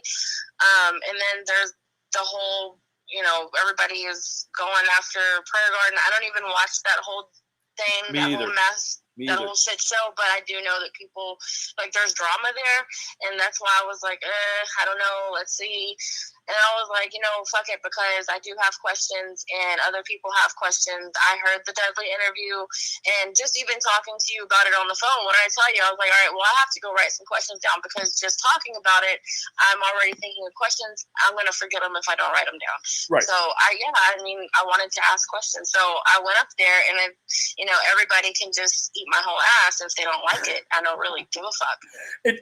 And then there's the whole, you know, everybody is going after Prayer Garden. I don't even watch that whole thing, whole mess. That whole shit show, but I do know that people, like, there's drama there, and that's why I was like, I don't know, let's see. And I was like, you know, fuck it, because I do have questions and other people have questions. I heard the Dudley interview, and just even talking to you about it on the phone, when I tell you, I was like, all right, well, I have to go write some questions down, because just talking about it, I'm already thinking of questions. I'm going to forget them if I don't write them down. Right. So, I wanted to ask questions. So I went up there, and if, you know, everybody can just eat my whole ass if they don't like it. I don't really give a fuck.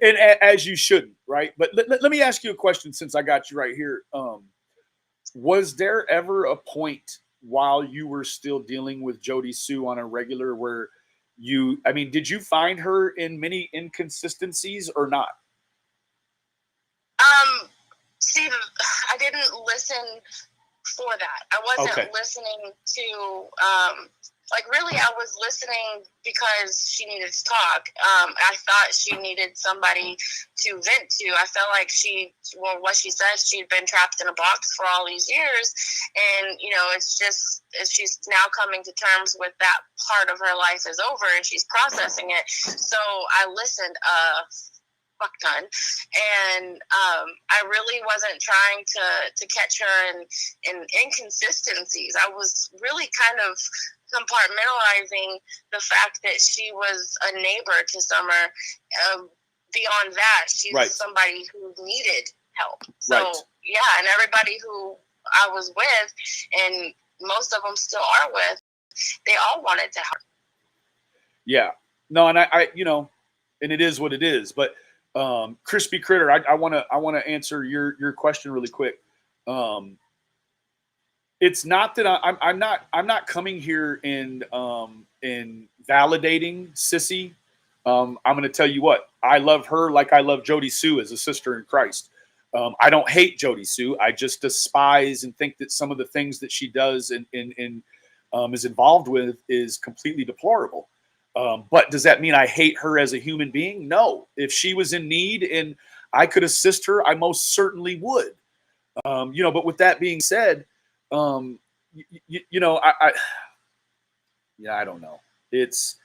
And as you shouldn't, right? But let me ask you a question, since I got you right here. Was there ever a point while you were still dealing with Jodie Sue on a regular where did you find her in many inconsistencies or not? See, I didn't listen for that. I wasn't Okay. listening to, really, I was listening because she needed to talk. I thought she needed somebody to vent to. I felt like what she said, she'd been trapped in a box for all these years. And, she's now coming to terms with that part of her life is over and she's processing it. So I listened fuck ton, and I really wasn't trying to catch her in inconsistencies. I was really kind of compartmentalizing the fact that she was a neighbor to Summer. Beyond that, she's Right. somebody who needed help. So Right. yeah, and everybody who I was with, and most of them still are with, they all wanted to help. Yeah. No, and I and it is what it is. But Crispy Critter, I wanna answer your question really quick. It's not that I'm not coming here in validating Sissy. I'm going to tell you what, I love her like I love Jodie Sue as a sister in Christ. I don't hate Jodie Sue. I just despise and think that some of the things that she does and is involved with is completely deplorable. But does that mean I hate her as a human being? No. If she was in need and I could assist her, I most certainly would. But with that being said, I don't know. It's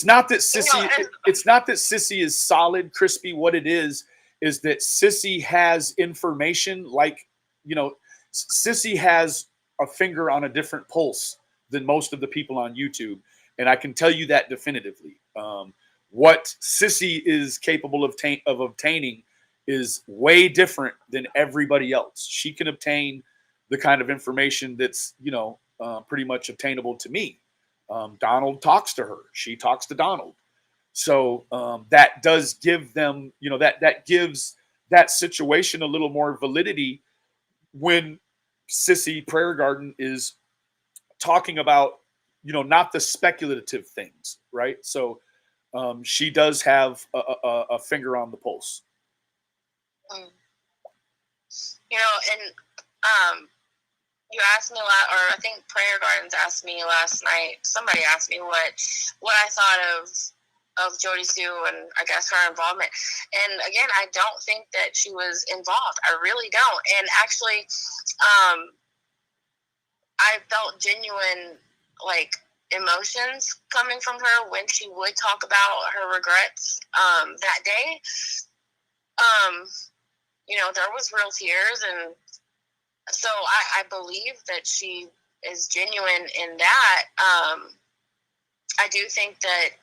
not that Sissy is solid, Crispy. What it is that Sissy has information Sissy has a finger on a different pulse than most of the people on YouTube. And I can tell you that definitively. What Sissy is capable of obtaining is way different than everybody else. She can obtain the kind of information that's, pretty much obtainable to me. Donald talks to her. She talks to Donald. So that does give them, that gives that situation a little more validity when Sissy Prayer Garden is talking about, not the speculative things, right? So she does have a finger on the pulse. You asked me I think Prayer Gardens asked me last night. Somebody asked me what I thought of Jodie Sue and I guess her involvement. And again, I don't think that she was involved. I really don't. And actually, I felt genuine emotions coming from her when she would talk about her regrets that day. There was real tears, and so I believe that she is genuine in that. I do think that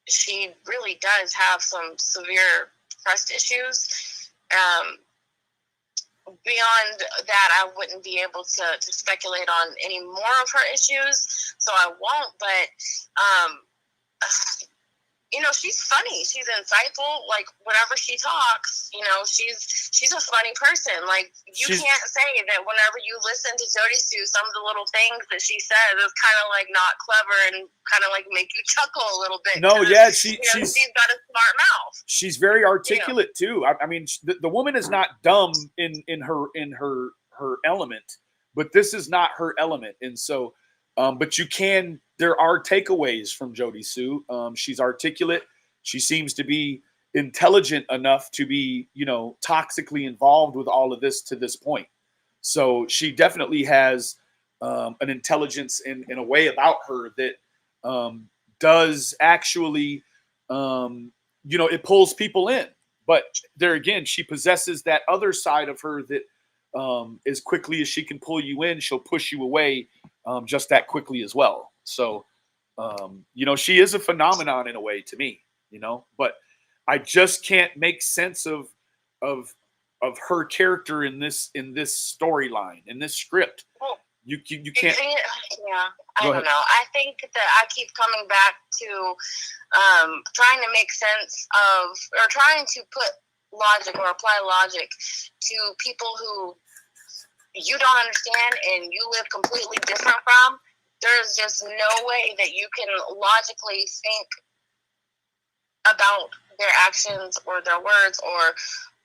she really does have some severe trust issues. Beyond that, I wouldn't be able to speculate on any more of her issues, so I won't. But she's funny. She's insightful. Like, whenever she talks, she's a funny person. Like, you can't say that whenever you listen to Jodie Sue, some of the little things that she says is kind of like not clever and kind of like make you chuckle a little bit. No, yeah, she's got a smart mouth. She's very articulate too. I mean, the woman is not dumb in her element, but this is not her element, and so. But there are takeaways from Jodie Sue. She's articulate. She seems to be intelligent enough to be, toxically involved with all of this to this point. So she definitely has an intelligence in a way about her that does actually, it pulls people in. But there again, she possesses that other side of her that as quickly as she can pull you in, she'll push you away just that quickly as well. So, she is a phenomenon in a way to me, but I just can't make sense of her character in this storyline, in this script. Well, you can't. Yeah, I don't know. I think that I keep coming back to trying to make sense of, or trying to put logic or apply logic to people who you don't understand and you live completely different from. there's just no way that you can logically think about their actions or their words or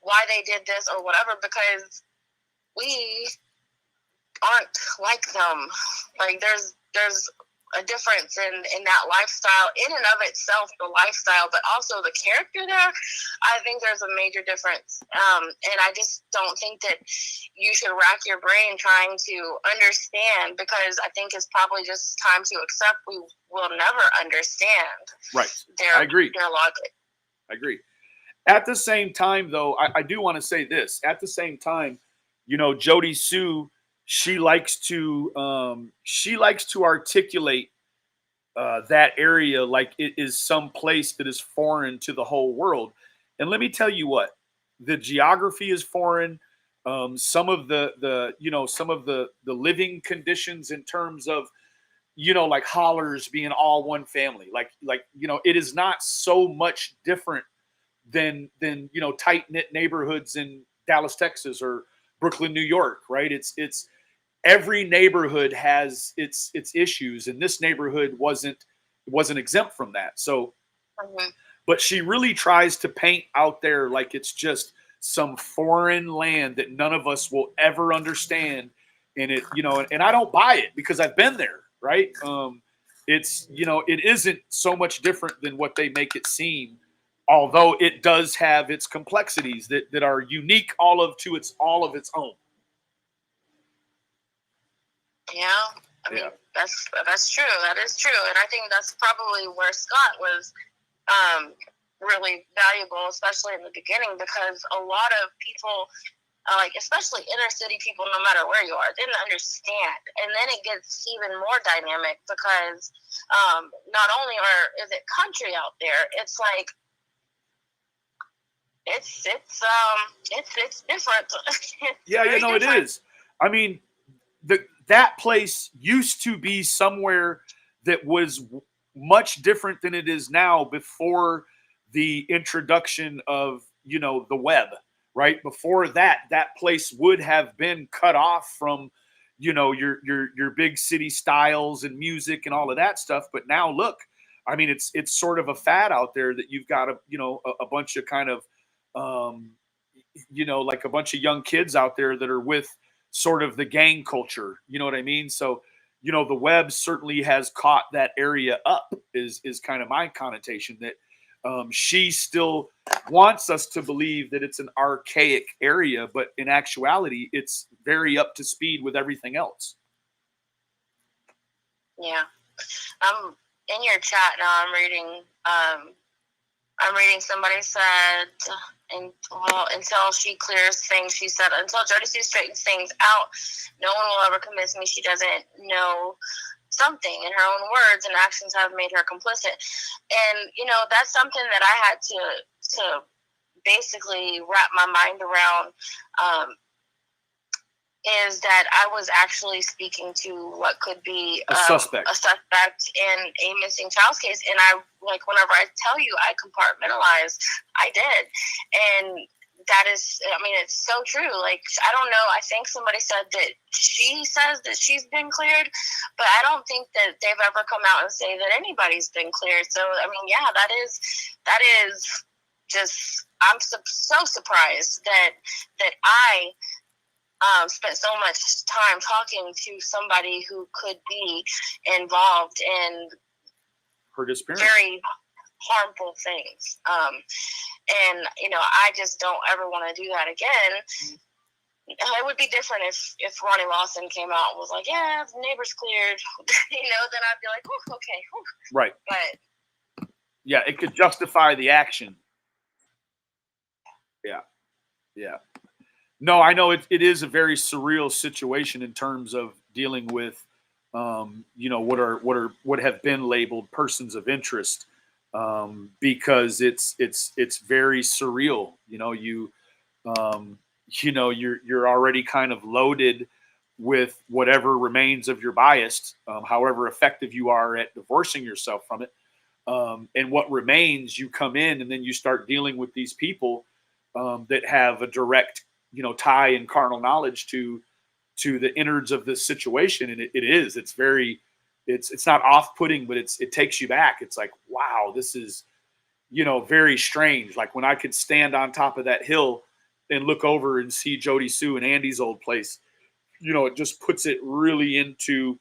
why they did this or whatever, because we aren't like them. Like there's a difference in that lifestyle in and of itself, the lifestyle, but also the character there. I think there's a major difference. And I just don't think that you should rack your brain trying to understand, because I think it's probably just time to accept we will never understand. Right. Their, I agree. Their logic. I agree. At the same time, though, I do want to say this. At the same time, you know, Jodie Sue, she likes to articulate that area like it is some place that is foreign to the whole world. And let me tell you what, the geography is foreign. Some of the living conditions in terms of, you know, like hollers being all one family, like you know, it is not so much different than you know, tight knit neighborhoods in Dallas, Texas, or Brooklyn, New York, right? It's every neighborhood has its issues, and this neighborhood wasn't exempt from that. So, but she really tries to paint out there like it's just some foreign land that none of us will ever understand. And it, you know, and I don't buy it because I've been there, right? It's, you know, it isn't so much different than what they make it seem, although it does have its complexities that are unique all of its own. Yeah, I mean, that's true. That is true, and I think that's probably where Scott was really valuable, especially in the beginning, because a lot of people, like especially inner city people, no matter where you are, didn't understand, and then it gets even more dynamic because not only is it country out there, it's like it's different. Yeah, you know, different. It is. I mean, that place used to be somewhere that was much different than it is now before the introduction of, you know, the web, right? Before that place would have been cut off from, you know, your big city styles and music and all of that stuff. But now look, I mean, it's sort of a fad out there that you've got a bunch of kind of, you know, like a bunch of young kids out there that are with sort of the gang culture, you know what I mean? So, you know, the web certainly has caught that area up is kind of my connotation, that she still wants us to believe that it's an archaic area, but in actuality, it's very up to speed with everything else. Yeah. In your chat now, I'm reading somebody said, until she clears things, she said, until Jodie Sue straightens things out, no one will ever convince me she doesn't know something. In her own words and actions have made her complicit. And, you know, that's something that I had to basically wrap my mind around, is that I was actually speaking to what could be a suspect in a missing child's case. And I, like, whenever I tell you I compartmentalize, I did. And that is, I mean, it's so true. Like, I don't know. I think somebody said that she says that she's been cleared, but I don't think that they've ever come out and say that anybody's been cleared. So, I mean, yeah, that is just, I'm so surprised that I spent so much time talking to somebody who could be involved in her disappearance, very harmful things. And, you know, I just don't ever want to do that again. It would be different if Ronnie Lawson came out and was like, yeah, the neighbor's cleared, you know, then I'd be like, oh, okay. Whew. Right. But yeah, it could justify the action. Yeah. Yeah. No, I know it is a very surreal situation in terms of dealing with, you know, what have been labeled persons of interest, because it's very surreal. You know, you're already kind of loaded with whatever remains of your bias, however effective you are at divorcing yourself from it, and what remains, you come in and then you start dealing with these people that have a direct, you know, tie and carnal knowledge to the innards of this situation. And it's very, it's not off-putting, but it takes you back. It's like, wow, this is, very strange. Like when I could stand on top of that hill and look over and see Jodie Sue and Andy's old place, it just puts it really into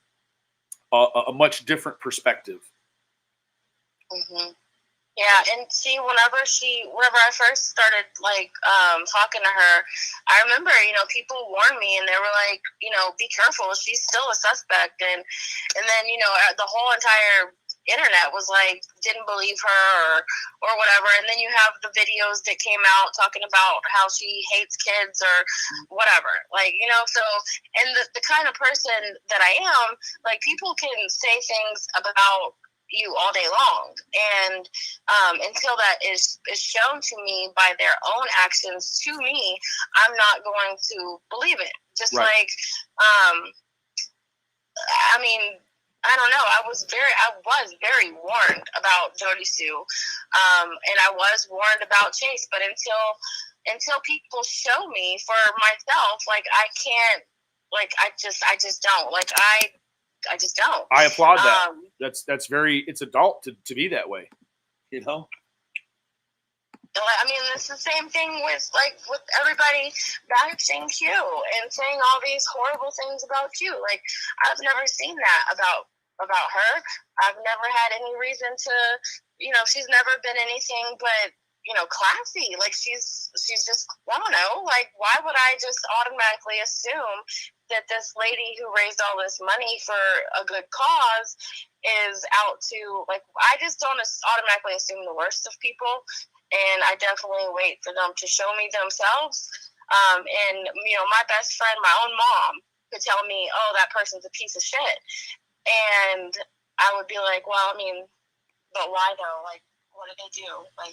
a much different perspective. Mm-hmm. Yeah, and see, whenever I first started talking to her, I remember, people warned me and they were like, be careful, she's still a suspect, and then the whole entire internet was like, didn't believe her or whatever, and then you have the videos that came out talking about how she hates kids or whatever, so, and the kind of person that I am, like, people can say things about you all day long, and until that is shown to me by their own actions to me, I'm not going to believe it. Just right. like I mean, I don't know, I was very warned about Jodie Sue, and I was warned about Chase, but until people show me for myself, like, I can't, like, I just don't, like, I just don't. I applaud that. That's very, it's adult to be that way, I mean, it's the same thing with everybody bashing Q and saying all these horrible things about Q. Like, I've never seen that about her. I've never had any reason to, she's never been anything but, classy. Like, she's just, I don't know, like, why would I just automatically assume that this lady who raised all this money for a good cause is out to, like, I just don't automatically assume the worst of people, and I definitely wait for them to show me themselves. And, my best friend, my own mom, could tell me, oh, that person's a piece of shit. And I would be like, well, I mean, but why though? Like, what did they do? Like,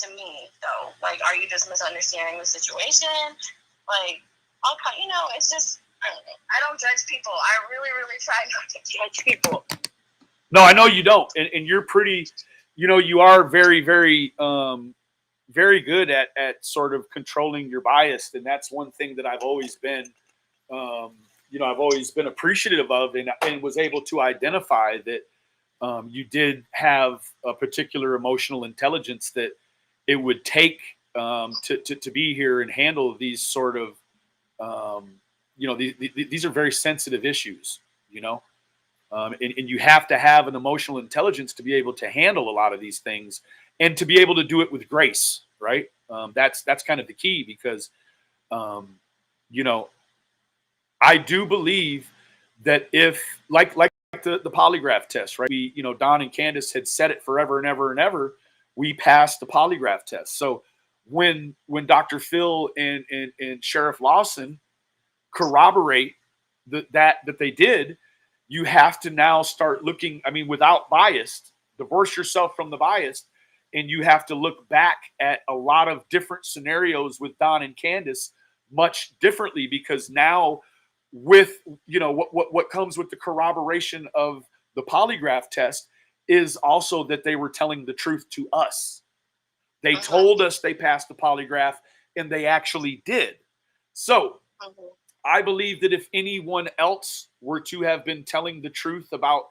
to me, though, like, are you just misunderstanding the situation? Like, it's just, I don't judge people. I really, really try not to judge people. No, I know you don't, and you're pretty, you are very, very, very good at sort of controlling your bias, and that's one thing that I've always been, I've always been appreciative of, and was able to identify that you did have a particular emotional intelligence that it would take to be here and handle these sort of, these are very sensitive issues, and you have to have an emotional intelligence to be able to handle a lot of these things and to be able to do it with grace, right? That's kind of the key, because, I do believe that if, like the polygraph test, right? We, Don and Candace had said it forever and ever and ever. We passed the polygraph test. So when Dr. Phil and Sheriff Lawson corroborate that they did, you have to now start looking, I mean, without bias, divorce yourself from the bias, and you have to look back at a lot of different scenarios with Don and Candace much differently, because now with, what comes with the corroboration of the polygraph test is also that they were telling the truth to us. They told us they passed the polygraph, and they actually did. So I believe that if anyone else were to have been telling the truth about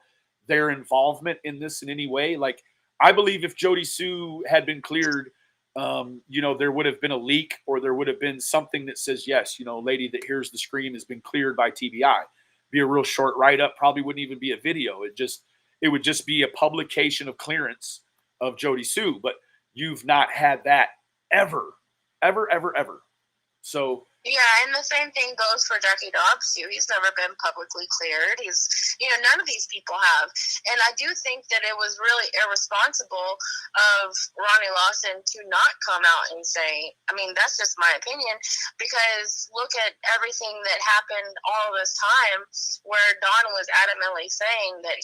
their involvement in this in any way, like, I believe if Jodie Sue had been cleared, there would have been a leak, or there would have been something that says, yes, lady that hears the scream has been cleared by TBI. Be a real short write-up, probably wouldn't even be a video. It would just be a publication of clearance of Jodie Sue. But you've not had that ever. So yeah, and the same thing goes for Ducky Dobbs too. He's never been publicly cleared. He's, none of these people have. And I do think that it was really irresponsible of Ronnie Lawson to not come out and say, I mean, that's just my opinion, because look at everything that happened all this time where Don was adamantly saying that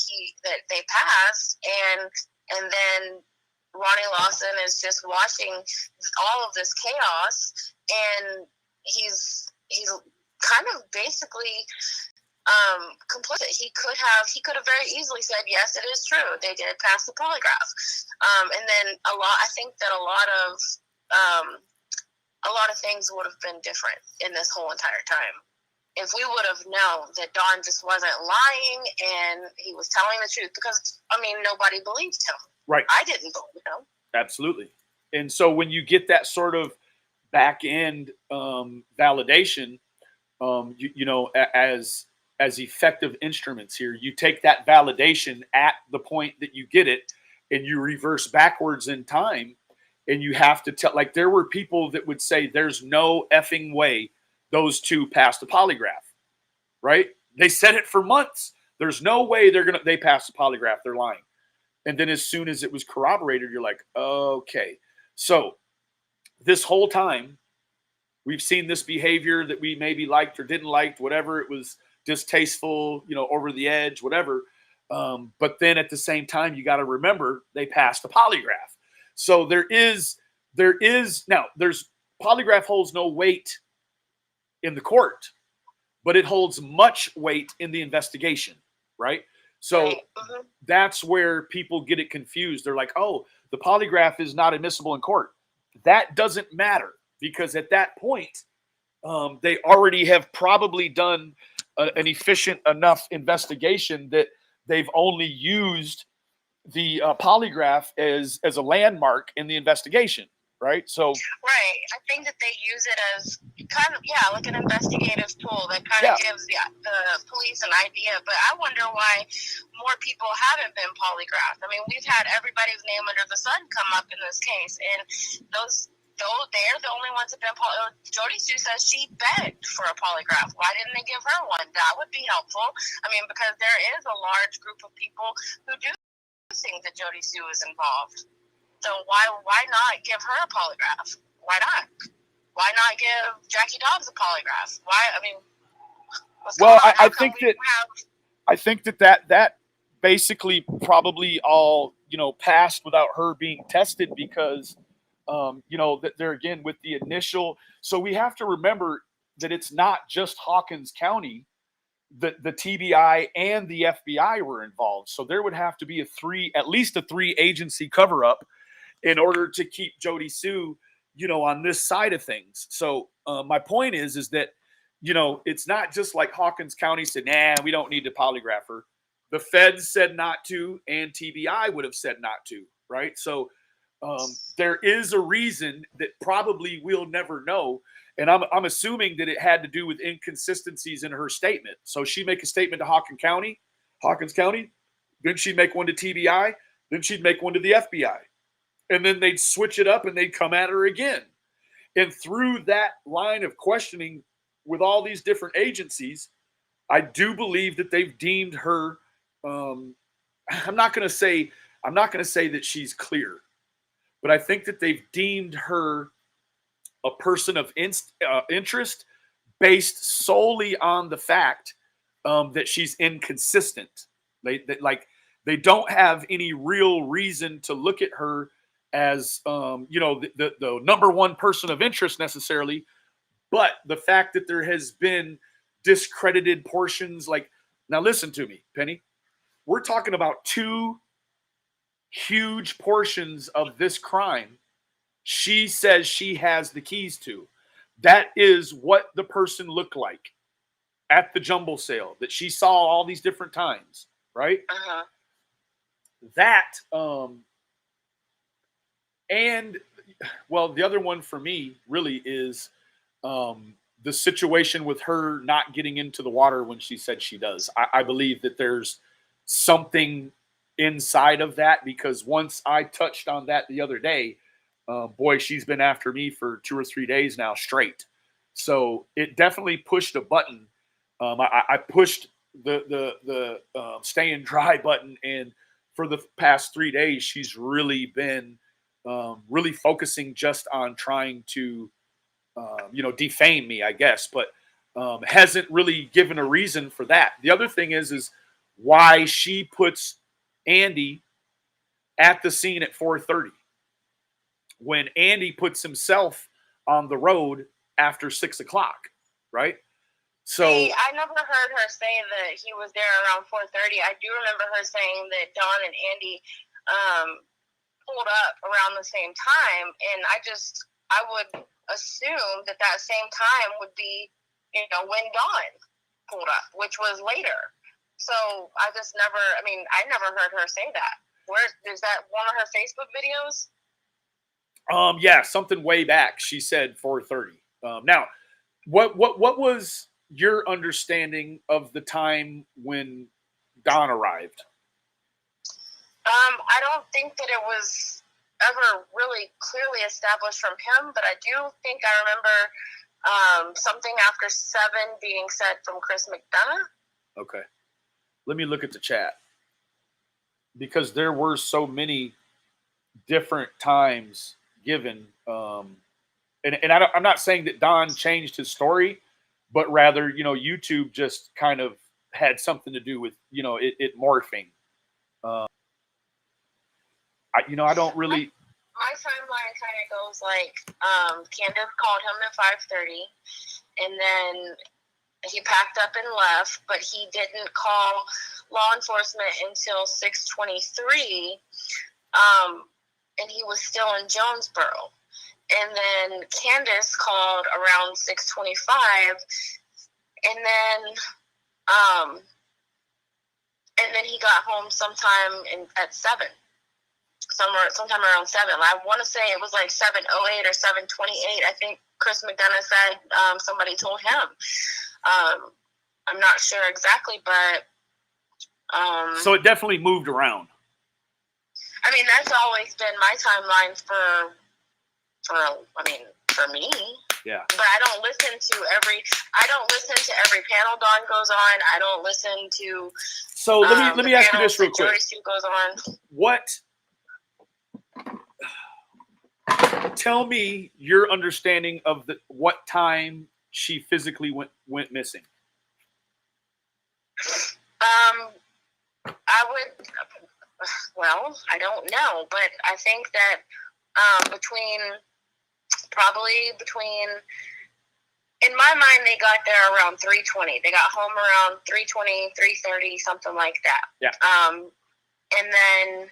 they passed, and then Ronnie Lawson is just watching all of this chaos, and he's kind of basically complicit. He could have very easily said, yes, it is true, they did pass the polygraph, and then I think that a lot of things would have been different in this whole entire time. if we would have known that Don just wasn't lying and he was telling the truth, because, I mean, nobody believed him. Right. I didn't believe him. Absolutely. And so when you get that sort of back end validation, as effective instruments here, you take that validation at the point that you get it and you reverse backwards in time, and you have to tell, like, there were people that would say there's no effing way those two passed a polygraph, right? They said it for months. There's no way they passed a polygraph. They're lying. And then as soon as it was corroborated, you're like, okay. So this whole time, we've seen this behavior that we maybe liked or didn't like, whatever. It was distasteful, over the edge, whatever. But then at the same time, you got to remember they passed a polygraph. So there's polygraph holds no weight in the court, but it holds much weight in the investigation, right? So that's where people get it confused. They're like, oh, the polygraph is not admissible in court. That doesn't matter, because at that point, they already have probably done an efficient enough investigation that they've only used the polygraph as a landmark in the investigation, right? So, right. I think that they use it as kind of, like an investigative tool that kind of gives the police an idea. But I wonder why more people haven't been polygraphed. I mean, we've had everybody's name under the sun come up in this case, and they're the only ones that have been Jodie Sue says she begged for a polygraph. Why didn't they give her one? That would be helpful. I mean, because there is a large group of people who do think that Jodie Sue is involved. So why not give her a polygraph? Why not? Why not give Jackie Dobbs a polygraph? Why? I mean, I think that basically probably all passed without her being tested, because that they're, again, with the initial. So we have to remember that it's not just Hawkins County. The TBI and the FBI were involved. So there would have to be at least a 3-agency cover up in order to keep Jodie Sue, on this side of things. So my point is that, it's not just like Hawkins County said, nah, we don't need to polygraph her. The feds said not to, and TBI would have said not to, right? So there is a reason that probably we'll never know. And I'm assuming that it had to do with inconsistencies in her statement. So she'd make a statement to Hawkins County, then she'd make one to TBI, then she'd make one to the FBI. And then they'd switch it up and they'd come at her again. And through that line of questioning with all these different agencies, I do believe that they've deemed her, I'm not going to say that she's clear, but I think that they've deemed her a person of interest based solely on the fact that she's inconsistent. They don't have any real reason to look at her as the number one person of interest necessarily, but the fact that there has been discredited portions. Like, now listen to me, Penny. We're talking about 2 huge portions of this crime she says she has the keys to. That is what the person looked like at the jumble sale that she saw all these different times, right? That, and, well, the other one for me really is the situation with her not getting into the water when she said she does. I believe that there's something inside of that, because once I touched on that the other day, boy, she's been after me for 2 or 3 days now straight. So it definitely pushed a button. I pushed the staying dry button, and for the past 3 days, she's really been really focusing just on trying to, defame me, I guess, but hasn't really given a reason for that. The other thing is why she puts Andy at the scene at 4:30. When Andy puts himself on the road after 6 o'clock, right? So I never heard her say that he was there around 4:30. I do remember her saying that Don and Andy pulled up around the same time, and I would assume that same time would be when Dawn pulled up, which was later. So I just never, I never heard her say that. Where is that one of her Facebook videos? Yeah, something way back. She said 4:30. Now, what was your understanding of the time when Don arrived? I don't think that it was ever really clearly established from him, but I do think I remember something after 7 being said from Chris McDonough. Okay. Let me look at the chat. Because there were so many different times given. And I'm not saying that Don changed his story, but rather, YouTube just kind of had something to do with, it morphing. I don't really. My timeline kind of goes like Candace called him at 5:30, and then he packed up and left, but he didn't call law enforcement until 6:23, and he was still in Jonesboro. And then Candace called around 6:25, and then he got home sometime at 7. Sometime around 7. I want to say it was like 7:08 or 7:28. I think Chris McDonough said somebody told him. I'm not sure exactly, but So it definitely moved around. That's always been my timeline for me. Yeah. But I don't listen to every panel Dawn goes on. I don't listen to. So let me ask you this real quick. Jodie Sue goes on. What? Tell me your understanding of what time she physically went missing. I don't know, but I think that between, in my mind, they got there around 3:20. They got home around 3:20, 3:30, something like that. Yeah. And then,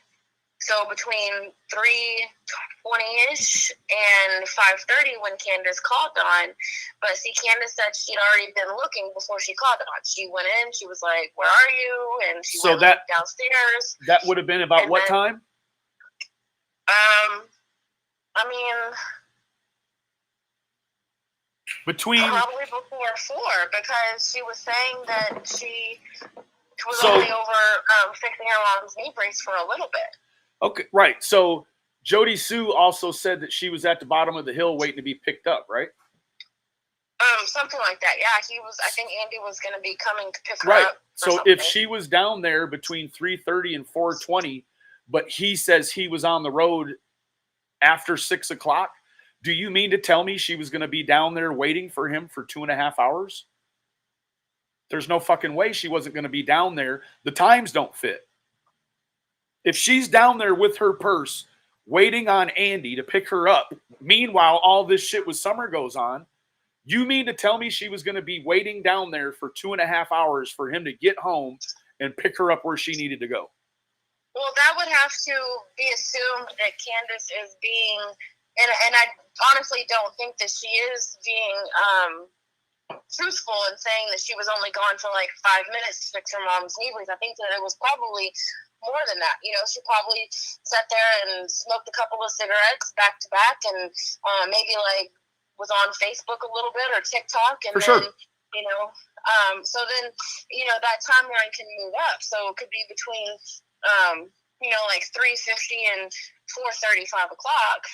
so between 3:20-ish and 5:30 when Candace called Dawn, but see, Candace said she'd already been looking before she called Dawn. She went in, she was like, "Where are you?" And she went downstairs. That would have been about what time? Between probably before 4, because she was saying that she was only over fixing her mom's knee brace for a little bit. Okay, right. So Jodie Sue also said that she was at the bottom of the hill waiting to be picked up, right? Something like that. Yeah, I think Andy was going to be coming to pick her right. up. So if she was down there between 3:30 and 4:20, but he says he was on the road after 6 o'clock, do you mean to tell me she was going to be down there waiting for him for 2.5 hours? There's no fucking way she wasn't going to be down there. The times don't fit. If she's down there with her purse waiting on Andy to pick her up, meanwhile, all this shit with Summer goes on, you mean to tell me she was going to be waiting down there for 2.5 hours for him to get home and pick her up where she needed to go? Well, that would have to be assumed that Candace is being, and I honestly don't think that she is being truthful in saying that she was only gone for like 5 minutes to fix her mom's knee brace. I think that it was probably more than that. She probably sat there and smoked a couple of cigarettes back to back, and maybe like was on Facebook a little bit or TikTok, and for then sure. So then that timeline can move up. So it could be between like 3:50 and 4:30, 5 o'clock,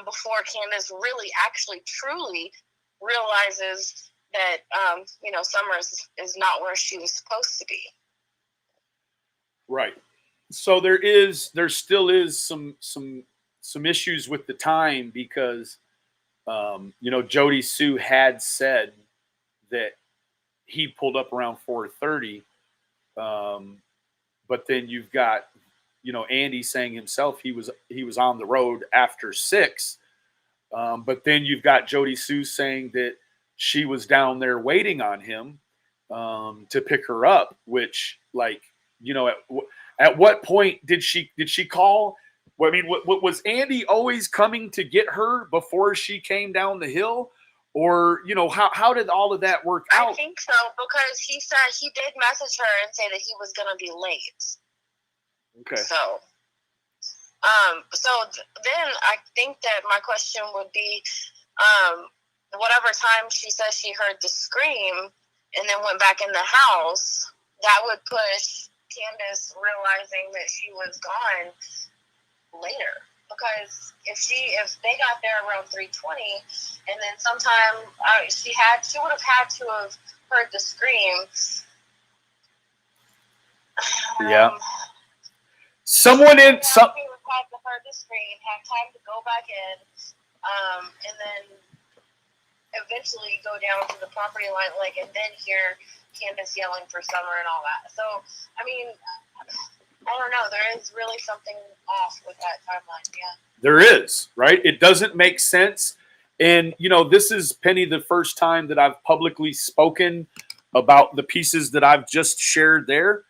before Candace really actually truly realizes that Summer is not where she was supposed to be. Right. So there still is some issues with the time, because Jodie Sue had said that he pulled up around 4:30, but then you've got Andy saying himself he was on the road after 6, but then you've got Jodie Sue saying that she was down there waiting on him to pick her up, which, like, at what point did she call? I mean, was Andy always coming to get her before she came down the hill, Or, you know, how did all of that work I out? think so, because he said he did message her and say that he was going to be late. Okay. So, then I think that my question would be, whatever time she says she heard the scream and then went back in the house, that would push Candace realizing that she was gone later. Because if they got there around 3:20, and then sometime she would have had to have heard the scream. Yeah. Someone in some. She would have had to heard the scream, have time to go back in, and then eventually go down to the property line, and then hear Candace yelling for Summer and all that. So, I mean, I don't know. There is really something off with that timeline. Yeah. There is, right? It doesn't make sense. And, you know, this is, Penny, the first time that I've publicly spoken about the pieces that I've just shared there,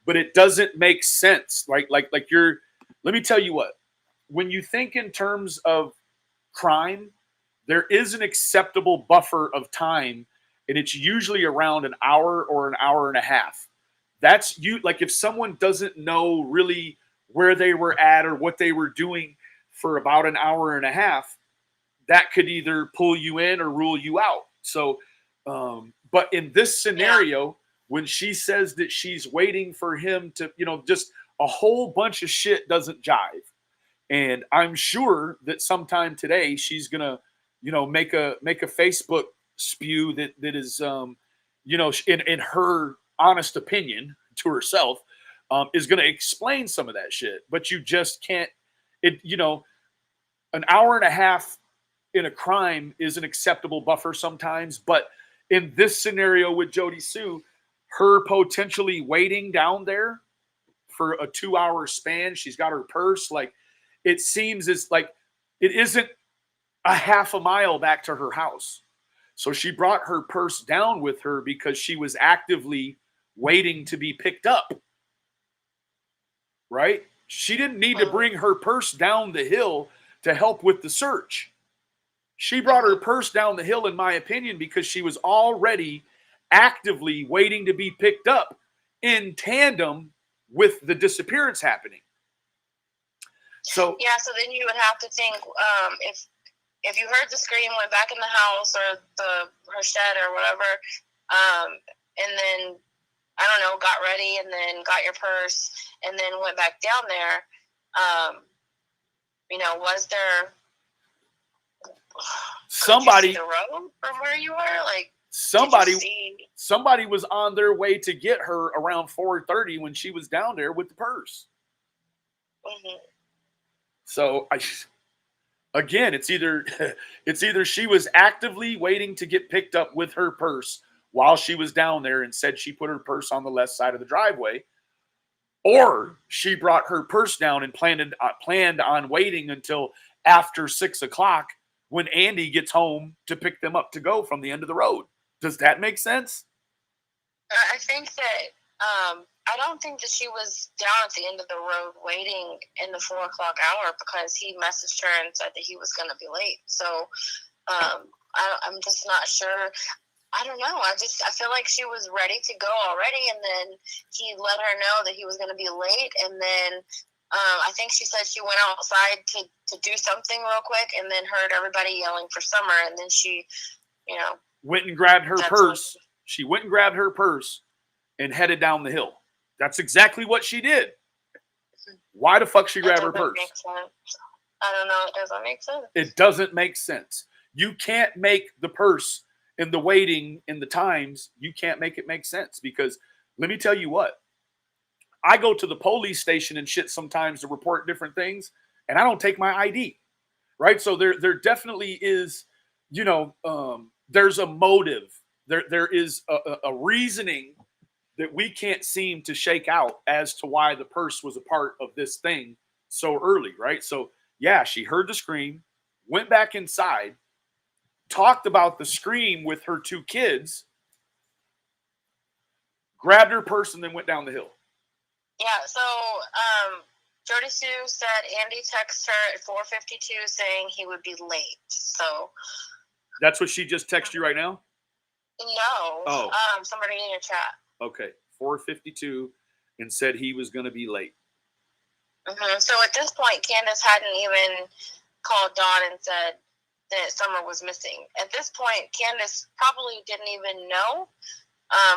but it doesn't make sense. Like you're, let me tell you what, when you think in terms of crime, there is an acceptable buffer of time, and it's usually around an hour or an hour and a half. That's you. Like, if someone doesn't know really where they were at or what they were doing for about an hour and a half, that could either pull you in or rule you out. So, but in this scenario, when she says that she's waiting for him to, you know, just a whole bunch of shit doesn't jive. And I'm sure that sometime today she's gonna, you know, make a Facebook spew that is, you know, in her honest opinion to herself, is going to explain some of that shit. But you just can't. It, you know, an hour and a half in a crime is an acceptable buffer sometimes, but in this scenario with Jodie Sue, her potentially waiting down there for a 2-hour span, she's got her purse. Like, it seems it's like it isn't a half a mile back to her house. So she brought her purse down with her because she was actively waiting to be picked up. Right? She didn't need to bring her purse down the hill to help with the search. She brought her purse down the hill, in my opinion, because she was already actively waiting to be picked up in tandem with the disappearance happening. So yeah, so then you would have to think, if you heard the scream, went back in the house or her shed or whatever, and then, I don't know, got ready and then got your purse and then went back down there, you know, was there somebody, the road from where you were? Like, somebody was on their way to get her around 4:30 when she was down there with the purse. Mm-hmm. So again, it's either she was actively waiting to get picked up with her purse while she was down there and said she put her purse on the left side of the driveway, or she brought her purse down and planned on waiting until after 6 o'clock when Andy gets home to pick them up to go from the end of the road. Does that make sense? I think that I don't think that she was down at the end of the road waiting in the 4 o'clock hour, because he messaged her and said that he was going to be late. So I'm just not sure. I don't know. I feel like she was ready to go already, and then he let her know that he was going to be late, and then I think she said she went outside to do something real quick, and then heard everybody yelling for Summer, and then she, you know, went and grabbed her purse. She went and grabbed her purse and headed down the hill. That's exactly what she did. Why the fuck she grabbed her purse? Make sense. I don't know. It doesn't make sense. It doesn't make sense. You can't make the purse and the waiting and the times, you can't make it make sense, because let me tell you what, I go to the police station and shit sometimes to report different things, and I don't take my ID, right? So there definitely is, you know, there's a motive. There is a reasoning that we can't seem to shake out as to why the purse was a part of this thing so early, right? So yeah, she heard the scream, went back inside, talked about the scream with her 2 kids, grabbed her purse, and then went down the hill. Yeah, so Jodie Sue said Andy texted her at 4:52 saying he would be late. So That's what she just texted you right now? No. Oh. Somebody in your chat. Okay. 4:52 and said he was going to be late. So at this point, Candace hadn't even called Dawn and said that Summer was missing. At this point, Candace probably didn't even know.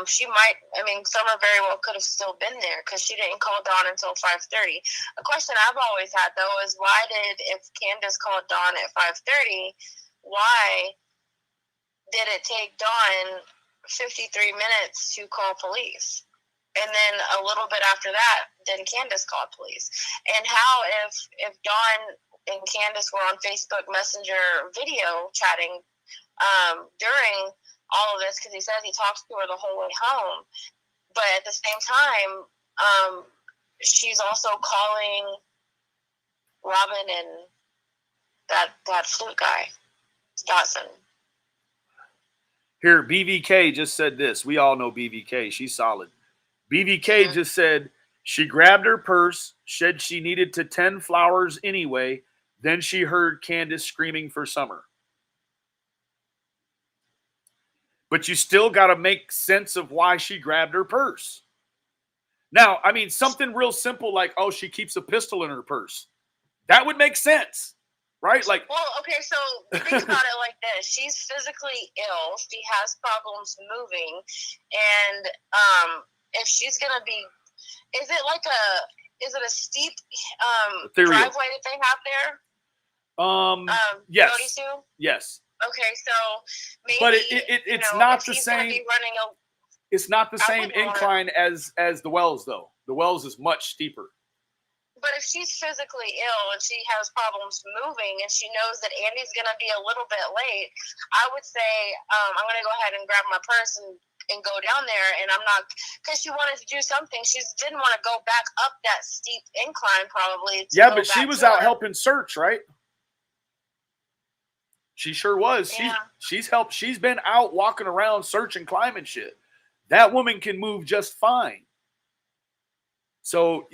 Summer very well could have still been there because she didn't call Dawn until 5:30. A question I've always had, though, is if Candace called Dawn at 5:30, why did it take Dawn 53 minutes to call police? And then a little bit after that, then Candace called police. And how if Dawn and Candace were on Facebook Messenger video chatting during all of this, because he says he talks to her the whole way home, but at the same time, she's also calling Robin and that flute guy, Dotson. Here, BVK just said this. We all know BVK. She's solid. BVK just said she grabbed her purse, said she needed to tend flowers anyway. Then she heard Candace screaming for Summer. But you still got to make sense of why she grabbed her purse. Now, I mean, something real simple like, oh, she keeps a pistol in her purse. That would make sense, right? Like, well, okay, so think about it like this. She's physically ill. She has problems moving. And if she's going to be, is it a steep driveway that they have there? Yes. Jodie Sue? Yes. Okay, so maybe, but it's not the same. It's not the same incline as the Wells, though. The Wells is much steeper. But if she's physically ill and she has problems moving and she knows that Andy's going to be a little bit late, I would say I'm going to go ahead and grab my purse and go down there. And I'm not, because she wanted to do something. She didn't want to go back up that steep incline probably. Yeah, but she was out helping search, right? She sure was. Yeah. She's helped. She's been out walking around searching, climbing shit. That woman can move just fine. So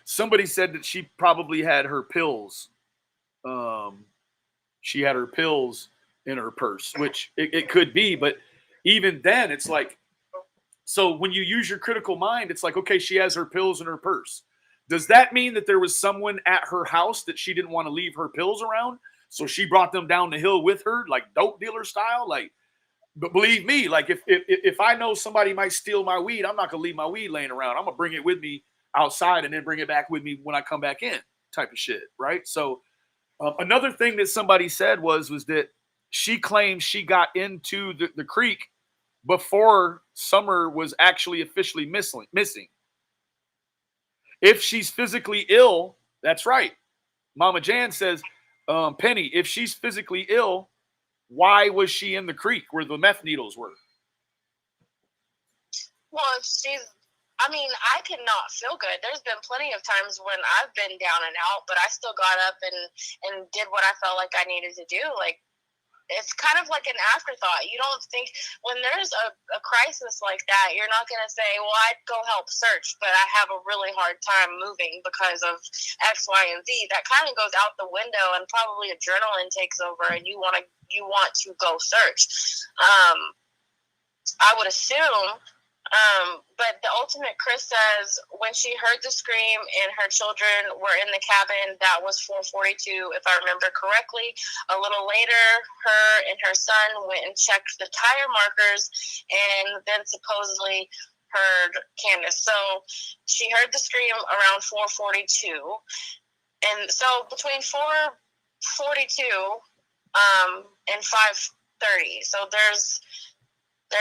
somebody said that she probably had her pills. She had her pills in her purse, which it could be. But even then, it's like, so when you use your critical mind, it's like, okay, she has her pills in her purse. Does that mean that there was someone at her house that she didn't want to leave her pills around? So she brought them down the hill with her, like dope dealer style. Like, but believe me, like if I know somebody might steal my weed, I'm not gonna leave my weed laying around. I'm gonna bring it with me outside and then bring it back with me when I come back in, type of shit, right? So another thing that somebody said was that she claims she got into the creek before Summer was actually officially missing. If she's physically ill, that's right. Mama Jan says, Penny, if she's physically ill, why was she in the creek where the meth needles were? Well, I cannot feel good. There's been plenty of times when I've been down and out, but I still got up and did what I felt like I needed to do. Like, it's kind of like an afterthought. You don't think, when there's a crisis like that, you're not going to say, well, I'd go help search, but I have a really hard time moving because of X, Y, and Z. That kind of goes out the window, and probably adrenaline takes over, and you want to go search. I would assume. But the ultimate, Chris says, when she heard the scream and her children were in the cabin, that was 4:42, if I remember correctly. A little later, her and her son went and checked the tire markers and then supposedly heard Candace. So she heard the scream around 4:42. And so between 4:42 and 5:30. So there's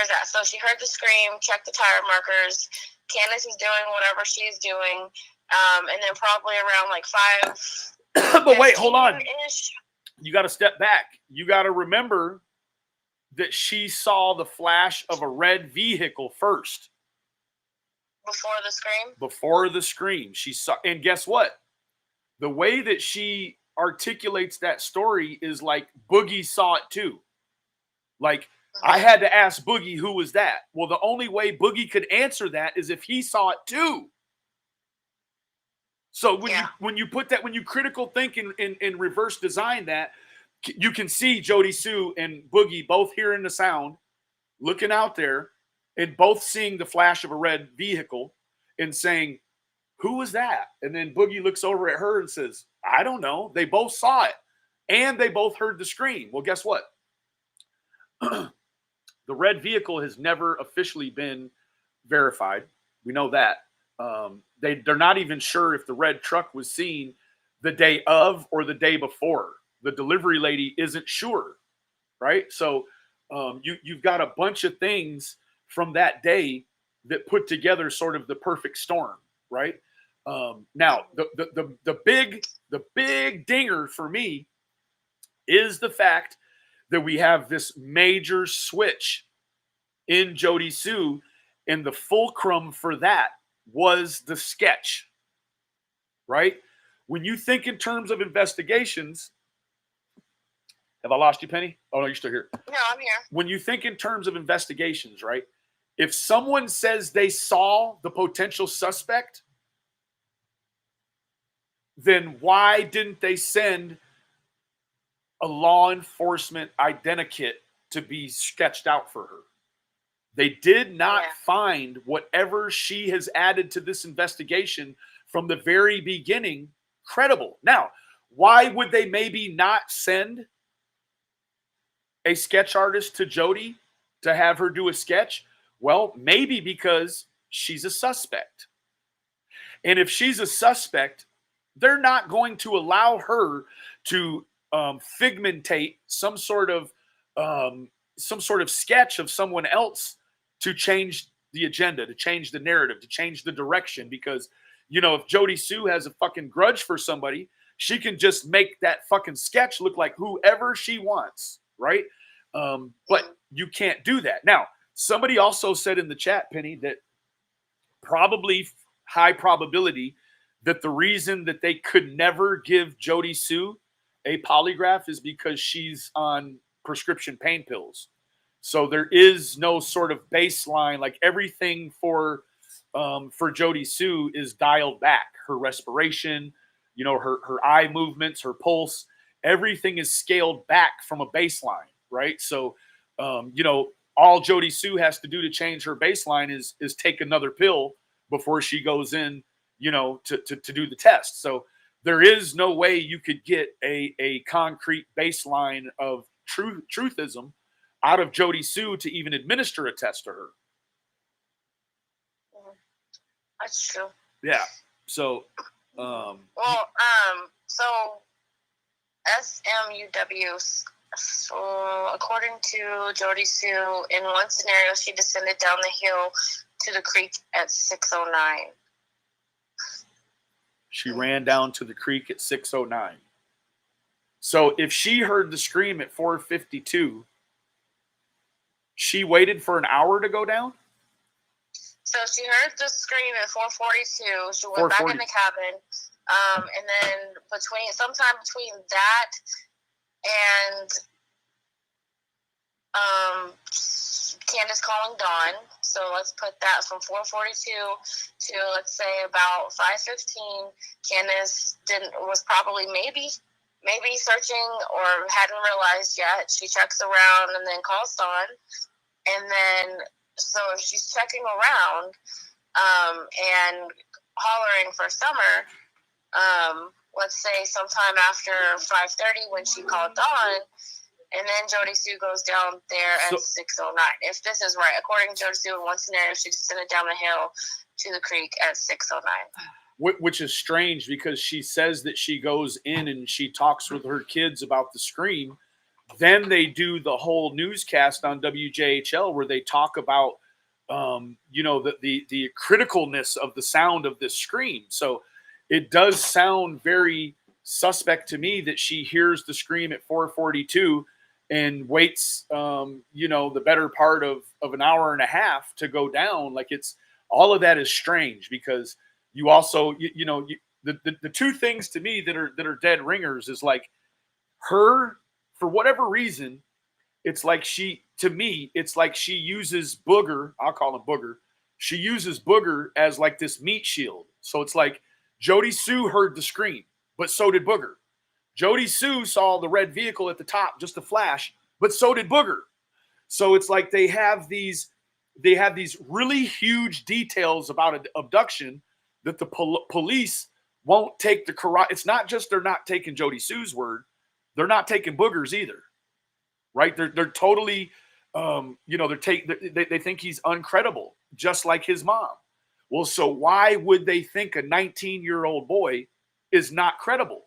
that. So she heard the scream, checked the tire markers. Candace is doing whatever she's doing. And then probably around like 5. But wait, hold on. You got to step back. You got to remember that she saw the flash of a red vehicle first. Before the scream? Before the scream. She saw, and guess what? The way that she articulates that story is like Boogie saw it too. Like, I had to ask Boogie, who was that? Well, the only way Boogie could answer that is if he saw it too. So when you put that, when you critical think and reverse design that, you can see Jodie Sue and Boogie both hearing the sound, looking out there, and both seeing the flash of a red vehicle and saying, who was that? And then Boogie looks over at her and says, I don't know. They both saw it. And they both heard the scream. Well, guess what? The red vehicle has never officially been verified. We know that. They're not even sure if the red truck was seen the day of or the day before. The delivery lady isn't sure, right? So you've got a bunch of things from that day that put together sort of the perfect storm, right? Now, the big dinger for me is the fact that we have this major switch in Jodie Sue, and the fulcrum for that was the sketch, right? When you think in terms of investigations, have I lost you, Penny? Oh, no, you're still here. No, I'm here. When you think in terms of investigations, right? If someone says they saw the potential suspect, then why didn't they send a law enforcement identikit to be sketched out for her? They did not find whatever she has added to this investigation from the very beginning credible. Now, why would they maybe not send a sketch artist to Jodie to have her do a sketch? Well, maybe because she's a suspect. And if she's a suspect, they're not going to allow her to figmentate some sort of sketch of someone else to change the agenda, to change the narrative, to change the direction. Because, you know, if Jodie Sue has a fucking grudge for somebody, she can just make that fucking sketch look like whoever she wants, right? But you can't do that. Now, somebody also said in the chat, Penny, that probably high probability that the reason that they could never give Jodie Sue a polygraph is because she's on prescription pain pills. So there is no sort of baseline, like everything for Jodie Sue is dialed back. Her respiration, you know, her eye movements, her pulse, everything is scaled back from a baseline, right? So, you know, all Jodie Sue has to do to change her baseline is take another pill before she goes in, you know, to do the test. So there is no way you could get a concrete baseline of truthism out of Jodie Sue to even administer a test to her. That's true. Yeah. So, so SMUW. So according to Jodie Sue, in one scenario, she descended down the hill to the creek at 6:09. She ran down to the creek at 6:09. So if she heard the scream at 4:52, she waited for an hour to go down? So she heard the scream at 4:42. She went back in the cabin. And then sometime between that and Candace calling Dawn. So let's put that from 4:42 to, let's say, about 5:15. Candace was probably maybe searching or hadn't realized yet. She checks around and then calls Dawn. And then, so she's checking around and hollering for Summer. Let's say sometime after 5:30 when she called Dawn. And then Jodie Sue goes down there at 6:09. If this is right, according to Jodie Sue, in one scenario, she descended down the hill to the creek at 6:09. Which is strange because she says that she goes in and she talks with her kids about the scream. Then they do the whole newscast on WJHL where they talk about, you know, the criticalness of the sound of this scream. So it does sound very suspect to me that she hears the scream at 4:42 and waits, you know, the better part of an hour and a half to go down. Like, it's all of that is strange because you also, you know, the two things to me that are dead ringers is like her, for whatever reason, it's like it's like she uses Booger. I'll call him Booger. She uses Booger as like this meat shield. So it's like Jodie Sue heard the scream, but so did Booger. Jodie Sue saw the red vehicle at the top, just a flash, but so did Booger. So it's like they have these really huge details about an abduction that the police won't take the correct. It's not just they're not taking Jodie Sue's word, they're not taking Booger's either, right? They're totally, they think he's uncredible, just like his mom. Well, so why would they think a 19-year-old boy is not credible?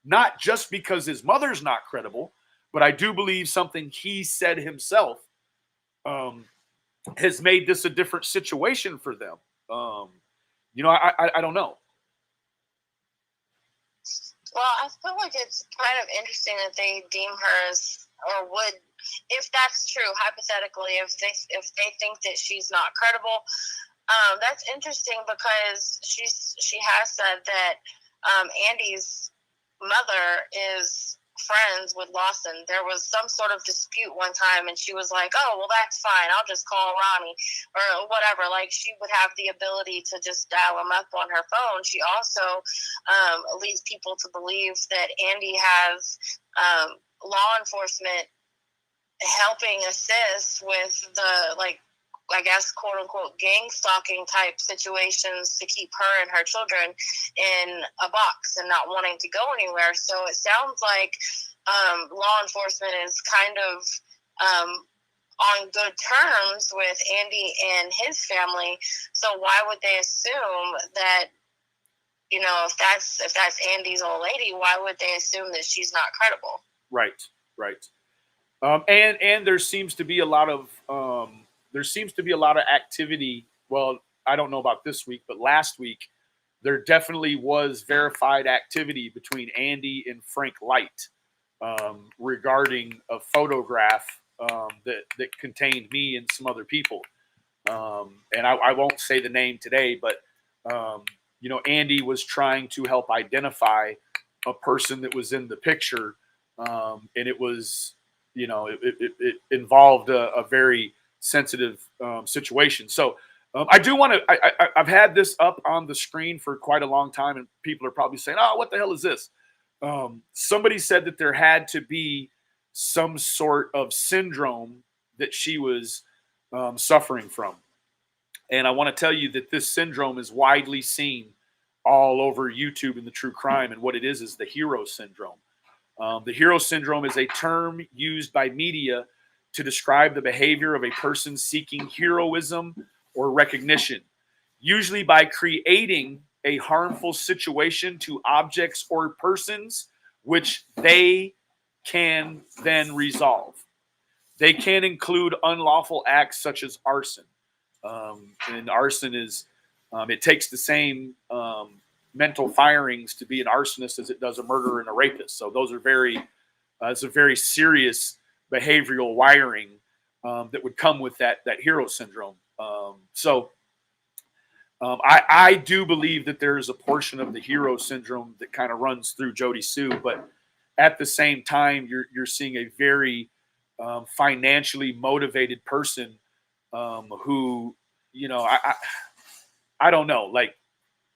Not just because his mother's not credible, but I do believe something he said himself has made this a different situation for them. I don't know. Well, I feel like it's kind of interesting that they deem her as, or would, if that's true, hypothetically, if they think that she's not credible, that's interesting because she has said that Andy's mother is friends with Lawson. There was some sort of dispute one time, and she was like, "Oh, well, that's fine. I'll just call Ronnie or whatever." Like, she would have the ability to just dial him up on her phone. She also leads people to believe that Andy has law enforcement helping assist with the, like, I guess, quote unquote, gang stalking type situations to keep her and her children in a box and not wanting to go anywhere. So it sounds like law enforcement is kind of on good terms with Andy and his family. So why would they assume that, if that's Andy's old lady, why would they assume that she's not credible? Right. And there seems to be a lot of activity. Well, I don't know about this week, but last week there definitely was verified activity between Andy and Frank Light regarding a photograph that contained me and some other people. And I won't say the name today, but Andy was trying to help identify a person that was in the picture, and it was, it involved a very sensitive situation. So I do want to, I've had this up on the screen for quite a long time, and people are probably saying, "Oh, what the hell is this?" Somebody said that there had to be some sort of syndrome that she was suffering from. And I want to tell you that this syndrome is widely seen all over YouTube in the true crime. And what it is the hero syndrome. The hero syndrome is a term used by media to describe the behavior of a person seeking heroism or recognition, usually by creating a harmful situation to objects or persons, which they can then resolve. They can include unlawful acts such as arson. And arson is, it takes the same mental firings to be an arsonist as it does a murderer and a rapist. So those are it's a very serious behavioral wiring that would come with that hero syndrome. I do believe that there is a portion of the hero syndrome that kind of runs through Jodie Sue, but at the same time, you're seeing a very financially motivated person who, I don't know, like,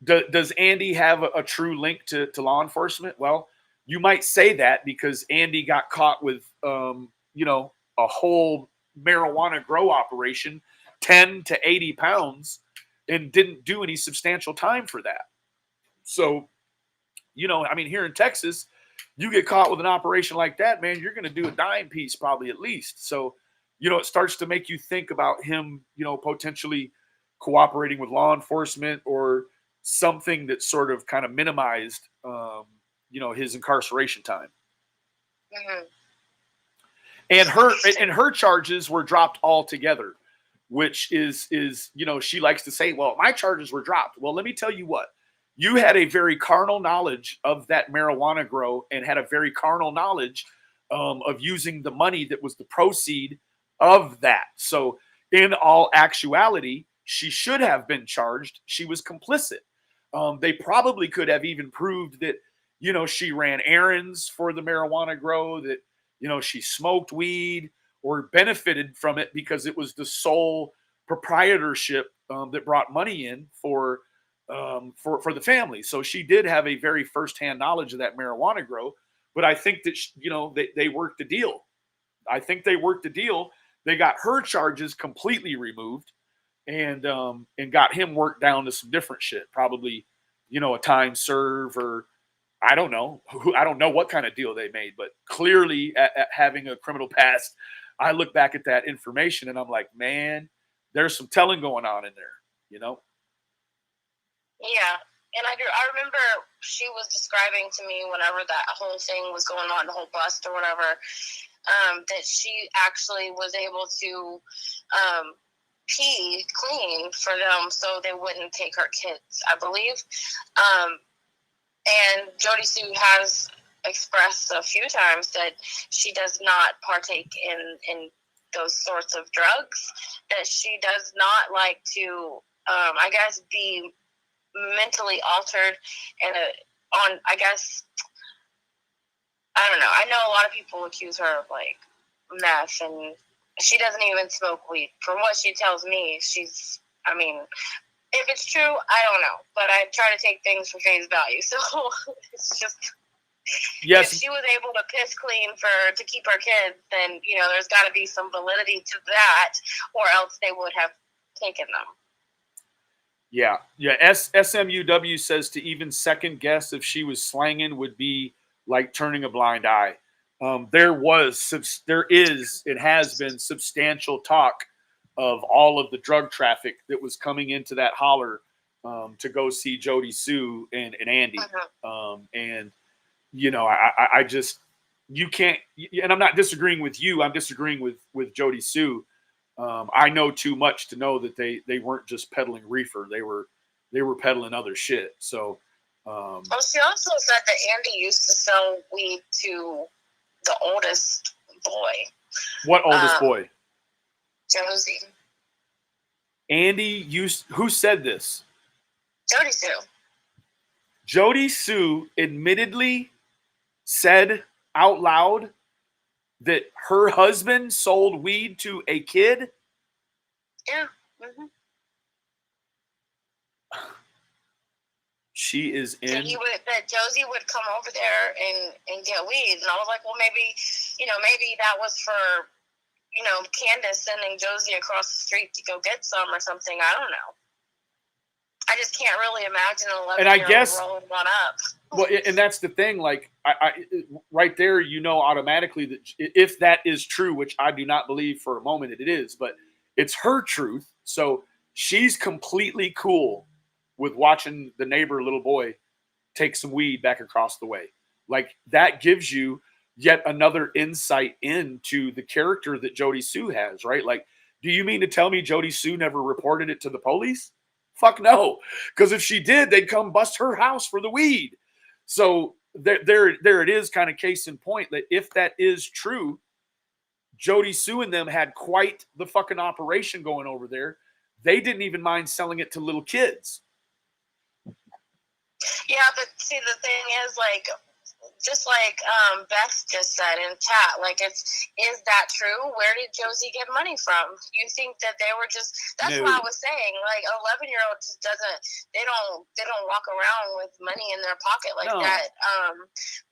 does Andy have a true link to law enforcement? Well, you might say that because Andy got caught with, a whole marijuana grow operation, 10 to 80 pounds, and didn't do any substantial time for that. So, here in Texas, you get caught with an operation like that, man, you're going to do a dime piece probably at least. So, it starts to make you think about him, potentially cooperating with law enforcement or something that sort of kind of minimized, his incarceration time. Mm-hmm. And her charges were dropped altogether, which is she likes to say, well, my charges were dropped. Well, let me tell you what, you had a very carnal knowledge of that marijuana grow and had a very carnal knowledge of using the money that was the proceed of that. So in all actuality, she should have been charged. She was complicit. They probably could have even proved that, she ran errands for the marijuana grow, that, she smoked weed or benefited from it because it was the sole proprietorship that brought money in for the family. So she did have a very firsthand knowledge of that marijuana grow, but I think that, they worked a deal. I think they worked a deal. They got her charges completely removed and got him worked down to some different shit. Probably, a time serve, or I don't know. I don't know what kind of deal they made, but clearly at having a criminal past, I look back at that information and I'm like, man, there's some telling going on in there, Yeah. And I remember she was describing to me whenever that whole thing was going on, the whole bust or whatever, that she actually was able to pee clean for them so they wouldn't take her kids, I believe. And Jodie Sue has expressed a few times that she does not partake in those sorts of drugs, that she does not like to, I guess, be mentally altered and I guess, I don't know. I know a lot of people accuse her of like meth, and she doesn't even smoke weed. From what she tells me, if it's true, I don't know. But I try to take things for face value. So it's just, Yes. if she was able to piss clean to keep her kids, then, there's got to be some validity to that, or else they would have taken them. Yeah. SMUW says to even second guess if she was slanging would be like turning a blind eye. There is, it has been substantial talk of all of the drug traffic that was coming into that holler to go see Jodie Sue and Andy. And, I just, you can't, and I'm not disagreeing with you. I'm disagreeing with Jodie Sue. I know too much to know that they weren't just peddling reefer. They were peddling other shit. So, she also said that Andy used to sell weed to the oldest boy. What oldest boy? Josie. Andy who said this? Jodie Sue. Jodie Sue admittedly said out loud that her husband sold weed to a kid. Yeah. Mm-hmm. She is in. That Josie would come over there and get weed, and I was like, well, maybe that was for, Candace sending Josie across the street to go get some or something. I don't know. I just can't really imagine an 11-year-old rolling one up. Well, and that's the thing. Like, I right there, automatically that if that is true, which I do not believe for a moment it is, but it's her truth. So she's completely cool with watching the neighbor little boy take some weed back across the way. Like, that gives you yet another insight into the character that Jodie Sue has, right? Like, do you mean to tell me Jodie Sue never reported it to the police? Fuck no. Because if she did, they'd come bust her house for the weed. So there it is, kind of case in point, that if that is true, Jodie Sue and them had quite the fucking operation going over there. They didn't even mind selling it to little kids. Yeah, but see, the thing is, like, just like Beth just said in chat, like, is that true? Where did Josie get money from? You think that they were just? That's what I was saying. Like, 11-year-old just doesn't. They don't walk around with money in their pocket like that.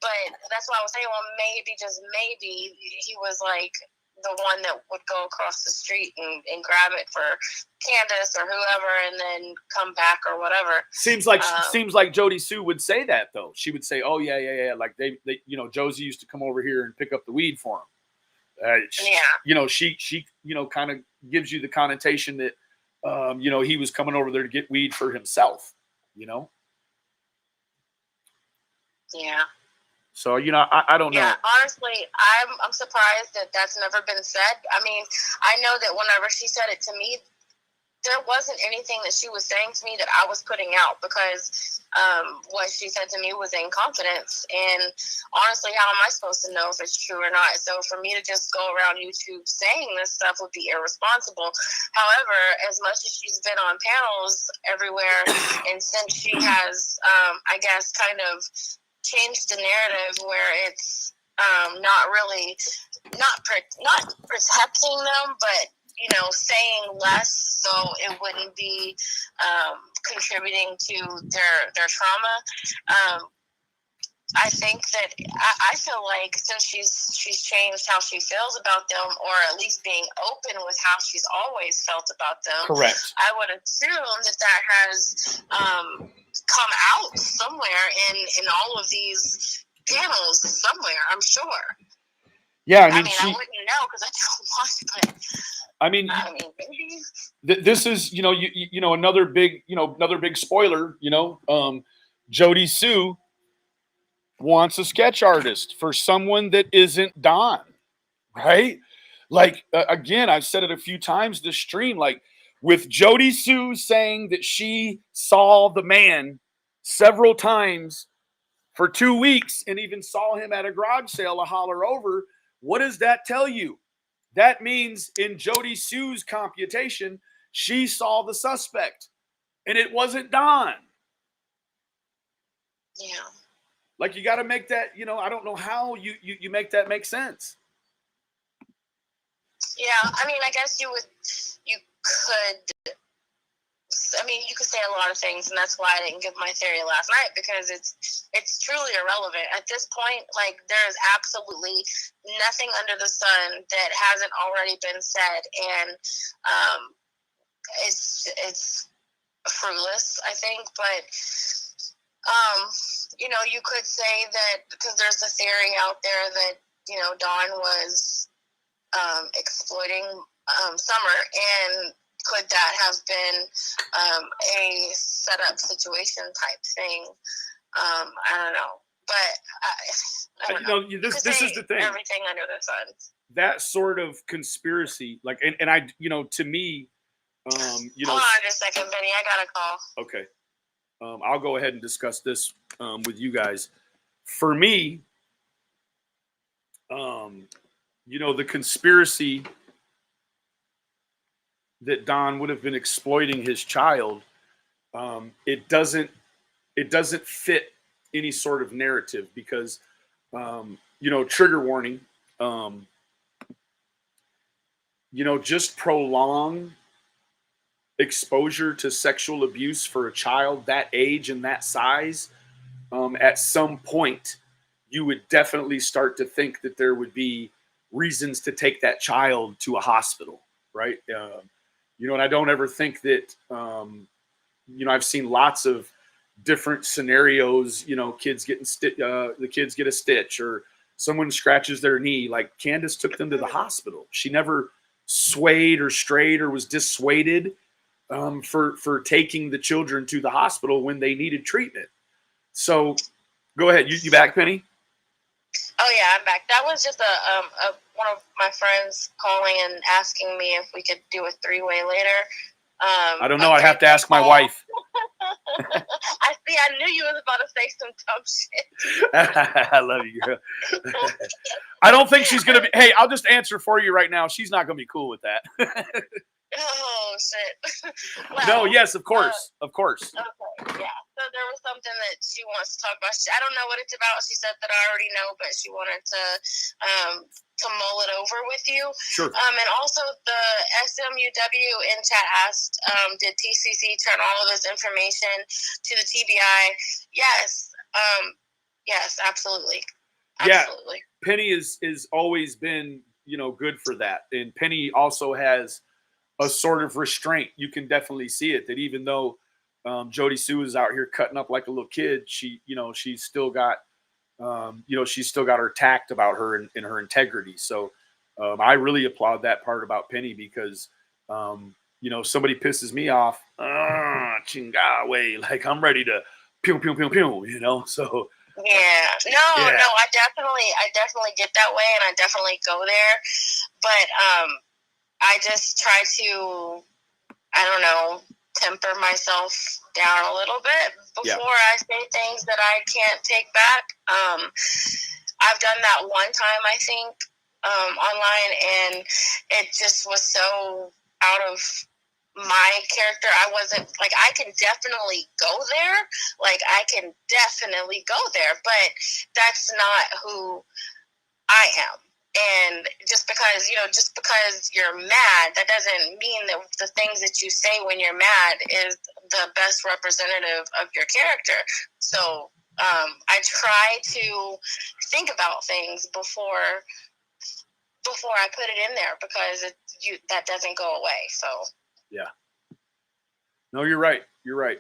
But that's why I was saying. Well, maybe, just maybe, he was like the one that would go across the street and grab it for Candace or whoever, and then come back or whatever. Seems like Jodie Sue would say that, though. She would say, "Oh yeah, like they Josie used to come over here and pick up the weed for him." She kind of gives you the connotation that he was coming over there to get weed for himself. Yeah. So, I don't know. Yeah, honestly, I'm surprised that that's never been said. I mean, I know that whenever she said it to me, there wasn't anything that she was saying to me that I was putting out, because what she said to me was in confidence. And honestly, how am I supposed to know if it's true or not? So for me to just go around YouTube saying this stuff would be irresponsible. However, as much as she's been on panels everywhere, and since she has, I guess, kind of changed the narrative where it's not protecting them, but saying less so it wouldn't be contributing to their trauma. I think that I feel like since she's changed how she feels about them, or at least being open with how she's always felt about them. Correct. I would assume that has come out somewhere in all of these panels somewhere. I'm sure. Yeah, I wouldn't know because I don't watch, but maybe. This is, another big spoiler. Jodie Sue wants a sketch artist for someone that isn't Don, right? Like, again, I've said it a few times this stream, like with Jodie Sue saying that she saw the man several times for 2 weeks and even saw him at a garage sale a holler over. What does that tell you? That means in Jodie Sue's computation, she saw the suspect and it wasn't Don. Yeah. Like, you got to make that, I don't know how you make that make sense. Yeah, I guess you could say a lot of things, and that's why I didn't give my theory last night, because it's truly irrelevant at this point. Like, there's absolutely nothing under the sun that hasn't already been said, and it's fruitless, I think. But you could say that because there's a theory out there that Dawn was exploiting Summer, and could that have been a setup situation type thing? I don't know, but I don't know. This is the thing. Everything under the sun. That sort of conspiracy, like, and I, to me, Hold on just a second, Benny. I got a call. Okay. I'll go ahead and discuss this with you guys. For me, the conspiracy that Don would have been exploiting his child, it doesn't fit any sort of narrative, because, trigger warning, just prolong exposure to sexual abuse for a child that age and that size, at some point, you would definitely start to think that there would be reasons to take that child to a hospital, right? And I don't ever think that, I've seen lots of different scenarios, kids getting the kids get a stitch, or someone scratches their knee. Like, Candace took them to the hospital. She never swayed or strayed or was dissuaded for taking the children to the hospital when they needed treatment. So go ahead. You back, Penny? Oh yeah, I'm back. That was just one of my friends calling and asking me if we could do a 3-way later. I don't know. I have to ask my wife. I knew you was about to say some dumb shit. I love you, girl. I don't think she's going to be. Hey, I'll just answer for you right now. She's not going to be cool with that. Oh, shit. Well, no, yes, of course. Okay, yeah. So there was something that she wants to talk about. I don't know what it's about. She said that I already know, but she wanted to mull it over with you. Sure. And also the SMUW in chat asked, did TCC turn all of this information to the TBI? Yes. Yes, absolutely. Absolutely. Yeah. Penny is always been, good for that. And Penny also has a sort of restraint. You can definitely see it, that even though Jodie Sue is out here cutting up like a little kid, she's still got, she's still got her tact about her and her integrity. So I really applaud that part about Penny, because, somebody pisses me off, chinga way, like I'm ready to pew, pew, pew, pew, so. Yeah. No, I definitely get that way, and I definitely go there. But I just try to, I don't know, temper myself down a little bit before I say things that I can't take back. I've done that one time, I think, online, and it just was so out of my character. I wasn't, like, I can definitely go there. Like, I can definitely go there, but that's not who I am. And just because you're mad, that doesn't mean that the things that you say when you're mad is the best representative of your character. So I try to think about things before I put it in there, because that doesn't go away. So Yeah. No, you're right. You're right.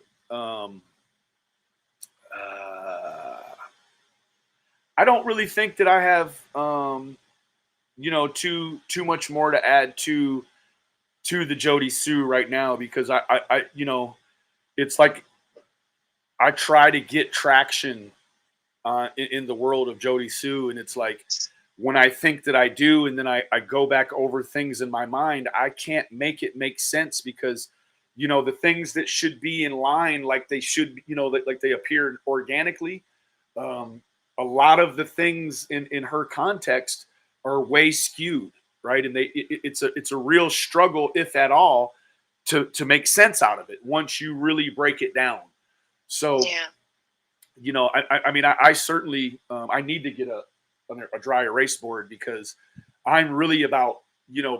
I don't really think that I have, too much more to add to the Jodie Sue right now, because I it's like I try to get traction in the world of Jodie Sue, and it's like when I think that I do, and then I go back over things in my mind, I can't make it make sense, because the things that should be in line, like they should, like they appear organically. Um, a lot of the things in her context are way skewed, right? And it's a real struggle, if at all, to make sense out of it once you really break it down. So, yeah. I certainly I need to get a dry erase board, because I'm really about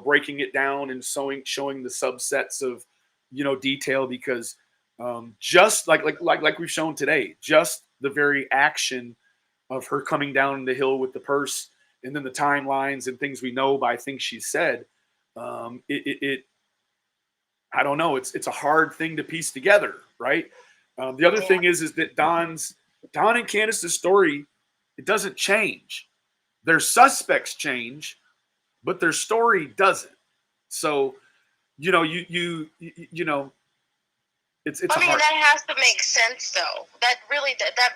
breaking it down and showing the subsets of detail, because just like we've shown today, just the very action of her coming down the hill with the purse, and then the timelines and things we know by things she said, it I don't know, it's a hard thing to piece together, right? The other thing is that Don and Candace's story, it doesn't change. Their suspects change, but their story doesn't. So, it's I a mean, hard. that has to make sense, though. That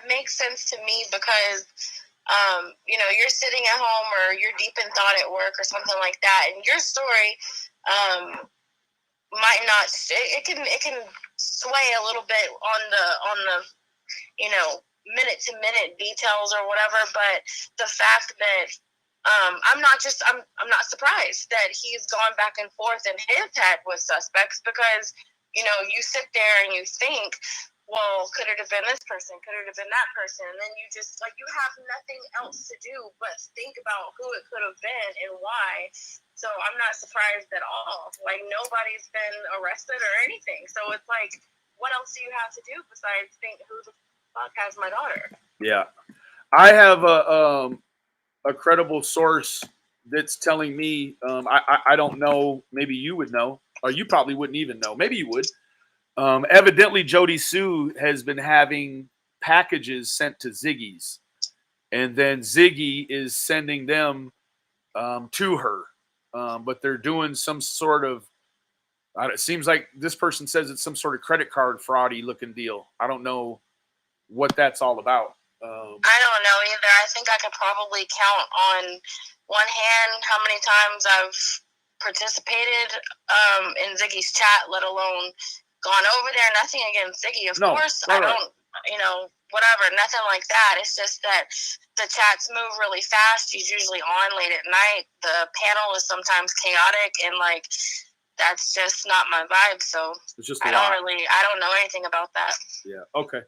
makes sense to me, because you're sitting at home, or you're deep in thought at work or something like that, and your story might not. It can sway a little bit on the minute to minute details or whatever. But the fact that I'm not surprised that he's gone back and forth in his head with suspects, because you sit there and you think, well, could it have been this person? Could it have been that person? And then you just, like, you have nothing else to do but think about who it could have been and why. So I'm not surprised at all. Like, nobody's been arrested or anything. So it's like, what else do you have to do besides think, who the fuck has my daughter? Yeah, I have a credible source that's telling me. I don't know. Maybe you would know, or you probably wouldn't even know. Maybe you would. Evidently, Jodie Sue has been having packages sent to Ziggy's, and then Ziggy is sending them to her. But they're doing some sort of. It seems like this person says it's some sort of credit card fraudy looking deal. I don't know what that's all about. I don't know either. I think I could probably count on one hand how many times I've participated in Ziggy's chat, let alone gone over there. Nothing against Ziggy, of course. I don't, whatever, nothing like that. It's just that the chats move really fast. He's usually on late at night. The panel is sometimes chaotic, and like, that's just not my vibe. So it's just I don't know anything about that. Yeah. Okay.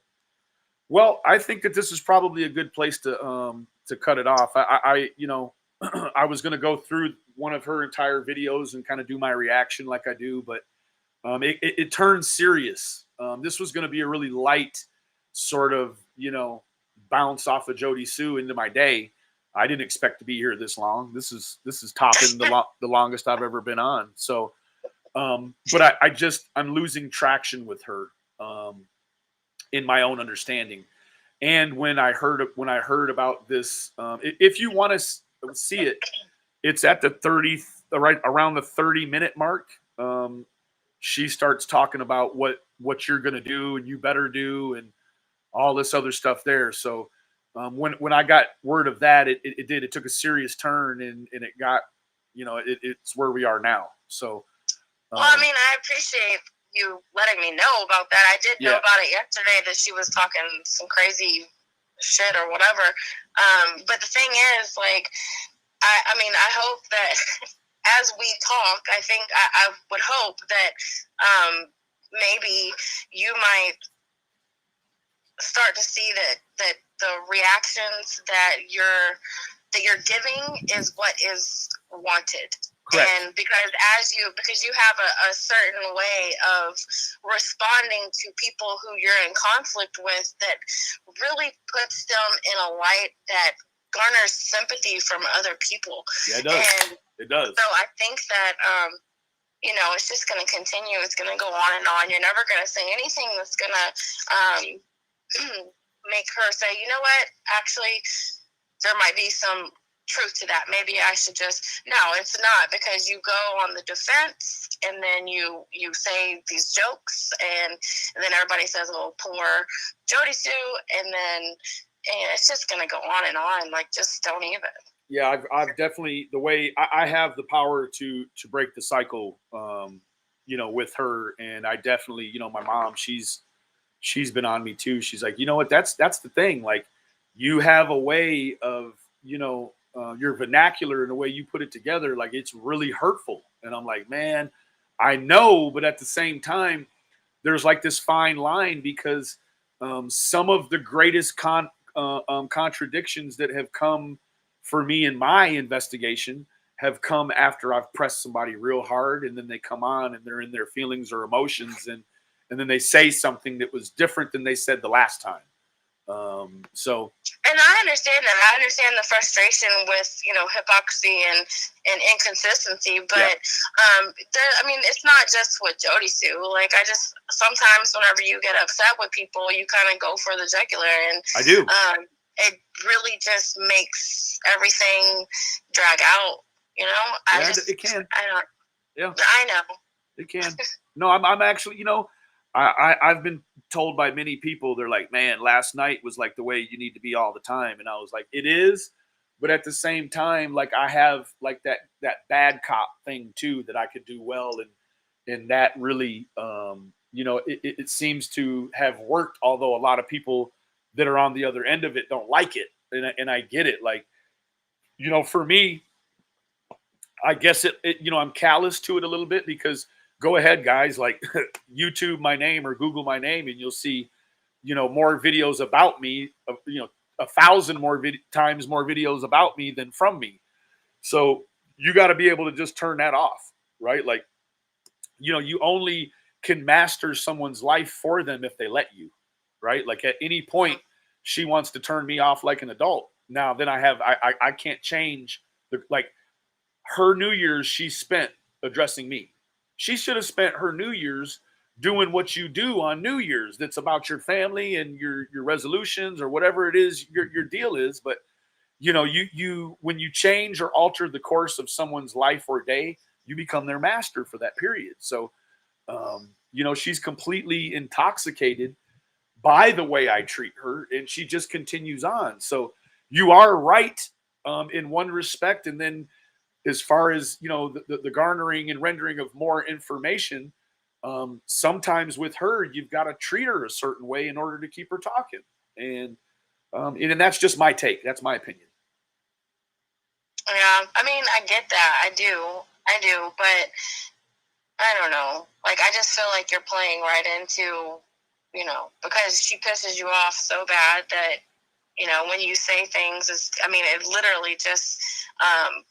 Well, I think that this is probably a good place to cut it off. I I was going to go through one of her entire videos and kind of do my reaction like I do, but it turned serious. This was going to be a really light sort of bounce off of Jodie Sue into my day. I didn't expect to be here this long. This is topping the longest I've ever been on. So, but I'm losing traction with her. In my own understanding, and when I heard about this, if you want to see it, it's at the 30 right around the 30-minute mark. She starts talking about what you're going to do and you better do and all this other stuff there. So when I got word of that, it took a serious turn, and it got it's where we are now. So well, I mean, I appreciate you letting me know about that. I did know about it yesterday, that she was talking some crazy shit or whatever. But the thing is, like, I mean, I hope that as we talk, I think I would hope that maybe you might start to see that the reactions that you're giving is what is wanted. Correct. And because you have a certain way of responding to people who you're in conflict with that really puts them in a light that garners sympathy from other people. Yeah, it does. And It does. so I think that, you know, it's just going to continue. It's going to go on and on. You're never going to say anything that's going to make her say, you know what, actually, there might be some truth to that. Maybe I should just, no, it's not, because you go on the defense and then you say these jokes and then everybody says, oh, poor Jodie Sue. And it's just going to go on and on. Like, just don't even. Yeah, I've definitely, the way I have the power to break the cycle, you know, with her. And I definitely, you know, my mom, she's been on me too. She's like, you know what, that's the thing. Like, you have a way of, you know, your vernacular and the way you put it together, like, it's really hurtful. And I'm like, man, I know, but at the same time, there's like this fine line, because some of the greatest contradictions that have come for me in my investigation have come after I've pressed somebody real hard, and then they come on and they're in their feelings or emotions, and then they say something that was different than they said the last time. And I understand that. I understand the frustration with, you know, hypocrisy and inconsistency, but I mean, it's not just with Jodie Sue. Like, I just, sometimes whenever you get upset with people, you kind of go for the jugular, and I do. It really just makes everything drag out, you know? It can. I don't. Yeah. I know. It can. No, I'm actually, you know, I've been told by many people, they're like, man, last night was like the way you need to be all the time. And I was like, it is. But at the same time, like, I have like that bad cop thing too, that I could do well. And that really, you know, it seems to have worked, although a lot of people that are on the other end of it don't like it. And I get it. Like, you know, for me, I guess it, you know, I'm callous to it a little bit, because go ahead, guys, like, YouTube my name or Google my name, and you'll see, you know, more videos about me, you know, 1,000 times more videos about me than from me. So you got to be able to just turn that off, right? Like, you know, you only can master someone's life for them if they let you, right? Like, at any point, she wants to turn me off like an adult. Now, then I can't change like, her New Year's she spent addressing me. She should have spent her New Year's doing what you do on New Year's. That's about your family and your resolutions or whatever it is your deal is. But, you know, you when you change or alter the course of someone's life or day, you become their master for that period. So, you know, she's completely intoxicated by the way I treat her, and she just continues on. So you are right in one respect, and then, as far as, you know, the garnering and rendering of more information, sometimes with her, you've got to treat her a certain way in order to keep her talking. And that's just my take. That's my opinion. Yeah, I mean, I get that. I do, but I don't know. Like, I just feel like you're playing right into, you know, because she pisses you off so bad that, you know, when you say things, it literally just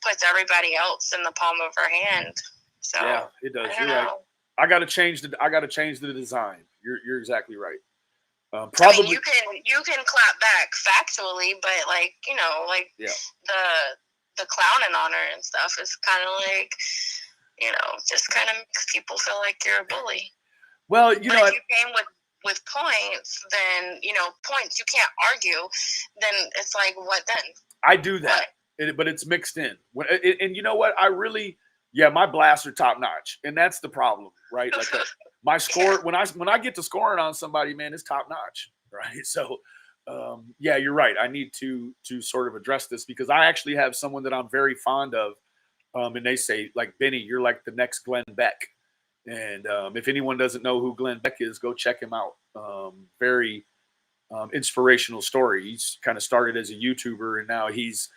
puts everybody else in the palm of her hand. So yeah, it does. You're right. I got to change the design. You're exactly right. Probably. I mean, you can clap back factually, but, like, you know, like, the clowning on her and stuff is kind of like, you know, just kind of makes people feel like you're a bully. Well, you know, if you came with points, then, you know, points you can't argue, then it's like, what then? I do that, but it's mixed in. And you know what? My blasts are top notch, and that's the problem, right? Like, my score, when I get to scoring on somebody, man, it's top notch, right? So, yeah, you're right. I need to sort of address this, because I actually have someone that I'm very fond of, and they say, like, Benny, you're like the next Glenn Beck. And if anyone doesn't know who Glenn Beck is, go check him out. Very inspirational story. He's kind of started as a YouTuber, and now he's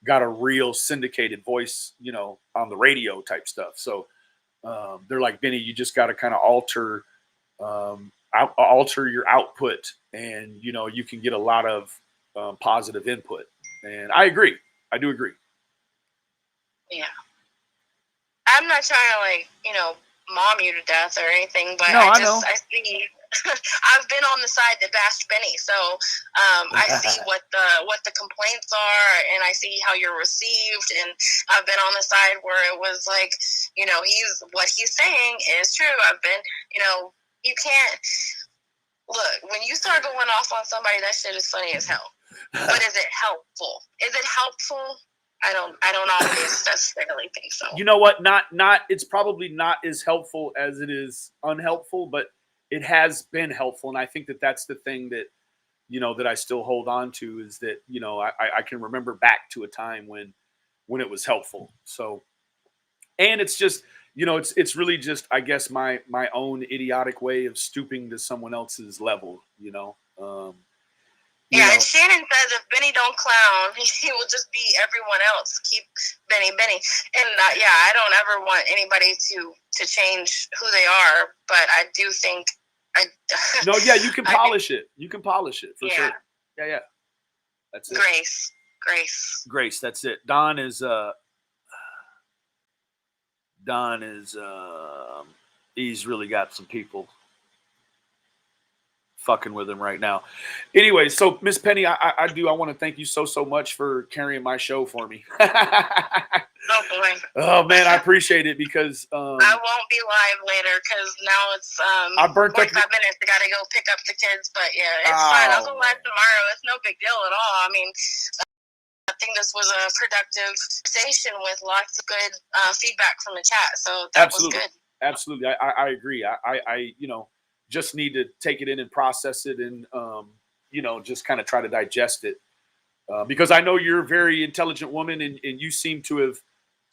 got a real syndicated voice, you know, on the radio type stuff. So they're like, Benny, you just got to kind of alter your output, and, you know, you can get a lot of positive input. And I agree. I do agree. Yeah. I'm not trying to like, mom you to death or anything, but No, I know. I see. I've been on the side that bashed Benny, so I see what the complaints are, and I see how you're received, and I've been on the side where it was like, what he's saying is true. I've been, you can't look when you start going off on somebody. That shit is funny as hell. But is it helpful? Is it helpful? I don't always necessarily think so. You know what? Not. It's probably not as helpful as it is unhelpful, but it has been helpful, and I think that that's the thing that that I still hold on to is that I can remember back to a time when it was helpful. So, and it's just it's really just I guess my own idiotic way of stooping to someone else's level. Yeah, and Shannon says if Benny don't clown, he will just be everyone else. Keep Benny. And I don't ever want anybody to change who they are, but I do think No, yeah, you can polish it. You can polish it for sure. Yeah. That's it. Grace. That's it. Don is he's really got some people fucking with him right now. Anyway, so Miss Penny, I want to thank you so much for carrying my show for me. Oh boy. Oh man, I appreciate it because I won't be live later because now it's I burnt 45 up minutes. I gotta go pick up the kids, but yeah, it's fine. I'll go live tomorrow. It's no big deal at all. I mean, I think this was a productive conversation with lots of good feedback from the chat. So that was good. Absolutely. I agree. I just need to take it in and process it and just kind of try to digest it because I know you're a very intelligent woman and you seem to have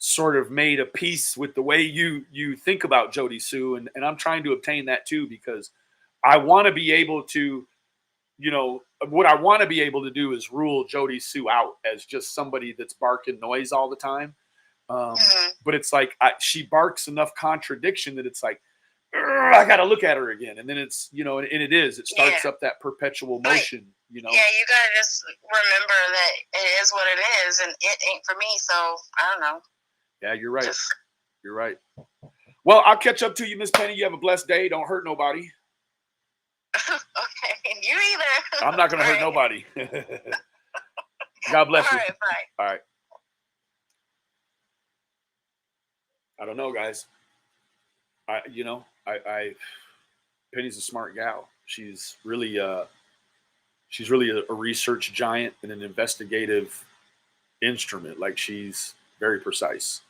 sort of made a peace with the way you think about Jodie Sue, and I'm trying to obtain that too because I want to be able to what I want to be able to do is rule Jodie Sue out as just somebody that's barking noise all the time. But it's like she barks enough contradiction that it's like I got to look at her again, and then it's and it starts up that perpetual motion. Yeah, you gotta just remember that it is what it is, and it ain't for me. So I don't know. Yeah, you're right. You're right. Well, I'll catch up to you, Miss Penny. You have a blessed day. Don't hurt nobody. Okay, you either. I'm not gonna hurt nobody. God bless you. All right, bye. All right. I don't know, guys. Penny's a smart gal. She's really a research giant and an investigative instrument. Like she's very precise.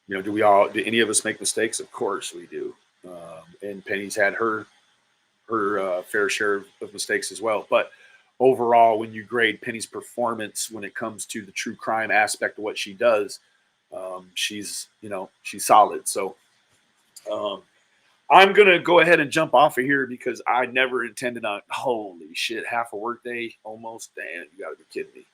Do any of us make mistakes? Of course we do. And Penny's had her fair share of mistakes as well. But overall, when you grade Penny's performance when it comes to the true crime aspect of what she does, she's solid. So I'm gonna go ahead and jump off of here because I never intended on holy shit, half a work day almost. Damn, you gotta be kidding me.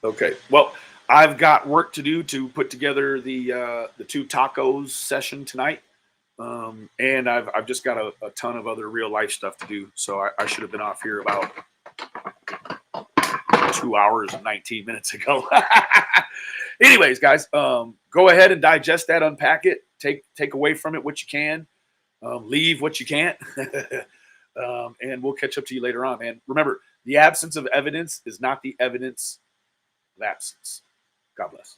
Okay, well, I've got work to do to put together the 2 tacos session tonight. And I've just got a ton of other real life stuff to do. So I should have been off here about 2 hours and 19 minutes ago. Anyways, guys, go ahead and digest that, unpack it, take away from it what you can, leave what you can't. And we'll catch up to you later on, man. Remember, the absence of evidence is not the evidence of absence. God bless.